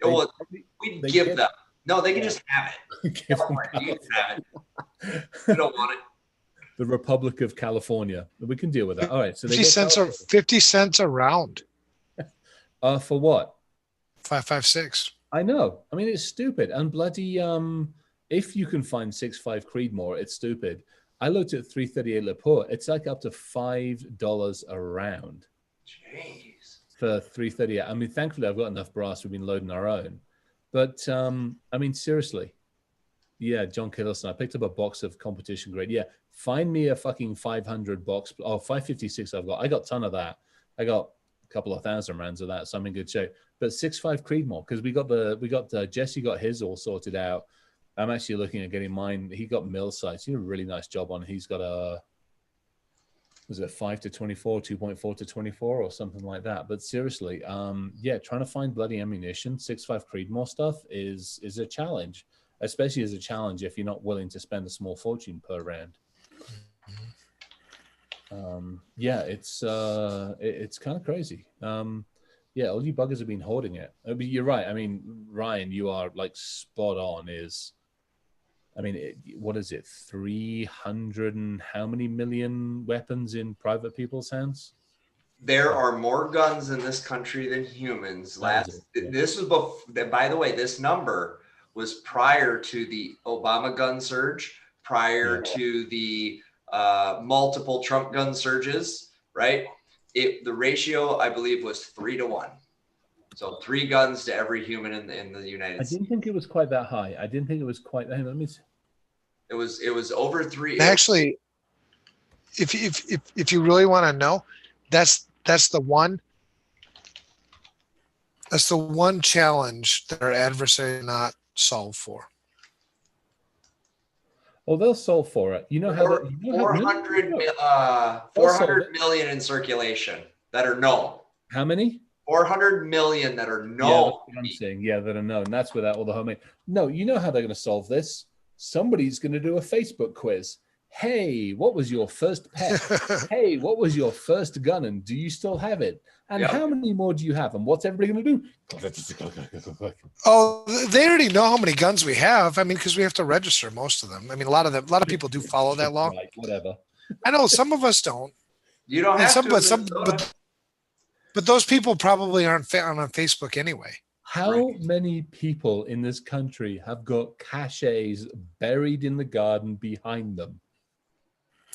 We give them. No, they can just have it. You can have it. You don't want it.
The Republic of California. We can deal with that. All right. So
50 cents a round.
For what?
5.56.
I know. I mean, it's stupid. And bloody if you can find 6.5 Creedmoor, it's stupid. I looked at 338 Lapua. It's like up to $5 a round.
Jeez.
For 338. I mean, thankfully, I've got enough brass. We've been loading our own. But, I mean, seriously. Yeah, John Kittleson. I picked up a box of competition grade. Yeah, find me a fucking 500 box. Oh, 556 I've got. I got a ton of that. I got a couple of thousand rounds of that, so I'm in good shape. But 6.5 Creedmoor, because we got Jesse got his all sorted out. I'm actually looking at getting mine. He got mill sights. He did a really nice job on it. He's got was it 5 to 24, 2.4 to 24 or something like that. But seriously, trying to find bloody ammunition, 6.5 Creedmoor stuff is a challenge, especially as a challenge if you're not willing to spend a small fortune per round. It's kind of crazy. All you buggers have been hoarding it. I mean, you're right. I mean, Ryan, you are like spot on. What is it? 300 and how many million weapons in private people's hands?
There are more guns in this country than humans. This was before. By the way, this number was prior to the Obama gun surge, prior to the multiple Trump gun surges. Right? The ratio, I believe, was 3-1. So 3 guns to every human in the United States.
I didn't think it was quite that high. I didn't think it was quite. Let me see.
It was over 3.
Actually, if you really want to know, that's the one challenge that our adversary not solve for.
Well, they'll solve for it. You know how
400 million in circulation that are known.
How many?
400 million that are known.
Yeah, that's what I'm saying. Yeah, that are known. That's without all the homemade. No, you know how they're going to solve this. Somebody's going to do a Facebook quiz. Hey, what was your first pet? Hey, what was your first gun? And do you still have it? And how many more do you have? And what's everybody going to do?
Oh, they already know how many guns we have. I mean, because we have to register most of them. I mean, a lot of people do follow that law.
Right, whatever.
I know some of us don't.
You don't have
but those people probably aren't on Facebook anyway.
How many people in this country have got caches buried in the garden behind them?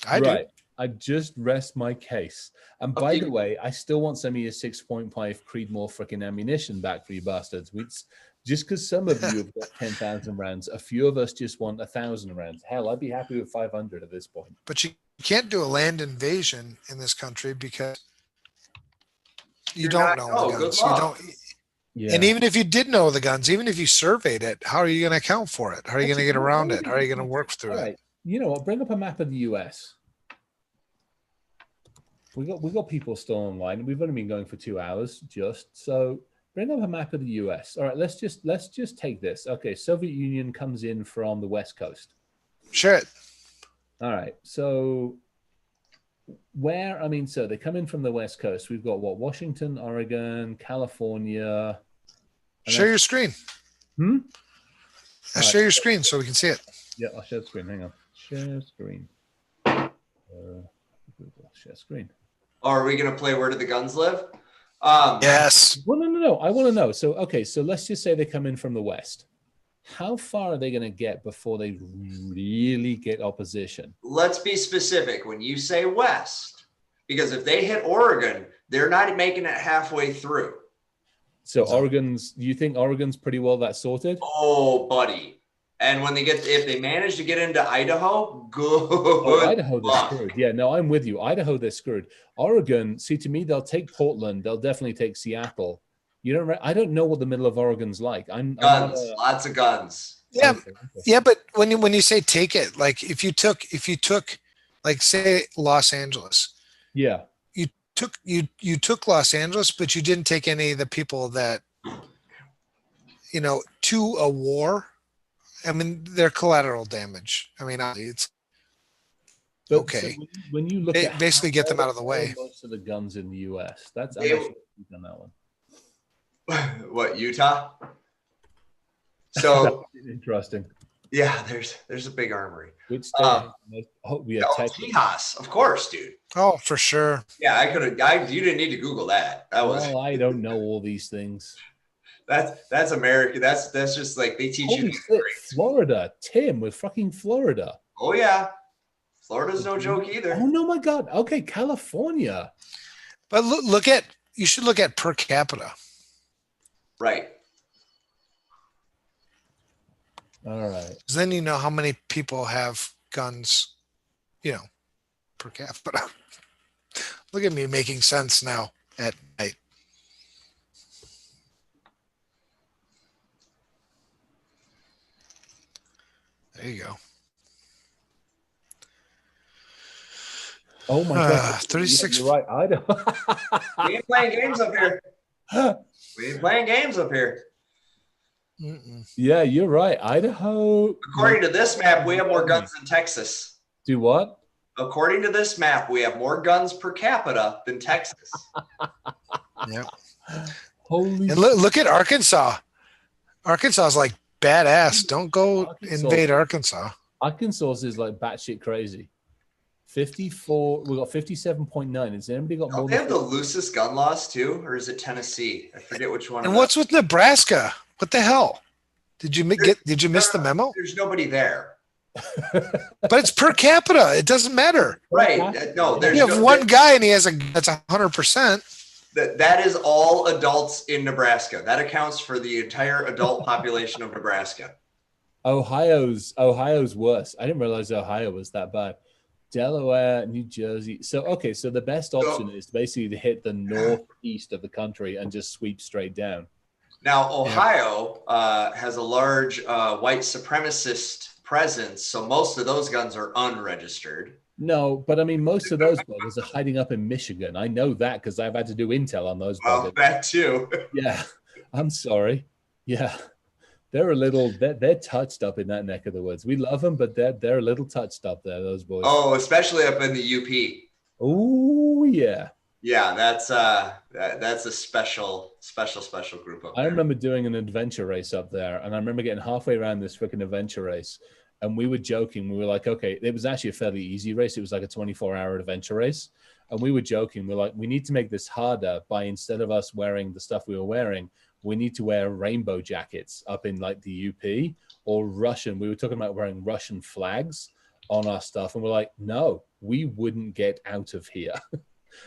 I do.
I just rest my case. And by the way, I still want some of your 6.5 Creedmoor freaking ammunition back for you bastards. Just because some of you have got 10,000 rounds, a few of us just want 1,000 rounds. Hell, I'd be happy with 500 at this point.
But you can't do a land invasion in this country because you don't know the guns. You don't. Yeah. And even if you did know the guns, even if you surveyed it, how are you going to account for it? How are you going to get around it? How are you going to work through it?
You know what? Bring up a map of the US. We got people still online. We've only been going for 2 hours, just so Bring up a map of the US. All right, let's just take this. Okay, Soviet Union comes in from the West Coast.
Share it.
All right, so where? I mean, so they come in from the West Coast. We've got what? Washington, Oregon, California.
Share your screen.
Hmm.
Share your screen so we can see it.
Yeah, I'll share the screen. Hang on. Share screen. Share screen.
Oh, are we gonna play Where Do the Guns Live?
Yes.
Well, no. I want to know. So, okay, so let's just say they come in from the West. How far are they going to get before they really get opposition?
Let's be specific when you say West, because if they hit Oregon, they're not making it halfway through.
So you think Oregon's pretty well that sorted?
Oh, buddy. And when if they manage to get into Idaho, good.
Oh, Idaho, they're screwed. Yeah, no, I'm with you. Idaho, they're screwed. Oregon, see, to me, they'll take Portland. They'll definitely take Seattle. I don't know what the middle of Oregon's like.
Guns, lots of guns.
Yeah,
Okay.
yeah, but when you say take it, like if you took like say Los Angeles,
Yeah.
you took Los Angeles, but you didn't take any of the people that to a war. I mean, they're collateral damage. I mean, it's okay.
So when you look at
basically get them out of the way.
Most of the guns in the U.S. That's
They-
I'm actually on that one.
What, Utah? So
Interesting.
yeah, there's a big armory.
Which state? We have Texas.
Tejas, of course, dude.
Oh, for sure.
Yeah, you didn't need to Google that. That was
Well, I don't know all these things.
that's America. That's just like they teach
Holy
you.
shit, Florida, Tim, with fucking Florida.
Oh yeah, Florida's no joke either.
Oh no, my God. Okay, California.
But you should look at per capita.
Right.
All right.
Because then you know how many people have guns, per capita. Look at me making sense now at night. There you go.
Oh my God.
36.
You're right, Idaho.
We ain't playing games up here. We ain't playing games up here.
Mm-mm.
Yeah, you're right. Idaho.
According to this map, we have more guns than Texas.
Do what?
According to this map, we have more guns per capita than Texas.
Yeah.
Holy.
And look at Arkansas. Arkansas is like badass. Don't go
Arkansas.
invade Arkansas.
Arkansas is like batshit crazy. 54. We got 57.9. Has anybody got
Don't
more
they
than
have the loosest gun laws too, or is it Tennessee? I forget which one.
And what's with Nebraska? What the hell? Did you miss the memo?
There's nobody there.
But it's per capita. It doesn't matter.
Right. No, there's
You have one guy and he has that's 100%.
that is all adults in Nebraska. That accounts for the entire adult population of Nebraska.
Ohio's worse. I didn't realize Ohio was that bad. Delaware, New Jersey. So the best option is basically to hit the northeast of the country and just sweep straight down.
Now, Ohio has a large white supremacist presence, so most of those guns are unregistered.
No, but I mean, most of those buggers are hiding up in Michigan. I know that because I've had to do intel on those
Well,
buggers.
that too.
Yeah, I'm sorry. Yeah, they're touched up in that neck of the woods. We love them, but they're a little touched up there, those boys.
Oh, especially up in the UP.
Oh yeah.
Yeah, that's a special group up there.
I remember doing an adventure race up there, and I remember getting halfway around this freaking adventure race, and we were joking. We were like, okay, it was actually a fairly easy race. It was like a 24-hour adventure race, and we were joking. We're like, we need to make this harder by, instead of us wearing the stuff we were wearing, we need to wear rainbow jackets up in like the UP or Russian. We were talking about wearing Russian flags on our stuff, and we're like, no, we wouldn't get out of here.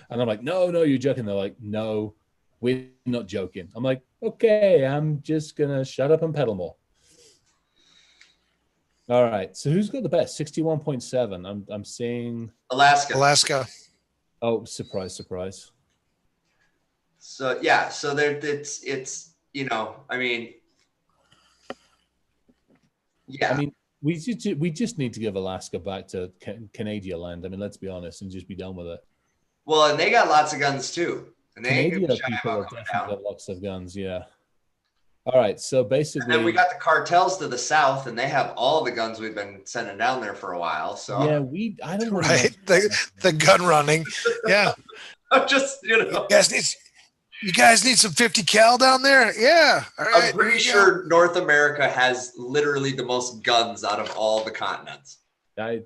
And I'm like, no, you're joking. They're like, no, we're not joking. I'm like, okay, I'm just going to shut up and pedal more. All right. So who's got the best? 61.7. I'm seeing
Alaska.
Oh, surprise.
So yeah, so there it's I mean, yeah.
I mean, we just need to give Alaska back to Canadian land. I mean, let's be honest and just be done with it.
Well, and they got lots of guns too. And they ain't gonna be
Canadian
shy
people
about
have
coming
definitely
down.
got lots of guns. Yeah. All right. So
And then we
basically,
got the cartels to the south, and they have all the guns we've been sending down there for a while. So
yeah, I don't really know.
Right? The gun running. Yeah.
I'm just,
You guys need you guys need some 50 cal down there? Yeah. All
I'm
right.
pretty
Here you go.
sure North America has literally the most guns out of all the continents.
I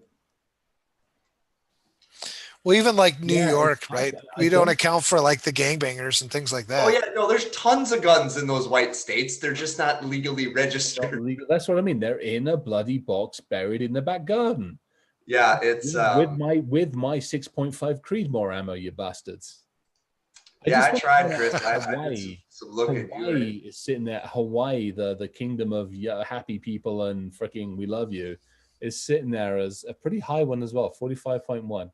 Well, even like New
Yeah,
York,
I,
right?
I
We don't
don't
account for like the gangbangers and things like
Oh
that.
yeah, no, there's tons of guns in those white states. They're just not legally
not
registered.
legal. That's what I mean. They're in a bloody box buried in the back garden.
Yeah, it's
With my 6.5 Creedmoor ammo, you bastards.
yeah, I
want to
tried,
point out
Chris. I did
Hawaii.
some looking.
Hawaii is sitting there. Hawaii, the kingdom of happy people and freaking we love you, is sitting there as a pretty high one as well, 45.1.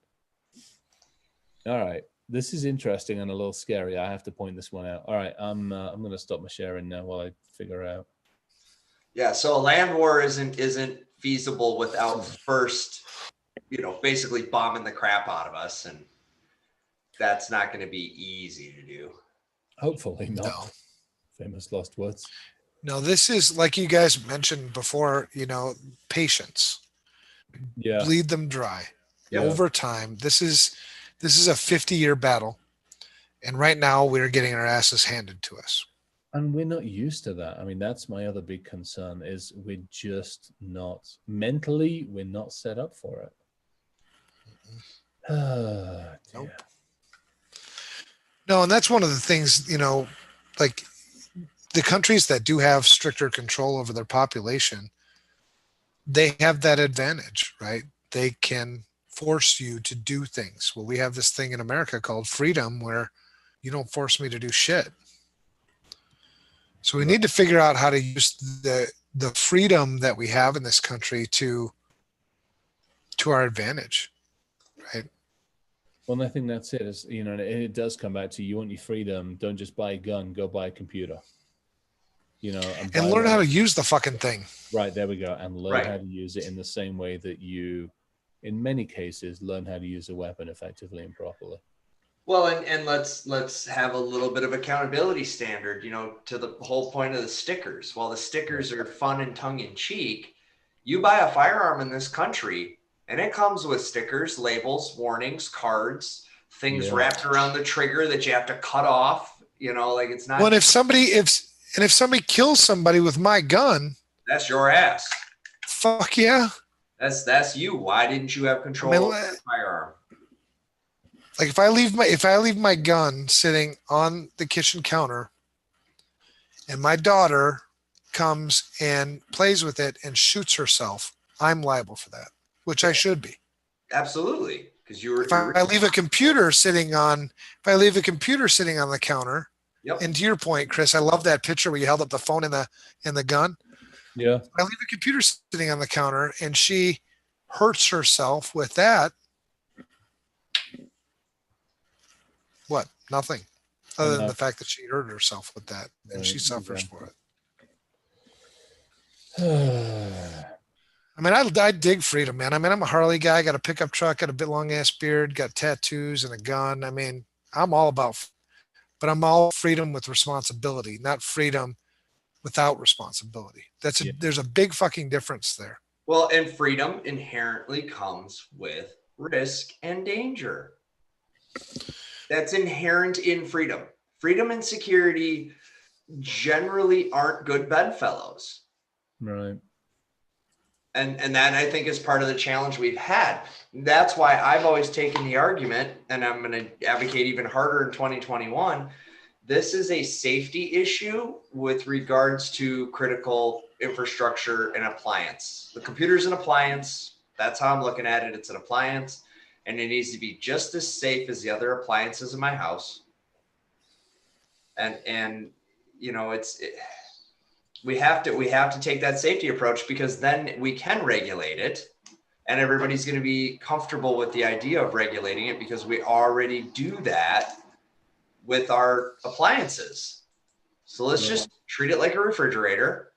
All right, this is interesting and a little scary. I have to point this one out. All right, I'm going to stop my sharing now while I figure out.
Yeah, so a land war isn't feasible without first, basically bombing the crap out of us, and that's not going to be easy to do.
Hopefully not.
No.
Famous last words.
No, this is like you guys mentioned before, patience.
Yeah.
Bleed them dry.
Yeah.
Over time. This is a 50-year battle. And right now we're getting our asses handed to us.
And we're not used to that. I mean, that's my other big concern is we're just not mentally, we're not set up for it.
Nope. No, and that's one of the things, like the countries that do have stricter control over their population, they have that advantage, right? They can force you to do things. Well, we have this thing in America called freedom where you don't force me to do shit. So we need to figure out how to use the freedom that we have in this country to our advantage, right?
Well, I think that's it. Is and it does come back to you want your freedom. Don't just buy a gun. Go buy a computer.
And learn how to use the fucking thing.
Right, there we go. And learn how to use it in the same way that you, in many cases, learn how to use a weapon effectively and properly.
Well, and let's have a little bit of accountability standard, to the whole point of the stickers. While the stickers are fun and tongue in cheek, you buy a firearm in this country and it comes with stickers, labels, warnings, cards, things wrapped around the trigger that you have to cut off, like it's not.
Well, if somebody kills somebody with my gun,
that's your ass.
Fuck yeah.
That's you. Why didn't you have control of the firearm?
Like if I leave my gun sitting on the kitchen counter and my daughter comes and plays with it and shoots herself, I'm liable for that, which I should be.
Absolutely. Because
if I leave a computer sitting on the counter, and to your point, Chris, I love that picture where you held up the phone and the gun.
Yeah.
I leave a computer sitting on the counter and she hurts herself with that. What? Nothing. Other than the fact that she hurt herself with that and she suffers for it. I mean, I dig freedom, man. I mean, I'm a Harley guy, got a pickup truck, got a bit long ass beard, got tattoos and a gun. I mean, I'm all all freedom with responsibility, not freedom without responsibility. There's a big fucking difference there.
Well, and freedom inherently comes with risk and danger. That's inherent in freedom. Freedom and security generally aren't good bedfellows.
Right.
And that, I think, is part of the challenge we've had. That's why I've always taken the argument, and I'm going to advocate even harder in 2021. This is a safety issue with regards to critical infrastructure and appliance. The computer's an appliance. That's how I'm looking at it. It's an appliance, and it needs to be just as safe as the other appliances in my house. And we have to take that safety approach, because then we can regulate it, and everybody's going to be comfortable with the idea of regulating it, because we already do that with our appliances. So let's just treat it like a refrigerator.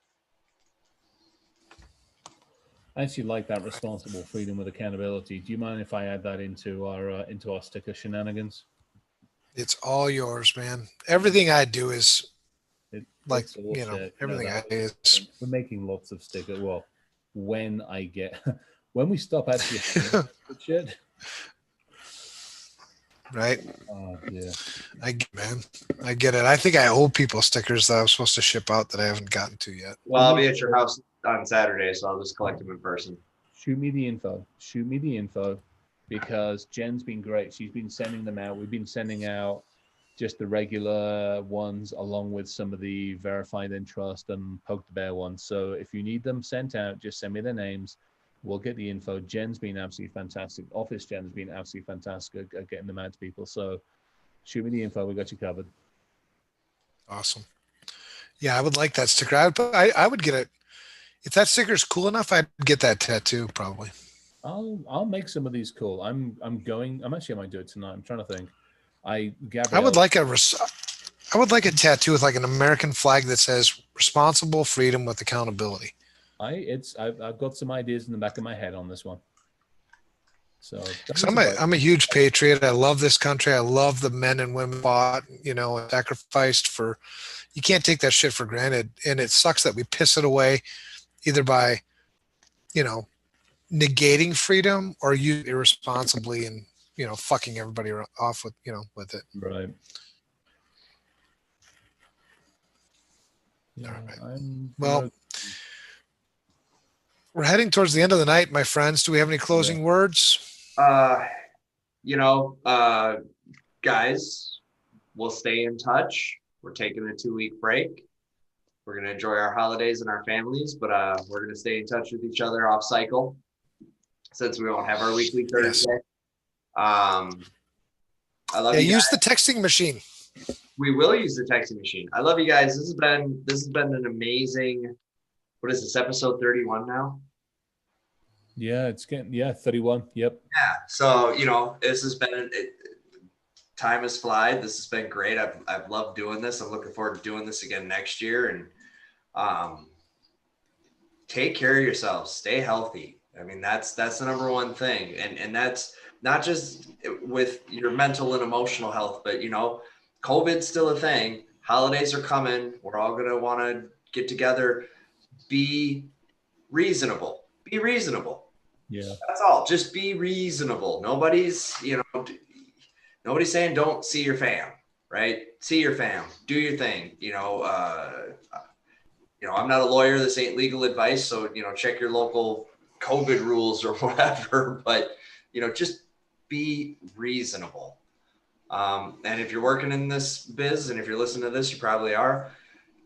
I actually like that responsible freedom with accountability. Do you mind if I add that into our sticker shenanigans?
It's all yours, man. Everything I do is like,
It's all shared. You know
everything
that
I do
we're
is
we're making lots of stickers. Well, when I get when we stop actually having good shit.
right.
Oh dear.
Man. I get it. I think I owe people stickers that I was supposed to ship out that I haven't gotten to yet.
Well,
Well,
I'll
make
be at your
sure
house on Saturday, so I'll just collect them in person.
shoot me the info. Shoot me the info because Jen's been great. She's been sending them out. We've been sending out just the regular ones along with some of the verified and trust and poke the bear ones. So if you need them sent out, just send me their names. We'll get the info. Jen's been absolutely fantastic. Office Jen's been absolutely fantastic at getting them out to people. So shoot me the info. We got you covered.
Awesome. Yeah, I would like that sticker. I would get it. If that sticker is cool enough, I'd get that tattoo probably.
I'll make some of these cool. I'm actually I might do it tonight. I'm trying to think. I
I would
Gabrielle.
like I would like a tattoo with like an American flag that says responsible freedom with accountability.
I've got some ideas in the back of my head on this one. So don't
Because
be surprised.
I'm a huge patriot. I love this country. I love the men and women fought, and sacrificed for. You can't take that shit for granted, and it sucks that we piss it away either by you know negating freedom or use it irresponsibly and fucking everybody off with with it.
Right.
All
Yeah,
right.
I'm
Well,
no.
we're heading towards the end of the night, my friends. Do we have any
Yeah.
closing words?
Uh, you know, guys, we'll stay in touch. We're taking a 2 week break. We're gonna enjoy our holidays and our families, but we're gonna stay in touch with each other off cycle since we won't have our weekly
Yes.
Thursday. Um, I love
Yeah,
you guys.
use the texting machine.
We will use the texting machine. I love you guys. This has been an amazing. What is this, episode 31 now?
Yeah, it's getting 31. Yep.
Yeah. So this has been time has flied. This has been great. I've loved doing this. I'm looking forward to doing this again next year. And um, take care of yourselves. Stay healthy. I mean, that's the number one thing, and that's not just with your mental and emotional health, but COVID's still a thing. Holidays are coming. We're all gonna want to get together. Be reasonable. Be reasonable.
Yeah.
That's all. Just be reasonable. Nobody's saying don't see your fam, right? See your fam. Do your thing. I'm not a lawyer. This ain't legal advice. So, check your local COVID rules or whatever, but, just be reasonable. And if you're working in this biz and if you're listening to this, you probably are,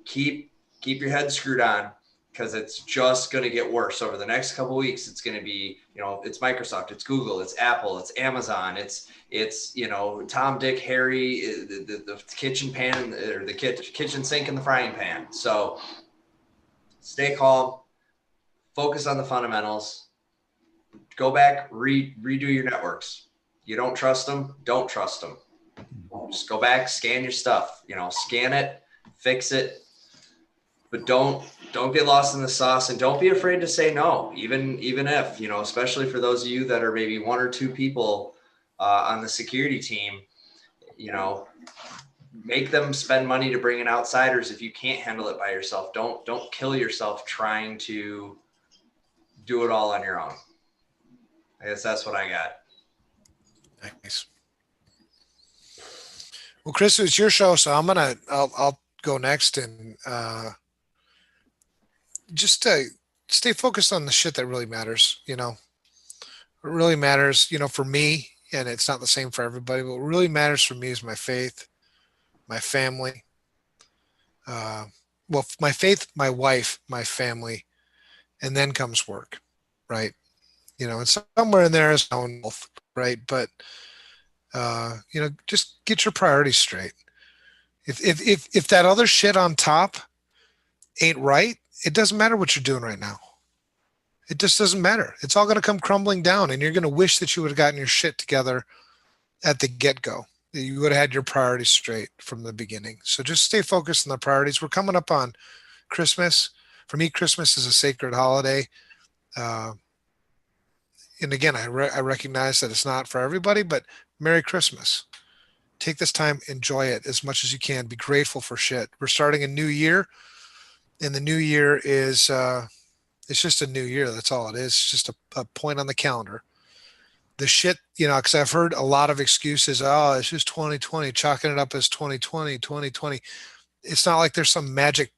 keep your head screwed on because it's just going to get worse over the next couple of weeks. It's going to be, it's Microsoft, it's Google, it's Apple, it's Amazon, it's Tom, Dick, Harry, the kitchen pan or the kitchen sink and the frying pan. So stay calm, focus on the fundamentals, go back, redo your networks. You don't trust them, don't trust them. Just go back, scan your stuff, scan it, fix it, but don't get lost in the sauce and don't be afraid to say no, even if, especially for those of you that are maybe one or two people on the security team, make them spend money to bring in outsiders if you can't handle it by yourself. Don't kill yourself trying to do it all on your own. I guess that's what I got.
Nice. Well, Chris, it's your show, so I'll go next and just stay focused on the shit that really matters. What really matters, for me, and it's not the same for everybody, but what really matters for me is my faith, my family. Uh, well, my faith, my wife, my family, and then comes work, right? And somewhere in there is my own health, right? But just get your priorities straight. If that other shit on top ain't right, it doesn't matter what you're doing right now. It just doesn't matter. It's all going to come crumbling down, and you're going to wish that you would have gotten your shit together at the get-go. That you would have had your priorities straight from the beginning. So just stay focused on the priorities. We're coming up on Christmas. For me, Christmas is a sacred holiday. And again, I recognize that it's not for everybody, but Merry Christmas. Take this time, enjoy it as much as you can. Be grateful for shit. We're starting a new year, and the new year is it's just a new year. That's all it is. It's just a point on the calendar. The shit, because I've heard a lot of excuses. Oh, it's just 2020, chalking it up as 2020, 2020. It's not like there's some magic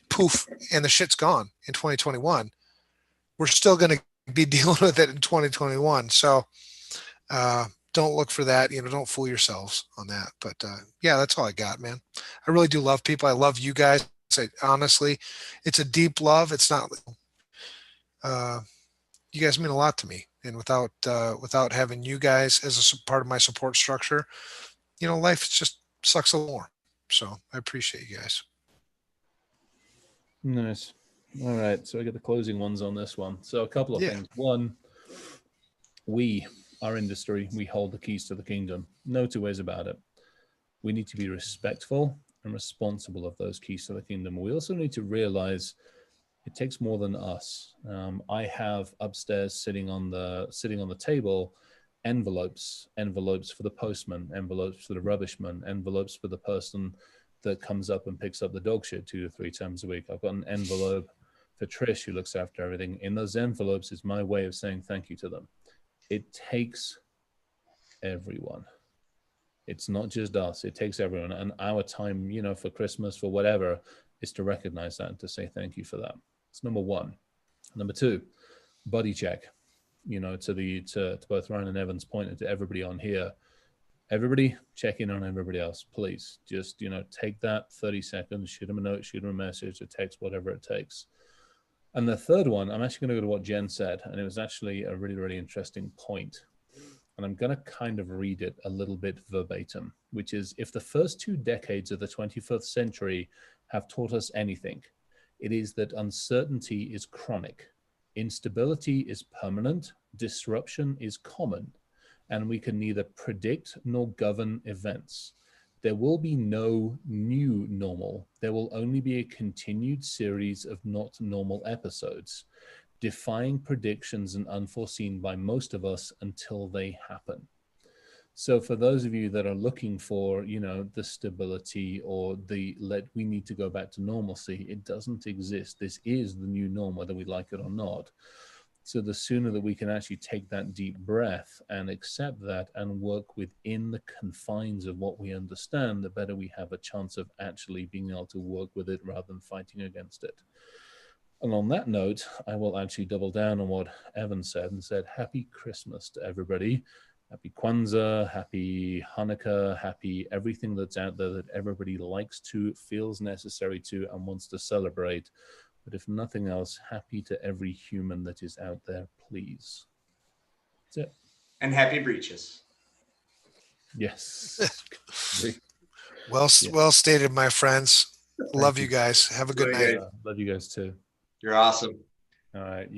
poof and the shit's gone in 2021. We're still going to be dealing with it in 2021. So don't look for that. Don't fool yourselves on that. But yeah, that's all I got, man. I really do love people. I love you guys. Honestly, it's a deep love. It's not. Uh, you guys mean a lot to me, and without having you guys as part of my support structure, life just sucks a little more. So I appreciate you guys.
Nice. All right. So I get the closing ones on this one. So a couple of
Yeah.
things. One, our industry, we hold the keys to the kingdom. No two ways about it. We need to be respectful and responsible of those keys to the kingdom. We also need to realize it takes more than us. I have upstairs sitting on the table envelopes for the postman, envelopes for the rubbishman, envelopes for the person that comes up and picks up the dog shit 2 to 3 times a week. I've got an envelope for Trish, who looks after everything. In those envelopes is my way of saying thank you to them. It takes everyone. It's not just us. It takes everyone. And our time, for Christmas, for whatever, is to recognize that and to say thank you for that. It's number one. Number two, buddy check. To both Ryan and Evan's point, and to everybody on here, everybody check in on everybody else, please. Just, take that 30 seconds, shoot them a note, shoot them a message, a text, whatever it takes. And the third one, I'm actually going to go to what Jen said, and it was actually a really, really interesting point. And I'm going to kind of read it a little bit verbatim, which is, if the first 2 decades of the 21st century have taught us anything, it is that uncertainty is chronic, instability is permanent, disruption is common, and we can neither predict nor govern events. There will be no new normal. There will only be a continued series of not normal episodes, defying predictions and unforeseen by most of us until they happen. So for those of you that are looking for, the stability or we need to go back to normalcy, it doesn't exist. This is the new norm, whether we like it or not. So the sooner that we can actually take that deep breath and accept that and work within the confines of what we understand, the better we have a chance of actually being able to work with it rather than fighting against it. And on that note, I will actually double down on what Evan said and said, Happy Christmas to everybody. Happy Kwanzaa, happy Hanukkah, happy everything that's out there that everybody likes to, feels necessary to, and wants to celebrate. But if nothing else, happy to every human that is out there, please. That's it.
And happy breeches.
Yes.
Well stated, my friends. Love you guys. Have a good night.
Love you guys too.
You're awesome.
All right. You